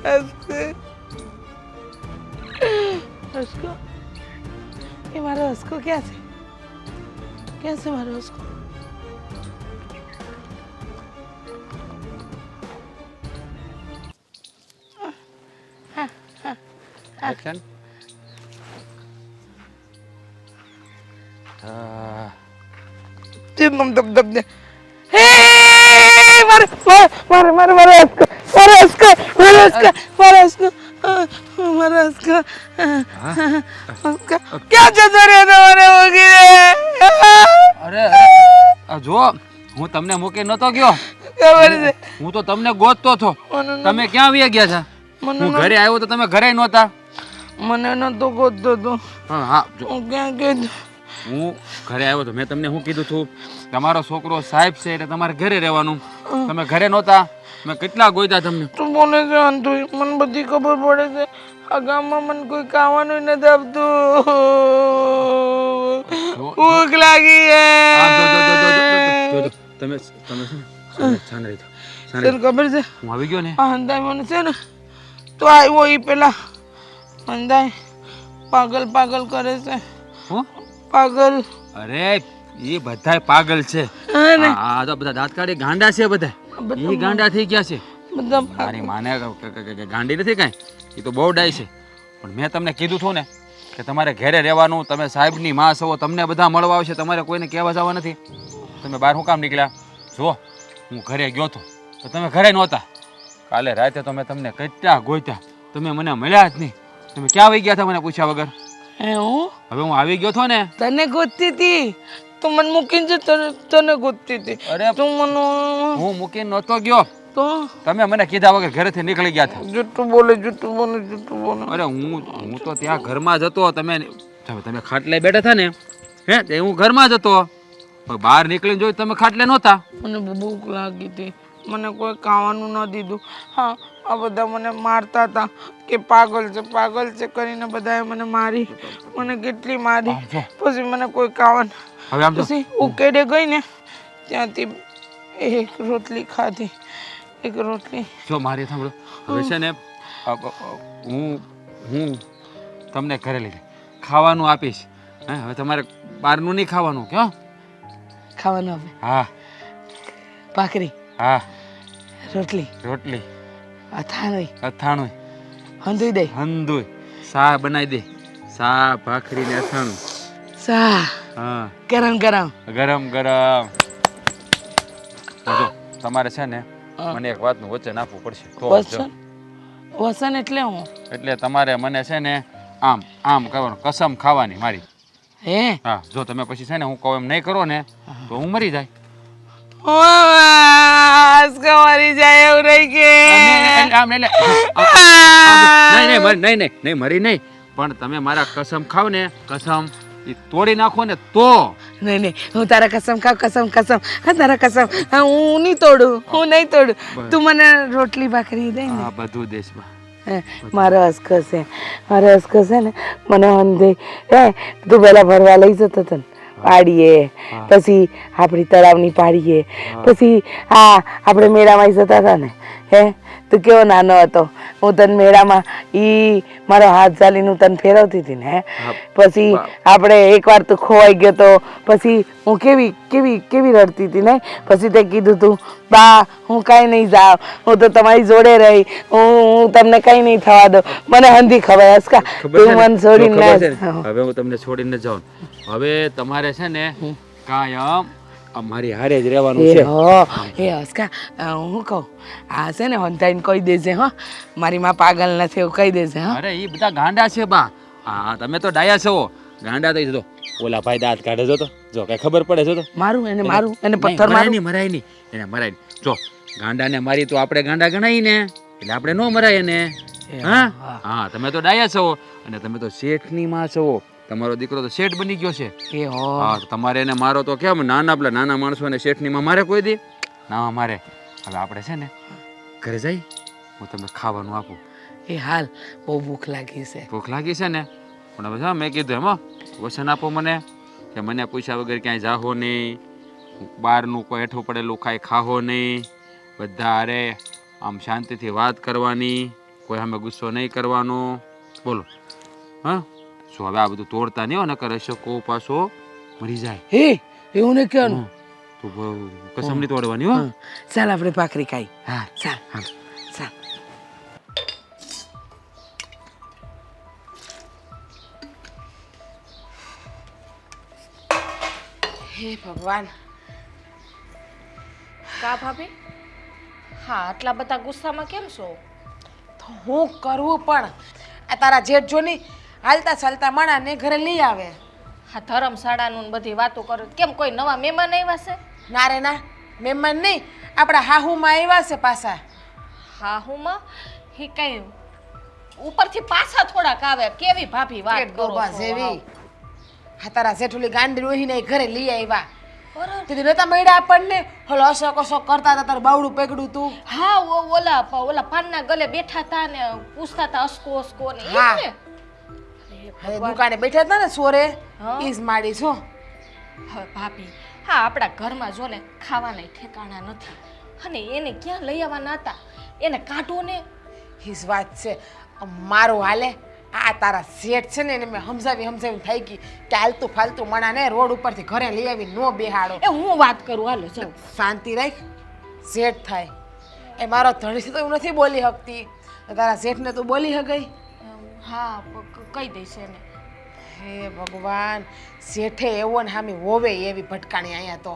હસકા હસકો એ મારો હસકો ક્યાં છે? ક્યાં છે મારો હસકો? એક્શન. ચિમ દબ દબ દે. હે મારે મારે મારે મારે હસકો મારે હસકો મારે હસકો મારે હસકો મારે હસકો હસકો ક્યાં જતો રહ્યો તમારે મૂકી દે? અરે આ જો હું તમને મૂકી નતો ગયો. ખબર છે હું તો તમને ગોતતો હતો. તમે ક્યાં આવી ગયા હતા? હું ઘરે આવ્યો તો તમે ઘરે નહોતા. મને નતો ગોતતો તો. હા હા જો હું ક્યાં ગયો? હું ઘરે આવ્યો તો મેં તમને શું કીધું હતું? તમારો છોકરો સાહેબ છે એટલે તમારે ઘરે રહેવાનું. તમે ઘરે નહોતા. મેં કેટલા ગોત્યા તમને. તું બોલે છે અંતુ, મને બધી ખબર પડે છે. આ ગામમાં મને કોઈ ખાવાનું નથી આપતું. ભૂખ લાગી આમ જો, જો, જો, જો, જો, જો, છે. જો. તમે તમે છે ને શાંત રહી જાઓ. શાંત તને રહી ખબર છે જાઓ. હું આવી ગયો ને આ હંધાઈ મને છે ને તો આવ્યો એ પેલા હંધાઈ પાગલ પાગલ કરે છે. હું પાગલ. અરે એ બધાય પાગલ છે. હા ને આ તો બધા દાંત કાઢી ગાંડા છે બધા. એ ગાંડા થઈ ગયા છે. બધા મારી માને ગાંડી નથી કાંઈ. એ તો બહુ ડાય છે. પણ મેં તમને કીધું હતું ને કે તમારે ઘરે રહેવાનું. તમે સાહેબની માં છો, તમને બધા મળવા આવશે. તમારે કોઈને કહેવા જવા નથી. તમે બહાર શું કામ નીકળ્યા? જો હું ઘરે ગયો હતો તો તમે ઘરે નહોતા. કાલે રાતે તો મેં તમને કેટલા ગોત્યા. તમે મને મળ્યા જ નહીં. તમે ક્યાં આવી ગયા હતા મને પૂછ્યા વગર? હે હું હવે હું આવી ગયો હતો ને. તને ગોતતી હતી. તું મને મૂકીને છે તને ગોતતી હતી. અરે તું મને હું મૂકીને નહોતો ગયો. તો તમે મને કીધા વગર ઘરેથી નીકળી ગયા હતા. જૂઠું બોલે જૂઠું બોલે જૂઠું બોલે. અરે હું તો ત્યાં ઘરમાં જ હતો. તમે ખાટલે બેઠા હતા ને હે તે હું ઘરમાં જ હતો. પણ બહાર નીકળીને જોયું તમે ખાટલે નહોતા. મને ભૂખ લાગી હતી. મને કોઈ ખાવાનું ન દીધું. હા આ બધા મને મારતા હતા કે પાગલ છે કરીને બધાએ મને મારી. મને કેટલી મારી. આમ જો. પછી મને કોઈ ખાવાનું હવે આમ જો પછી ઉકેડે ગઈ ને ત્યાંથી એક રોટલી ખાધી. એક રોટલી. જો મારી સાંભળો. હવે છે ને હું તમને ઘરે લઈ જઈ ખાવાનું આપીશ. હે હવે તમારે બહારનું નહીં ખાવાનું ક્યાં? ખાવાનું આવે. હા ભાખરી હા રોટલી રોટલી અથાણું અથાણું હંધુઈ દઈ હંધુય સા બનાવી દે. સા ભાખરી ને અથાણું. સા હા ગરમ ગરમ. ગરમ ગરમ. જો તમારે છે ને મને એક વાતનું વચન આપવું પડશે તો જ. વસન વસન એટલે હું એટલે તમારે મને છે ને આમ આમ કરવાનું. કસમ ખાવાની મારી. હે હા જો તમે પછી છે ને હું કહું એમ નહીં કરો ને તો હું મરી જાય. મરી જાય એવું રહી કે આમ નહીં નહીં મરી નહીં પણ તમે મારા કસમ ખાવ ને કસમ એ તોડી નાખો ને તો નહીં નહીં હું તારા કસમ ખાવ કસમ હા તારા કસમ હા હું નહીં તોડું તું મને રોટલી ભાખરી દે ને આ બધું દેશમાં મારો હસકો છે ને મને હંધે હે તું પેલા ફરવા લઈ જતો હતો ને પાડીએ પછી આપણી તળાવની પાડીએ પછી આપણે મેળામાં જતા હતા ને હે તું કેવો નાનો હતો હું તને મેળામાં મારો હાથ ચાલીને હું તને ફેરવતી હતી ને હે પછી આપણે એકવાર તું ખોવાઈ ગયો તો પછી હું કેવી રડતી હતી ને પછી તે કીધું તું બા હું કાંઈ નહીં જાઉં હું તો તમારી જોડે રહી હું તમને કંઈ નહીં થવા દો મને હંધી ખબર હસકા તું મને છોડીને હવે હું તમને છોડીને જાઉં હવે તમારે છે ને કાયમ અમારી હારે જ રહેવાનું છે એ હસકા હું કહું આ છે ને હંતાઈને કહી દેજે હો મારી માં પાગલ નથી એવું કહી દેજે હા અરે એ બધા ગાંડા છે બા હા તમે તો ડાયા છો ગાંડા થઈ જતો ઓલા ભાઈ દાંત કાઢે જો તો જો કઈ ખબર પડે જો તો મારું એને પથ્થર મારું મરાય નહીં એને મરાય નહીં જો ગાંડાને મારી તો આપણે ગાંડા ગણાય ને એટલે આપણે નો મરાય એને હા તમે તો ડાયા છો અને તમે તો શેઠની માં છો તમારો દીકરો તો શેઠ બની ગયો છે હા તમારે એને મારો તો કેમ નાના માણસોને શેઠની માં મારે કોઈ દી ના મારે હવે આપણે છે ને ઘરે જઈ હું તમને ખાવાનું આપું એ હાલ બહુ ભૂખ લાગી છે ને પણ હવે હા મેં કીધું એમાં વચન આપો મને કે મને પૂછ્યા વગર ક્યાંય જાહો નહીં બહારનું કોઈ હેઠું પડેલું કાંઈ ખાહો નહીં બધા અરે આમ શાંતિથી વાત કરવાની કોઈ સામે ગુસ્સો નહીં કરવાનો બોલો હા શું હવે આ બધું તોડતા નહીં હો નકર અશોકો પાછો મરી જાય હે એવું ને કહેવાનું તું કસમ નહીં તોડવાની હો ચાલ આપણે ભાખરી ખાઈ હા ચાલ હે ભગવાન કા ભાભી હા આટલા બધા ગુસ્સામાં કેમ છો તો હું કરવું પણ આ તારા જેઠ જોની હાલતા ચાલતા માણાને ઘરે લઈ આવે હા ધર્મશાળાનું ને બધી વાતો કરો કેમ કોઈ નવા મહેમાન આવ્યા છે ના રે ના મહેમાન નહીં આપણા હાહુમાં આવ્યા છે પાછા હાહુમાં હી કઈ ઉપરથી પાછા થોડાક આવે કેવી ભાભી વાત પેટ કરો ડોબા છો, જેવી વાવ. હા તારા જેઠુલી ગાંડી રોહીને ઘરે લઈ આવ્યા તેથી નતા મળ્યા આપણને હલો અશોક કરતા હતા તારું બાવડું પકડ્યું તું હા ઓલા પાનના ગલે બેઠા હતા ને પૂછતા હતા અસકો ને હા. ઈ ને હવે દુકાને બેઠા હતા ને સોરે હા. ઈજ માડી છો હવે ભાભી હા આપણા ઘરમાં જો ને ખાવાના ઠેકાણા નથી અને એને ક્યાં લઈ આવવાના હતા એને કાઢો ને ઈજ વાત છે મારું હાલે આ તારા શેઠ છે ને એને મેં સમજાવી થઈ ગઈ કે હાલતું ફાલતું મણાને રોડ ઉપરથી ઘરે લઈ આવી નો બેહાડો એ હું વાત કરું હાલો જાઉં શાંતિ રાખ શેઠ થાય એ મારો ધણી તો એવું નથી બોલી શકતી તારા શેઠને તું બોલી હગઈ હા કહી દઈશ એને હે ભગવાન શેઠે એવો ને હામી હોવે એવી ભટકાણી અહીંયા તો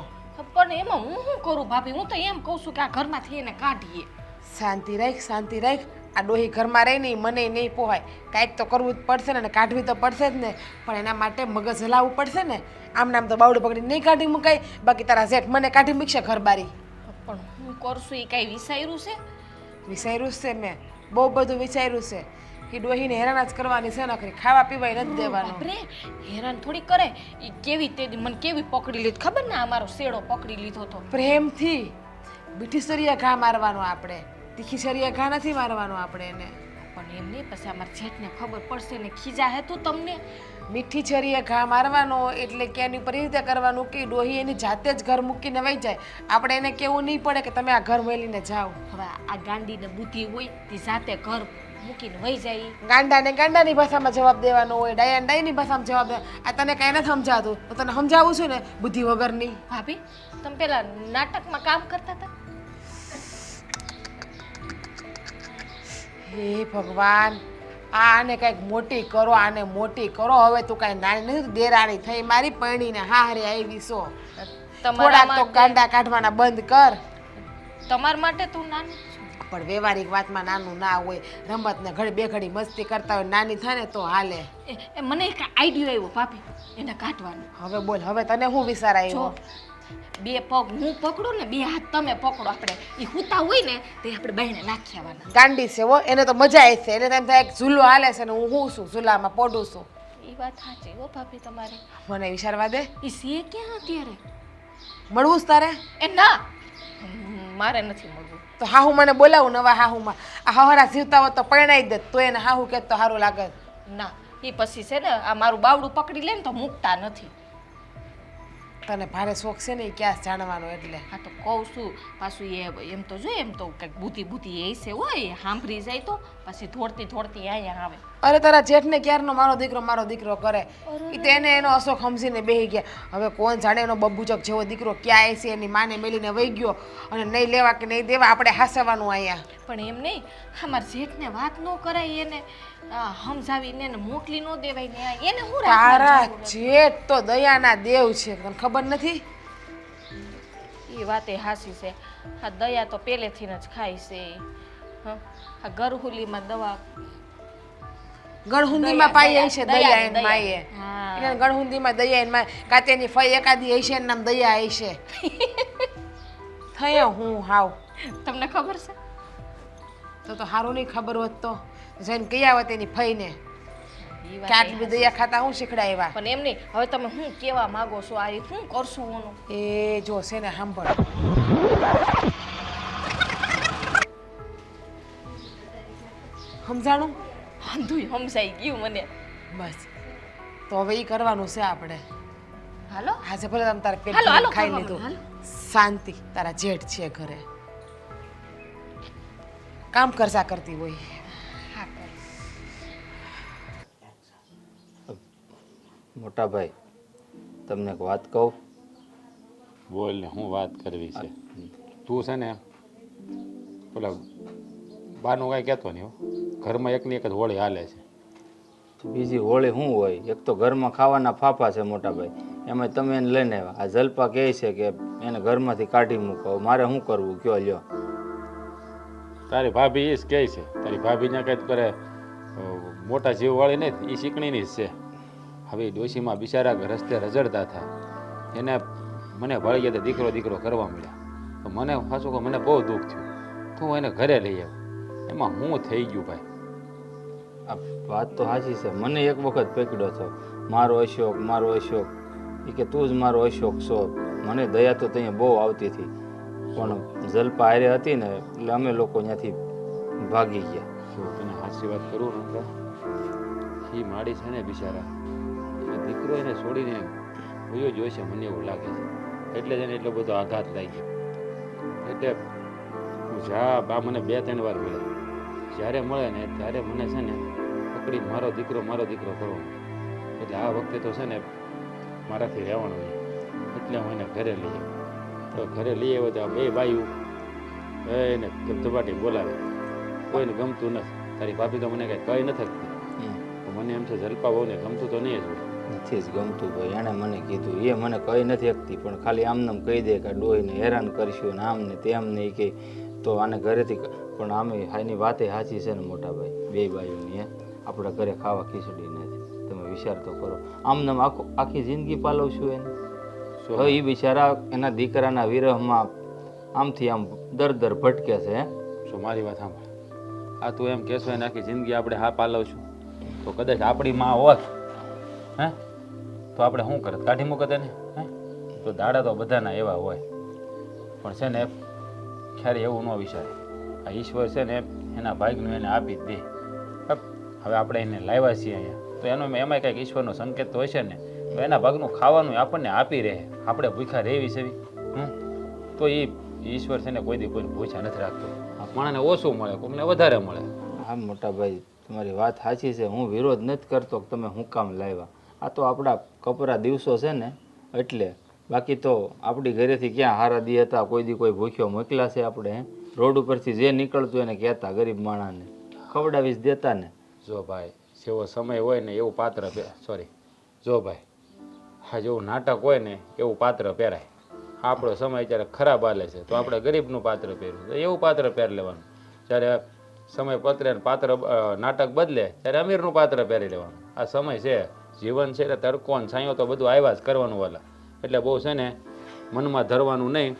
પણ એમાં હું શું કરું ભાભી હું તો એમ કહું છું કે આ ઘરમાંથી એને કાઢીએ શાંતિ રાખ આ ડોહી ઘરમાં રહી નહીં મને નહીં પોહાય કાંઈક તો કરવું જ પડશે ને અને કાઢવી તો પડશે જ ને પણ એના માટે મગજ હલાવવું પડશે ને આમ નામ તો બાવડું પકડી નહીં કાઢી મુકાય બાકી તારા શેઠ મને કાઢી મૂકશે ઘર બારી પણ હું કરશું એ કાંઈ વિચાર્યું છે વિચાર્યું જ છે મેં બહુ બધું વિચાર્યું છે કે ડોહીને હેરાન જ કરવાની છે નખરી ખાવા પીવાય નથી દેવાનું બાપરે હેરાન થોડી કરે એ કેવી તે દી મને કેવી પકડી લીધી ખબર ને આ મારો શેડો પકડી લીધો તો પ્રેમથી મીઠી સરિયા ઘા મારવાનો આપણે તીખી સરિયા ઘા નથી મારવાનો આપણે એને પણ એમ નહીં પછી અમારા જેઠને ખબર પડશે ને ખીજા હે તું તમને મીઠી છરીએ ઘા મારવાનો એટલે કે એની ઉપર એ રીતે કરવાનું કે ડોહી એની જાતે જ ઘર મૂકીને વહી જાય આપણે એને કેવું નહીં પડે કે તમે આ ઘર મેલીને જાઓ હવે આ ગાંડીને બુદ્ધિ હોય તે જાતે ઘર મૂકીને વહી જાય ગાંડાને ગાંડાની ભાષામાં જવાબ દેવાનો હોય ડાયાને ડાયની ભાષામાં જવાબ દે આ તને કાંઈ નથી સમજાતું તો તને સમજાવું છું ને બુદ્ધિ વગરની ભાભી તમે પેલા નાટકમાં કામ કરતા હતા હે ભગવાન આને કંઈક મોટી કરો આને મોટી કરો હવે તું કાંઈ નાની નથી દેરાણી થઈ મારી પરણીને હારે આવી છો થોડાક તો ગાંડા કાઢવાના બંધ કર તમારા માટે તું નાની પણ વ્યવહારિક વાતમાં નાનું ના હોય રમતને ઘડી બે ઘડી મસ્તી કરતા હોય નાની થાય ને તો હાલે મને એક આઈડિયો આવ્યો ભાભી એને કાઢવાનો હવે બોલ હવે તને શું વિચાર આવ્યો બે પગ હું પકડું ને બે હાથ તમે પકડો આપણે એ હુતા હોય ને તે આપણે બહેને નાખી આવવાના ગાંડી છે હો એને તો મજા આવે છે એને તેમ થાય ઝૂલો હાલે છે ને હું શું ઝૂલામાં પડું છું એ વાત સાચી હો ભાભી તમારી. મને વિચારવા દે. એ સીએ ક્યાં અત્યારે? મળવું જ તારે એ ના, મારે નથી મળવું. તો હાહુ મને બોલાવું નવા હાહુમાં. આ હવારા જીવતા હોત તો પરણાઈ જ દે. તો એને હાહુ કે તો સારું લાગે. ના, એ પછી છે ને આ મારું બાવડું પકડી લે ને તો મૂકતા નથી. તને ભારે શોખ છે ને એ ક્યાં જાણવાનો એટલે. હા તો કહું છું પાછું એમ તો જો એમ તો કંઈક બુદ્ધિ એ છે હોય સાંભળી જાય તો પછી થોડતી અહીંયા આવે. અરે તારા જેઠને ક્યારનો મારો દીકરો કરે. એ તો એને એનો અશોક સમજીને બેહી ગયા. હવે કોણ જાણે એનો બબ્બુચક જેવો દીકરો ક્યાં છે એની માને મેલીને વહી ગયો અને નહીં લેવા કે નહીં દેવા આપણે હાસવાનું અહીંયા. પણ એમ નહીં, અમારા જેઠને વાત ન કરાય એને સમજાવીને એને મોકલી ન દેવાય ને એને હું તારા જેઠ તો દયાના દેવ છે તને ખબર નથી. એ વાતે હાસી છે. આ દયા તો પહેલેથી જ ખાય છે. હા, આ ગરહુલીમાં દવા ગણહુંદીમાં પાઈ હશે દયા એન માએ. હા. એને ગણહુંદીમાં દયા એન માએ કાતેની ફઈ એકાદી હશે એનું નામ દયા હશે. થયો હું હાવ. તમને ખબર છે? તો સારું નહીં ખબર હોત તો જઈને કહી આવત એની ફઈને ઈ વાત કે આટલી બધી દયા ખાતા હું શીખડાવ્યા. પણ એમ નહીં, હવે તમે શું કહેવા માંગો છો? આ શું કરશું હું? એ જો છે ને સાંભળ. સમજાણું? વાંધુય સમજાઈ ગયું મને. બસ તો હવે એ કરવાનું છે આપણે. હાલો આજે ભલે તમે તારે પેટ હાલો, હાલો, ખાઈ કરવા લીધું. હાલો. શાંતિ. તારા જેઠ છે ઘરે કામ કરતા કરતી હોય. હા કરીશ. મોટા ભાઈ, તમને એક વાત કહું? બોલ ને, હું વાત કરવી છે? તું છે ને પેલા બાનું કાંઈ કહેતો નહીં હો. ઘરમાં એકની એક જ હોળી હાલે છે. બીજી હોળી શું હોય? એક તો ઘરમાં ખાવાના ફાફા છે મોટા ભાઈ, એમાં તમે એને લઈને આવ્યા. આ જલપા કહે છે કે એને ઘરમાંથી કાઢી મૂકો. મારે શું કરવું કયો લ્યો? તારી ભાભી એ જ કહે છે. તારી ભાભીને કંઈક કરે મોટા જીવવાળી ને એ શીકણીની જ છે. હવે ડોશીમાં બિચારા રસ્તે રઝળતા હતા એને મને ભળી ગયા દીકરો કરવા મળ્યા. તો મને પાછું કે મને બહુ દુઃખ થયું. તું એને ઘરે લઈ આવ. એમાં હું થઈ ગયું ભાઈ. આ વાત તો સાચી છે. મને એક વખત પકડ્યો છો, મારો અશોક. એ કે તું જ મારો અશોક છો. મને દયા તો ત્યાં બહુ આવતી હતી, પણ જલપા હારે હતી ને એટલે અમે લોકો ત્યાંથી ભાગી ગયા. જો તને સાચી વાત કરું ને, એ માડી છે ને બિચારા એ દીકરો એને છોડીને વયો જોઈશે મને એવું લાગે છે. એટલે જ એને એટલો બધો આઘાત લાગ્યો. એટલે હું જા બા મને 2-3 વાર મળ્યા. જ્યારે મળે ને ત્યારે મને છે ને પકડી મારો દીકરો કરો. એટલે આ વખતે તો છે ને મારાથી રહેવાનું નહીં. એટલે હું એને ઘરે લઈ આવ્યો. તો ઘરે લઈ આવ્યો તો આ 2 બાયું એને ધબધબાટી બોલાવે. કોઈને ગમતું નથી. તારી ભાભી તો મને કંઈ કહી નથી શકતી. મને એમ છે જલપા બહુને ગમતું તો નહીં જ હોય. નથી જ ગમતું ભાઈ. એણે મને કીધું, એ મને કહી નથી શકતી, પણ ખાલી આમનામ કહી દે કે ડોહીને હેરાન કરશું ને આમ ને તેમ ને. કે તો આને ઘરેથી પણ આમે હાઈની વાતે સાચી છે ને મોટા ભાઈ, 2 બાયુની આપણા ઘરે ખાવા ખીચડી નથી. તમે વિચાર તો કરો. આમનામ આખી જિંદગી પાલવશું એને. હવે એ બિચારા એના દીકરાના વિરહમાં આમથી આમ દર ભટકે છે. શું મારી વાત સાંભળ. આ તું એમ કહેશો એને આખી જિંદગી આપણે હા પાલવશું, તો કદાચ આપણી માં હોત હે તો આપણે શું કરત? કાઢી મૂકત એને? હે તો દાડા તો બધાના એવા હોય. પણ છે ને ક્યારે એવું ન વિચારે. આ ઈશ્વર છે ને એના ભાગનું એને આપી જ દે. હવે આપણે એને લાવ્યા છીએ અહીંયા તો એનો એમાંય કંઈક ઈશ્વરનો સંકેત તો હશે ને. તો એના ભાગનું ખાવાનું આપણને આપી રહે. આપણે ભૂખ્યા રહેવી છે તો એ ઈશ્વર છે ને કોઈ દી કોઈને ભૂખ્યા નથી રાખતો. આ માણસને ઓછું મળે, કોઈને વધારે મળે. હા મોટા ભાઈ, તમારી વાત સાચી છે. હું વિરોધ નથી કરતો કે તમે હું કામ લાવ્યા. આ તો આપણા કપરા દિવસો છે ને એટલે. બાકી તો આપણી ઘરેથી ક્યાં હારા દી હતા? કોઈ દી કોઈ ભૂખ્યો મોકલા છે આપણે? રોડ ઉપરથી જે નીકળતું એને કહેતા ગરીબ માણસને ખવડાવી જ દેતા ને. જો ભાઈ, જેવો સમય હોય ને એવું પાત્ર જો ભાઈ, હા જેવું નાટક હોય ને એવું પાત્ર પહેરાય. આપણો સમય જ્યારે ખરાબ હાલે છે તો આપણે ગરીબનું પાત્ર પહેર્યું, એવું પાત્ર પહેરી લેવાનું. જ્યારે સમય પત્રે ને પાત્ર નાટક બદલે ત્યારે અમીરનું પાત્ર પહેરી લેવાનું. આ સમય છે, જીવન છે એટલે તડકો ને છાંયો તો બધું આવ્યા જ કરવાનું વાલા. એટલે બહુ છે ને મનમાં ધરવાનું નહીં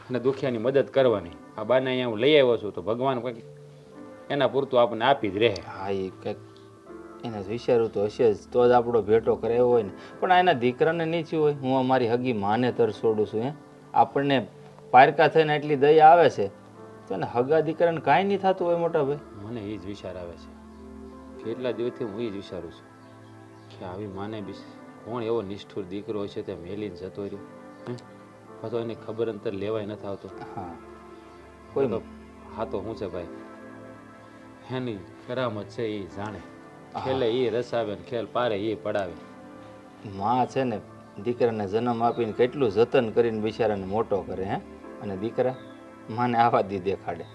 અને દુખિયાની મદદ કરવાની. આ બાને અહીંયા હું લઈ આવ્યો છું તો ભગવાન કંઈક એના પૂરતું આપણને આપી જ રહે. હા, એ કંઈક એને વિચાર્યું તો હશે જ, તો જ આપણો ભેટો કરાયો હોય ને. પણ આ એના દીકરાને નહીં થયું હોય, હું અમારી હગી માને તરસોડું છું. આપણને પારકા થઈને એટલી દયા આવે છે તો એને હગા દીકરાને કાંઈ નહીં થતું હોય મોટા ભાઈ. મને એ જ વિચાર આવે છે. કેટલા દિવસથી હું એ જ વિચારું છું કે આવી માને બી કોણ એવો નિષ્ઠુર દીકરો છે તે મેલીને જતો રહ્યો, તો એની ખબર અંતર લેવાય નથી આવતો. હા, કોઈ તો હા તો શું છે ભાઈ, એની કરામત છે એ જાણે, ખેલે એ રસાવે ને ખેલ પારે એ પડાવે. માં છે ને દીકરાને જન્મ આપીને કેટલું જતન કરીને બિચારાને મોટો કરે. અને દીકરા માને આવા દી દેખાડે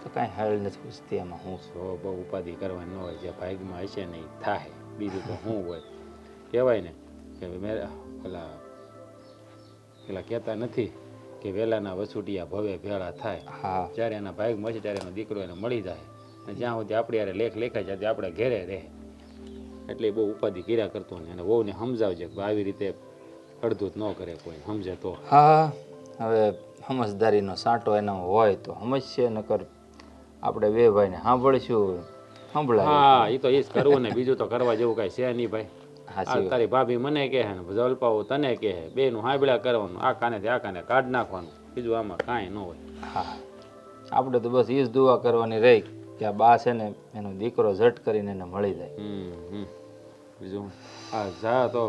તો કાંઈ હાલ નથી પૂછતી એમાં. હું સો બહુ ઉપાધિ કરવાની ન હોય, જે ભાગમાં હશે ને એ થાય, બીજું તો શું હોય. કહેવાય ને કે પેલા કહેતા નથી કે વેલાના વસુટિયા ભવે ભેળા થાય. હા, જ્યારે એના ભાગમાં હશે ત્યારે એનો દીકરો એને મળી જાય, અને જ્યાં સુધી આપણી યારે લેખ લેખાય છે ત્યાં આપણે ઘેરે રહે. એટલે બહુ ઉપાધિ કર્યા કરતો ને એને વહુને સમજાવજે કે આવી રીતે અડધું ન કરે કોઈ, સમજે તો. હા, હવે સમજદારીનો સાંટો એનો હોય તો સમજશે, નકર આપણે બે ભાઈને સાંભળશું, સંભળાય. હા, એ તો એ જ કરવું ને, બીજું તો કરવા જેવું કાંઈ છે નહીં ભાઈ. હાચી વાત. તારી ભાભી મને કહે ને જલપાવું તને કહે, બેનું હાંભળ્યા કરવાનું, આ કાનેથી આ કાને કાઢ નાખવાનું, બીજું આમાં કાંઈ ન હોય. હા, આપણે તો બસ એ જ દુઆ કરવાની રહી કે આ બા છે ને એનો દીકરો ઝટ કરીને એને મળી જાય. બીજું હા જા તો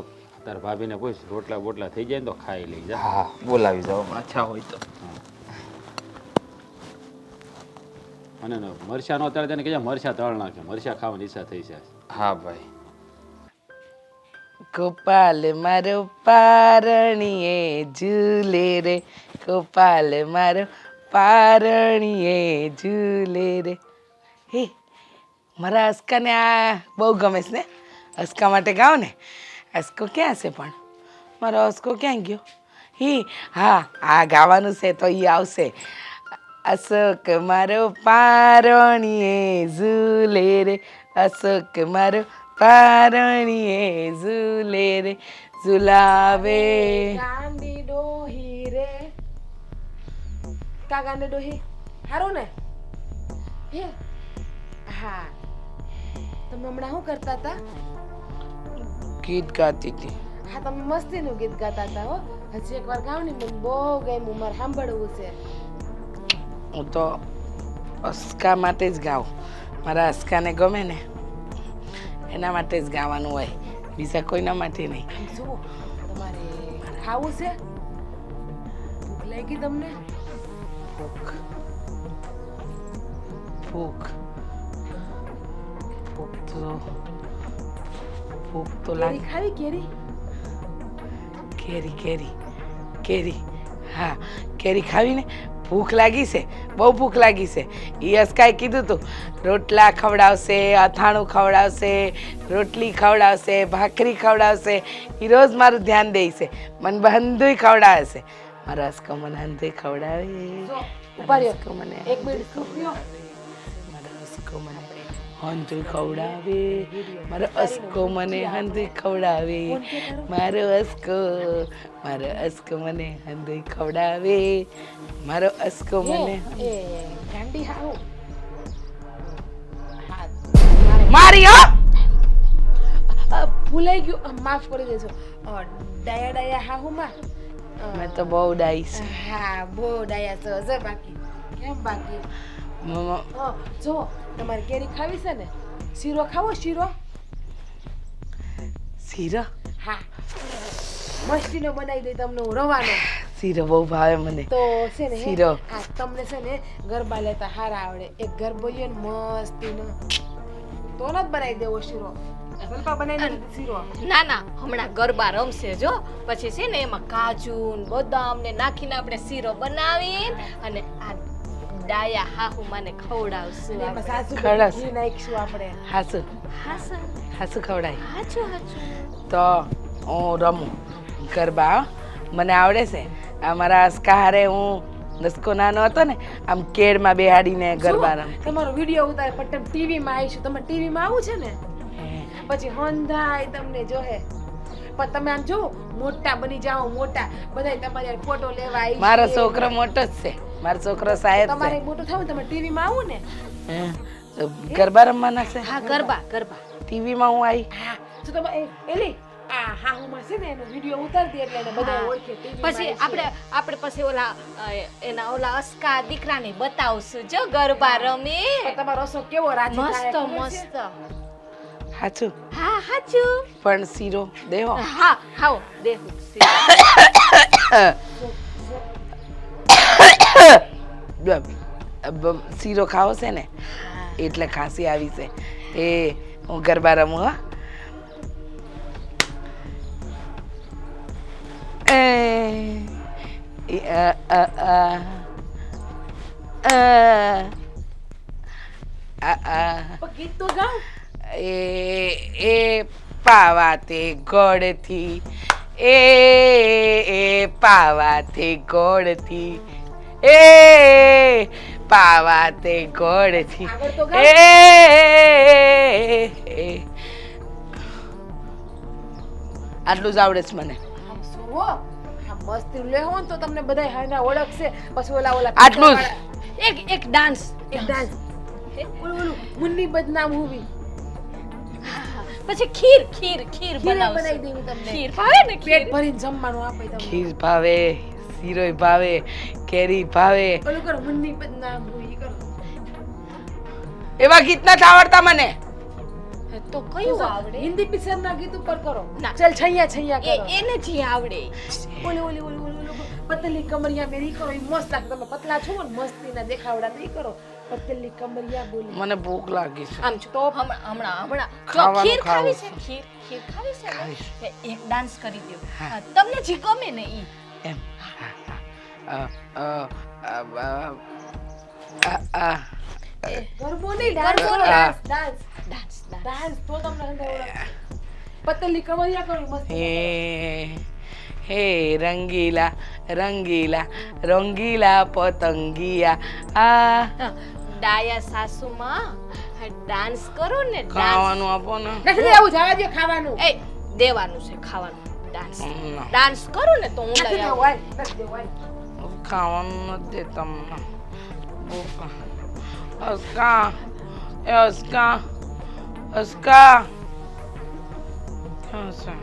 તારા ભાભીને પૂછ, રોટલા બોટલા થઈ જાય ને તો ખાઈ લઈ જા. હા, બોલાવી જાઓ અચ્છા હોય તો. અને મરચા નો અત્યારે તેને કહેજે મરચા તળ નાખે, મરચા ખાવાની ઈચ્છા થઈ છે. હા ભાઈ. ગોપાલ મારો પારણીએ ઝૂલે રે, ગોપાલ મારો પારણીએ ઝૂલે રે. હે મારા અસ્કાને આ બહુ ગમે છે ને, અસ્કા માટે ગાઓ ને. અસ્કો ક્યાં છે પણ, મારો અસ્કો ક્યાં ગયો? હા, આ ગાવાનું છે તો એ આવશે. અશોક મારો પારણીએ ઝૂલે રે, અશોક મારો પારણીએ ઝૂલે રે, ઝુલાવે ગાંડી ડોહી રે. કા ગાંડી ડોહી હારું ને? હે હા, તમે હમણાં શું કરતા હતા? ગીત ગાતી હતી. હા, તમે મસ્તીનું ગીત ગાતા હતા હો. હજી એકવાર ગાવ ને, મને બહુ ગમ્યું, મારે સાંભળવું છે. હું તો અસ્કા માટે જ ગાઉં, મારા અસ્કાને ગમે ને એના માટે જ ગાવાનું હોય, બીજા કોઈના માટે નહીં. આમ જુઓ, તમારે ખાવું છે? ભૂખ લાગી તમને? ભૂખ ભૂખ ભૂખ તો કેરી લાગે. ખાવી? કેરી કેરી કેરી કેરી હા, કેરી ખાવીને ભૂખ લાગી છે, બહુ ભૂખ લાગી છે. એ અસ્કાએ કીધું તું રોટલા ખવડાવશે, અથાણું ખવડાવશે, રોટલી ખવડાવશે, ભાખરી ખવડાવશે. એ રોજ મારું ધ્યાન દે છે, મને બધુંય ખવડાવે છે. મારો અસ્કો મને હંધુય ખવડાવે. ઉભા રહ્યો. અસ્કો મને એક મિનિટ ચૂપ રહ્યો. મારો અસ્કો મને હંધુય ખવડાવે, મારો અસ્કો મને હંધુય ખવડાવે, મારો અસ્કો મને હંધુય ખવડાવે, મારો અસ્કો મને એ ગાંડી હારું. હા, મારી હો. ભૂલાઈ ગયું, માફ કરી દેજો. ડાયા ડાયા હાહુમાં. મેં તો બહુ ડાઈશ. હા, બહુ ડાયા છો. હશે બાકી કેમ બાકી? જો તમારે કેરી ખાવી છે ને, શીરો ખાવો? શીરો શીરો હા, મસ્તીનો બનાવી દઈ તમને હું, રવાનો. શીરો બહુ ભાવે મને. તો છે ને શીરો. આ તમને છે ને ગરબા લેતા હારા આવડે. એક ગરબો લ્યો ને મસ્તીનો, તો ન જ બનાવી દેવો શીરો. ગરબા બનાવી દે શીરો. ના ના, હમણાં ગરબા રમશે જો, પછી છે ને એમાં કાજુ ને બદામ ને નાખીને આપણે શીરો બનાવીને અને આ ડાયા હાહુ મને ખવડાવશું. અને એમાં સાસુ ખરસ. ઘી નાખીશું આપણે. હાસુ હા સર, હાસુ ખવડાય હાચું હાચું. તો હું રમું ગરબા હો. મને આવડે છે. અમારા અસ્કા હારે હું નસકો નાનો હતો ને, આમ કેળમાં બેહાડીને ગરબા જો, રમતી. તમારો વિડીયો ઉતારે પણ ટીવીમાં આવીશું. તમે ટીવીમાં આવું છે ને પછી હંધાય તમને જોહે. પણ તમે આમ જો મોટા બની જાઓ, મોટા બધાય તમારે ફોટો લેવા આવી. મારો છોકરો મોટો જ છે, મારો છોકરો સાહેબ તમારે છે. મોટો થાવ ને તમે ટીવીમાં આવું ને. હે, તો ગરબા રમવાના છે. હા ગરબા ગરબા. ટીવીમાં હું આવી હા તો તમે એલી આ હા હું માં છે ને એનો વિડિયો ઉતારતી એટલે એને બધા ઓળખે TV માં પછી આવી છે. આપણે પછી ઓલા એના ઓલા અસ્કા દીકરાને બતાવશું જો ગરબા રમે પણ તમારો રસો કેવો રાજી મસ્ત થાય ખબર છે? મસ્ત સાચું હા હાચું પણ શીરો દેવો હા હાઓ દેખું શીરો ખાવો છે ને એટલે ખાંસી આવી છે એ હું ગરબા રમું હા પણ ગીત તો ગાઓ એ પાવાતે ગોળથી એ પાવાતે ગોળથી એ પાવાતે ગોળથી આગળ તો ગાઓ. આટલું જ આવડે છે મને આમ સુવો આ મસ્તી લેવો ને તો તમને બધા હાના ઓળખશે પછી ઓલા ઓલા આટલું જ. એક ડાન્સ એક ડાન્સ ઓલું મુન્ની બદનામ મૂવી પછી ખીર ખીર ખીર બનાવી બનાવશું દેવી તમને ખીર ભાવે ને ખીર પેટ ભરીને જમવાનું આપે તમને ખીર ભાવે શીરોય ભાવે કેરી ભાવે ઓલું કરો મુન્ની બદનામ મૂવી કરો એવા ગીત નથી આવડતા મને તો કયું આવડે હિન્દી પિક્ચર ના ગીત ઉપર કરો ના. ચલ છૈયા છૈયા કરો એને જે આવડે ઓલી ઓલી ઓલી ઓલી ઓલી પતલી કમરિયા મેરી કરો એ મસ્ત લાગે તમે પતલા છો ને મસ્તી ના દેખાવડા નહીં કરો પતલી કમરિયા બોલી મને ભૂખ લાગી છે આમ છો તો હમણાં જો ખાવાનું ખીર ખાવી ખાવું છે ખીર ખાવી છે ને? એક ડાન્સ કરી દો હા. હા, તમને જે ગમે ને ઈ એમ આ ગરબો નહીં ડાન્સ કરો ગરબો ડાન્સ ડાન્સ ડાન્સ ડાન્સ તો તમને અંદર ઓળખશે પતલી કમરિયા કરો મસ્ત હે રંગીલા રંગીલા રંગીલા પતંગિયા આ ડાયા સાસુમાં ડાન્સ કરો ને ડાન્સ ખાવાનું આપો ને નથી દેવું જવા દો ખાવાનું એ દેવાનું છે ખાવાનું ડાન્સ ના. ડાન્સ કરો ને તો હું નથી લઈ દેવું આવું હાલ, નથી દેવું હાલ. ખાવાનું નથી દેતા મને ભૂખ અસ્કા એ અસ્કા અસ્કા ક્યાં છે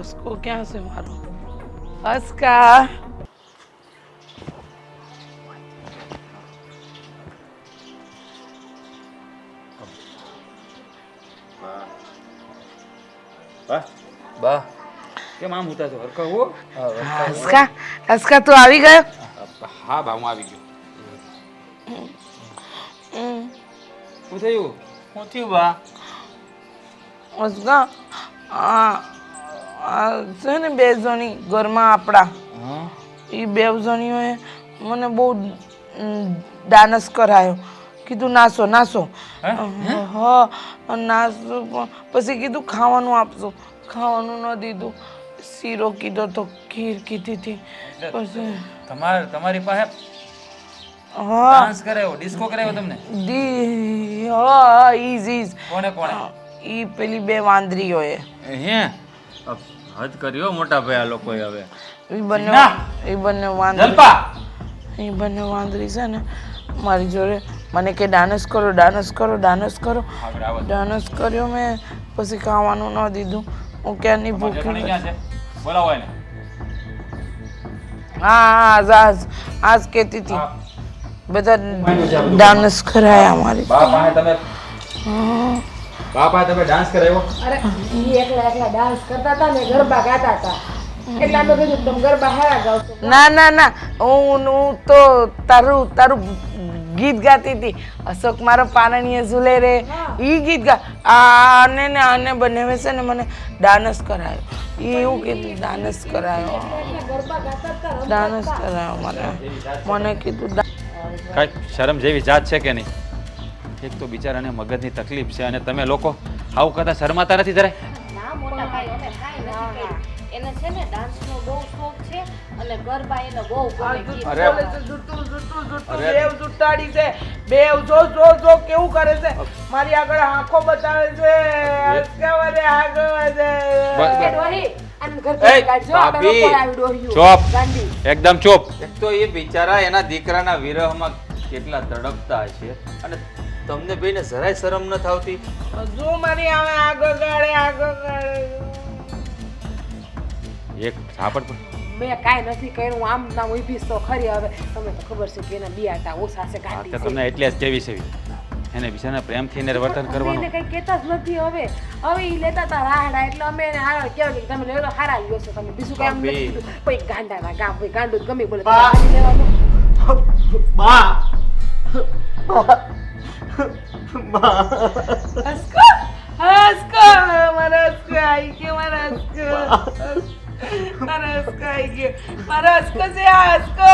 અસ્કો ક્યાં છે મારો અસ્કા બા કેમ આમ ઉતા છો હરખાવો અસ્કા અસ્કા તું આવી ગયો હા બા હું આવી ગયો શું થયું શું થયું બા અસ્કા આ છે ને બે જણી ઘરમાં આપણા હા એ બે જણીઓએ મને બહુ ડાન્સ કરાયો કીધું નાસો નાસો હા નાસો પછી કીધું ખાવાનું આપશું ખાવાનું ન દીધું શીરો કીધો તો ખીર કીધી હતી પછી તમારી પાસે હા ડાન્સ કરાયો ડિસ્કો કરાયો તમને દી હા ઈઝ કોને કોને ઈ પેલી બે વાંદરીઓએ હે હદ કર્યો મોટા ભાઈ આ લોકોએ હવે એ બંને વાંદરી જલપા એ બંને વાંદરી છે ને મારી જોડે મને કે ડાન્સ કરો ડાન્સ કરો ડાન્સ કરો આગળ આવો ડાન્સ કર્યો મેં પછી ખાવાનું ન દીધું હું ક્યાંની ભૂખી જેઠાણી ક્યાં છે બોલાવો એને હા આજ કહેતી હતી બધા ડાન્સ કરાયા મારી બા પાસે તમે બા પાસે તમે ડાન્સ કરાયો અરે ઈ એકલા એકલા ડાન્સ કરતા હતા ને ગરબા ગાતા હતા એટલે અમે કીધું તમે ગરબા હારા ગાવ છો ના હું તો તારું ગીત ગાતી હતી અશોક મારો પાનણીએ ઝૂલે રે ઈ ગીત ગા આને ને આને બંને છે ને મને ડાન્સ કરાયો ઈ એવું કીધું ડાન્સ કરાયો ગરબા ગાતા હતા ડાન્સ કરાયો મને કીધું કાંઈ શરમ જેવી જાત છે કે નહીં એક તો બિચારાને મગજની તકલીફ છે અને તમે લોકો આવું કરતા શરમાતા નથી જરાય ના મોટા ભાઈ અમે કાંઈ નથી કર્યું એને છે ને ડાન્સનો બહુ શોખ છે અને ગરબા એને બહુ ગમે ગીત. બેવ જુટાડી છે બેવ જો કેવું કરે છે મારી આગળ આંખો બતાવે છે અસકાવરે આગળ એ ડોહી આને ઘર એ, કાઢજો આપણે ભાભી, લોકો આવી ડોહ્યું ચોપ ગાંડી એકદમ ચોપ એક તો એ બિચારા એના દીકરાના વિરહમાં કેટલા તડપતા છે અને તમને બેને જરાય શરમ ન આવતી? જો મારી આવે આગળ ગાળે એક ઝાપડ પણ મેં કાંઈ નથી કર્યું હું આમ નામ ઊભીશ તો ખરી હવે તમને તો ખબર છે કે એના બિયાટા ઓછા છે આ ગાંડી તો છે. તમને એટલે જ કેવી છે એને બિચારાને પ્રેમથી એને વર્તન અમે કરવાનું એને કંઈ કહેતા જ નથી હવે ઈ લેતા હતા રાહડા એટલે અમે એને હારા કહેવાય કે તમે લેલો હારા લ્યો છો તમે બીજું કાંઈ એમ નથી કીધું. કોઈ ગાંડાના ગામ કોઈ ગાંડું જ ગમે બોલે બા. તમારે લેવાનું. બા હસકો હસકો મારા હસકો આવી ગયો મારા હસકો મારા હસકો આવી ગયો મારા હસકો છે આ હસકો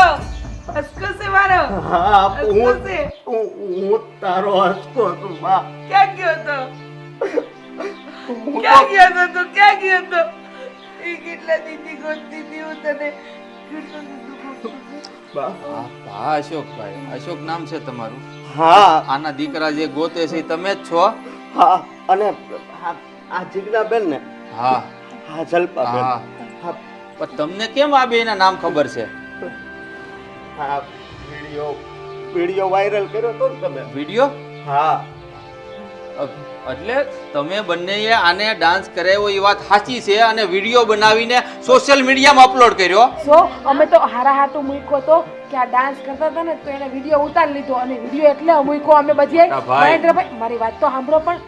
હસકો છે મારો હા હસકો હું છે હું તારો હસતો છું બા ક્યાં ગયો તો હું ક્યાં ગયો તો તું ક્યાં ગયો તો એ કેટલા દીદી ગોતતી હતી હું તને કેટલું દીધું ગોતતી હતી. બા હા અશોકભાઈ, અશોક નામ છે તમારું? હા આના દીકરા જે ગોતે છે એ તમે જ છો? હા અને આ જીજ્ઞાબેન ને હા હા જલપાબેન હા. હા પણ તમને કેમ આ બેના નામ ખબર છે? હા વિડીયો વાયરલ કર્યો તો ને તમે વિડીયો? હા એટલે તમે બંનેએ આને ડાન્સ કરાવ્યો એ વાત સાચી છે અને વિડીયો બનાવીને સોશિયલ મીડિયામાં અપલોડ કર્યો? સો અમે તો હારા હાટું મૂક્યો તો કે આ ડાન્સ કરતા હતા ને તો એને વિડીયો ઉતારી લીધો અને વિડીયો એટલે મૂક્યો અમે બધી મોટા ભાઈ. મહેન્દ્રભાઈ મારી વાત તો સાંભળો પણ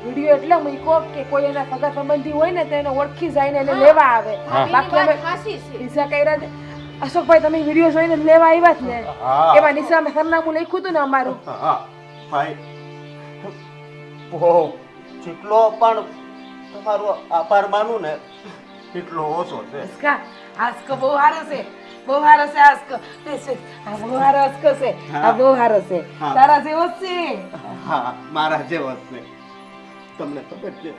વિડીયો એટલે મૂક્યો કે કોઈ એના સગા સંબંધી હોય ને તો એને ઓળખી જાય ને એને લેવા આવે બાકી અમે પૈસા કર્યા છે. અશોકભાઈ તમે વિડીયો જોઈને લેવા આવ્યા જ ને હા. એમાં નિશામે સરનામું લખ્યું હતું ને અમારું હા ભાઈ બહુ જેટલો પણ તમારો આભાર માનું ને એટલો ઓછો છે હસકા હસકો બહુ સારો છે બહુ સારો છે હસકો આ બહુ સારો હસકો છે આ બહુ સારો છે હા. તારા જેવો જ છે હા મારા જેવો જ છે તમને ખબર છે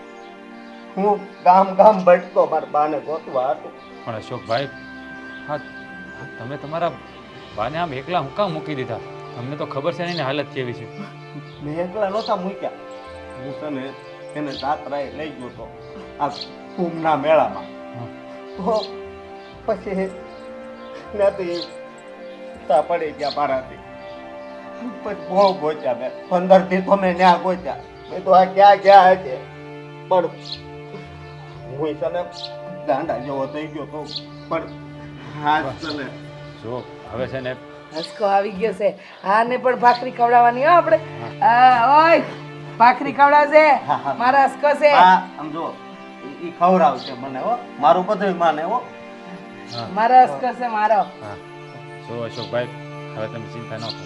હું ગામ ગામ ભટકો મારા બાને ગોતવા હતો પણ અશોકભાઈ હા તમે તમારા બાને આમ એકલા હું કામ મૂકી દીધા? તમને તો ખબર છે ને એની હાલત કેવી છે. મેં એકલા નહોતા મૂક્યા હું છે ને એને જાત્રાએ લઈ ગયો તો આ કુંભના મેળામાં તો પછી નથી છૂટા પડી ગયા મારાથી પછી બહુ ગોચ્યા મેં 15 દી તો મેં ત્યાં ગોચ્યા મેં તો આ ક્યાં ગયા હશે પણ હું છે ને ગાંડા જેવો થઈ ગયો તો પણ હા છે ને જો હવે છે ને હસકો આવી ગયો છે આને પણ ભાખરી ખવડાવવાની હો આપણે ઓય ભાખરી ખવડાવશે હા, હા. મારા હસકો છે હા આમ જો ઈ ખવડાવશે મને હો મારું બધું માને હો મારો હસકો છે મારો હા જો અશોકભાઈ હવે તમે ચિંતા ન કરો.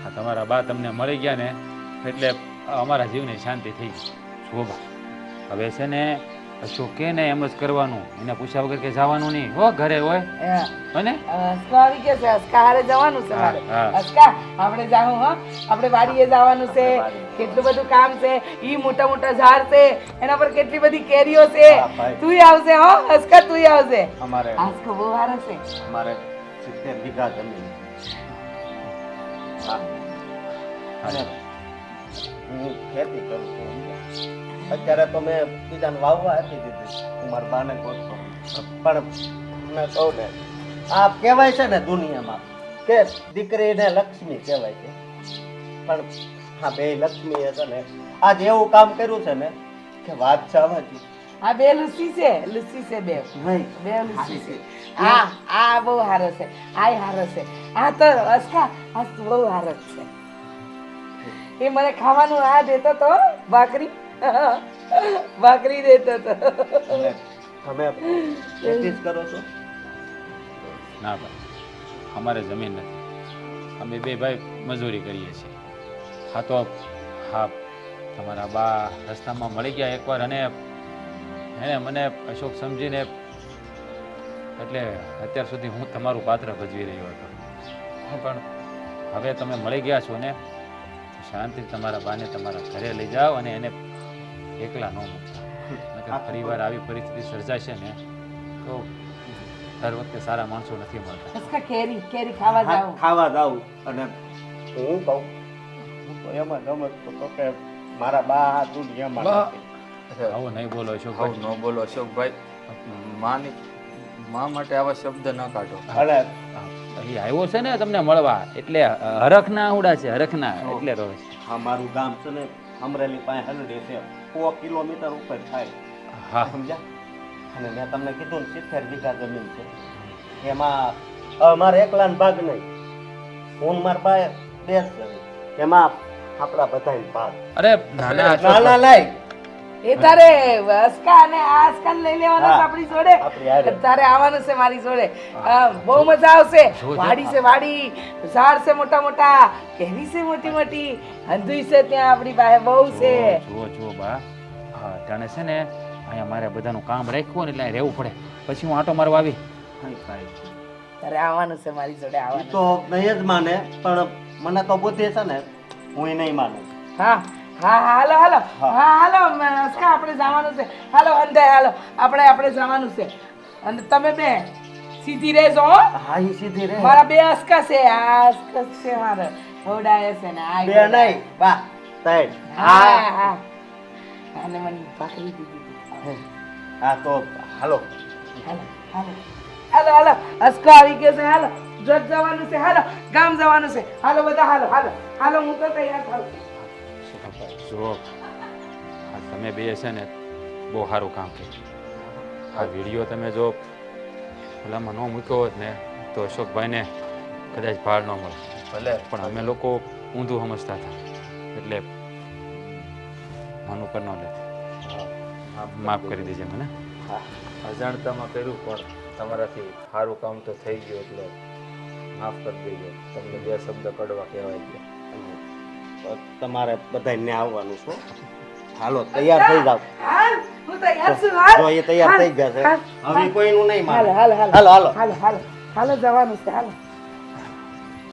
આ તમારા બા તમને મળી ગયા ને એટલે અમારા જીવને શાંતિ થઈ ગઈ. જો બા હવે છે ને અશોક કે ને એમ જ કરવાનું, એને પૂછ્યા વગર કે જવાનું નહીં હો ઘરે હોય હા. અને હસકો આવી ગયો છે હસકા હારે જવાનું છે મારે હા, હા. હસકા આપણે જાઉં હો આપણે વાડીએ જવાનું છે કેટલું બધું કામ છે ઈ મોટા મોટા ઝાડ છે એના પર કેટલી બધી કેરીઓ છે હા, ભાઈ. તુંય આવશે હો હસકા તુંય આવશે અમારે હસકો બહુ સારો છે અમારે 70 વીઘા જમીન હા અને હું ખેતી કરું છું અત્યારે તો મેં બીજાને વાવવા આપી દીધી હું મારા બાને ગોતતો પણ મેં કહું ને આ કહેવાય છે ને દુનિયામાં કે દીકરીને લક્ષ્મી કહેવાય છે પણ આ બે લક્ષ્મીએ છે ને આજે એવું કામ કર્યું છે ને કે વાત જવાથી આ બે લુસી છે બે નહીં બે લુસી છે આ બહુ સારો છે આય સારો છે આ તો હસકા આ તો બહુ સારો છે એ મને ખાવાનું આ દેતો તો ભાખરી ભાખરી દેતો તો અને તમે ખેતી જ કરો છો ના ભાઈ અમારે જમીન નથી, અમે બે ભાઈ મજૂરી કરીએ છીએ. હા તો હા તમારા બા રસ્તામાં મળી ગયા એકવાર અને એને મને અશોક સમજીને એટલે અત્યાર સુધી હું તમારું પાત્ર ભજવી રહ્યો હતો પણ હવે તમે મળી ગયા છો ને શાંતિથી તમારા બાને તમારા ઘરે લઈ જાઓ અને એને એકલા ન મૂકતા. ફરીવાર આવી પરિસ્થિતિ સર્જાશે ને તો દર વખતે સારા માણસો નથી મળતા. હસકા કેરી કેરી ખાવા હા, જાવ ખાવા જાઉં અને હું કહું હું તો એમ જ સમજતો હતો કે મારા બા આ દુનિયામાં નથી. આવો નહીં બોલો આવું અશોકભાઈ. ન બોલો અશોકભાઈ. મા માટે આવા શબ્દ ન કાઢો. અને અહીં આવ્યો છે ને તમને મળવા એટલે હરખના આવડા છે હરખના એટલે રહે છે. મારું ગામ છે ને અમરેલી પાસે હલડે છે 100 કિલોમીટર ઉપર થાય હા સમજ્યા અને મેં તમને કીધું ને 70 વીઘા જમીન છે એમાં મારે એકલાનો ભાગ નહીં હું ને મારા ભાઈ બે જ જમીન એમાં આપણા બધાનો ભાગ અરે નાના નાના લાય એ તારે અસ્કા અને આ અસ્કા લઈ લેવાના છે હા. આપણી જોડે આપણી હારે. તારે આવવાનું છે મારી જોડે બહુ મજા આવશે વાડી છે વાડી ઝાડ છે મોટા મોટા કેરી છે મોટી મોટી હંધુઈ છે ત્યાં આપણી પાસે બહુ છે જુઓ જુઓ બા હા જાણે છે ને અહીંયા મારે બધાનું કામ રાખ્યું ને એટલે અહીં રહેવું પડે પછી હું આટો મારવા આવી તારે આવવાનું છે મારી જોડે ઈ આવવાનું તો નહીં જ માને પણ મને તો બુદ્ધિ છે ને હું નહીં માનું હા હા હાલો હાલો હા. હા હાલો અસ્કા આપણે જવાનું છે હાલો અંધાય હાલો આપણે જવાનું છે અને તમે બે સીધી રહેજો હો હા ઈ સીધી રે મારા બે અસ્કા છે આ અસ્કા છે મારે ઓડાય છે ને આ બે નહીં બા ત્રણ હા હા અને મને ભાખરી દીધી હા તો હાલો હાલો હાલો હાલો હાલો અસ્કો આવી ગયો છે હાલો જોત જવાનું છે હાલો ગામ જવાનું છે હાલો બધા હાલો હાલો હાલો હું તો તૈયાર થાઉં જો આ તમે બે છે ને બહુ સારું કામ કર્યું આ વિડીયો તમે જો ઓલામાં ન મૂક્યો હોત ને તો અશોકભાઈને કદાચ ભાર ન મળે ભલે પણ અમે લોકો ઊંધું સમજતા હતા એટલે મન ઉપર ન લે માફ કરી દેજે મને અજાણતામાં કર્યું પણ તમારાથી સારું કામ તો થઈ ગયું એટલે માફ કરી દેજો તમને બે શબ્દ કડવા કહેવાય ગયા તમારે બધાને આવવાનું છો હાલો તૈયાર થઈ જાવ હાલ હું તૈયાર છું હાલ જો એ તૈયાર થઈ ગયા છે હાલ, હવે કોઈનું નહીં હાલો માને હાલો હાલો હાલો હાલો હાલો હાલો હાલો જવાનું છે હાલો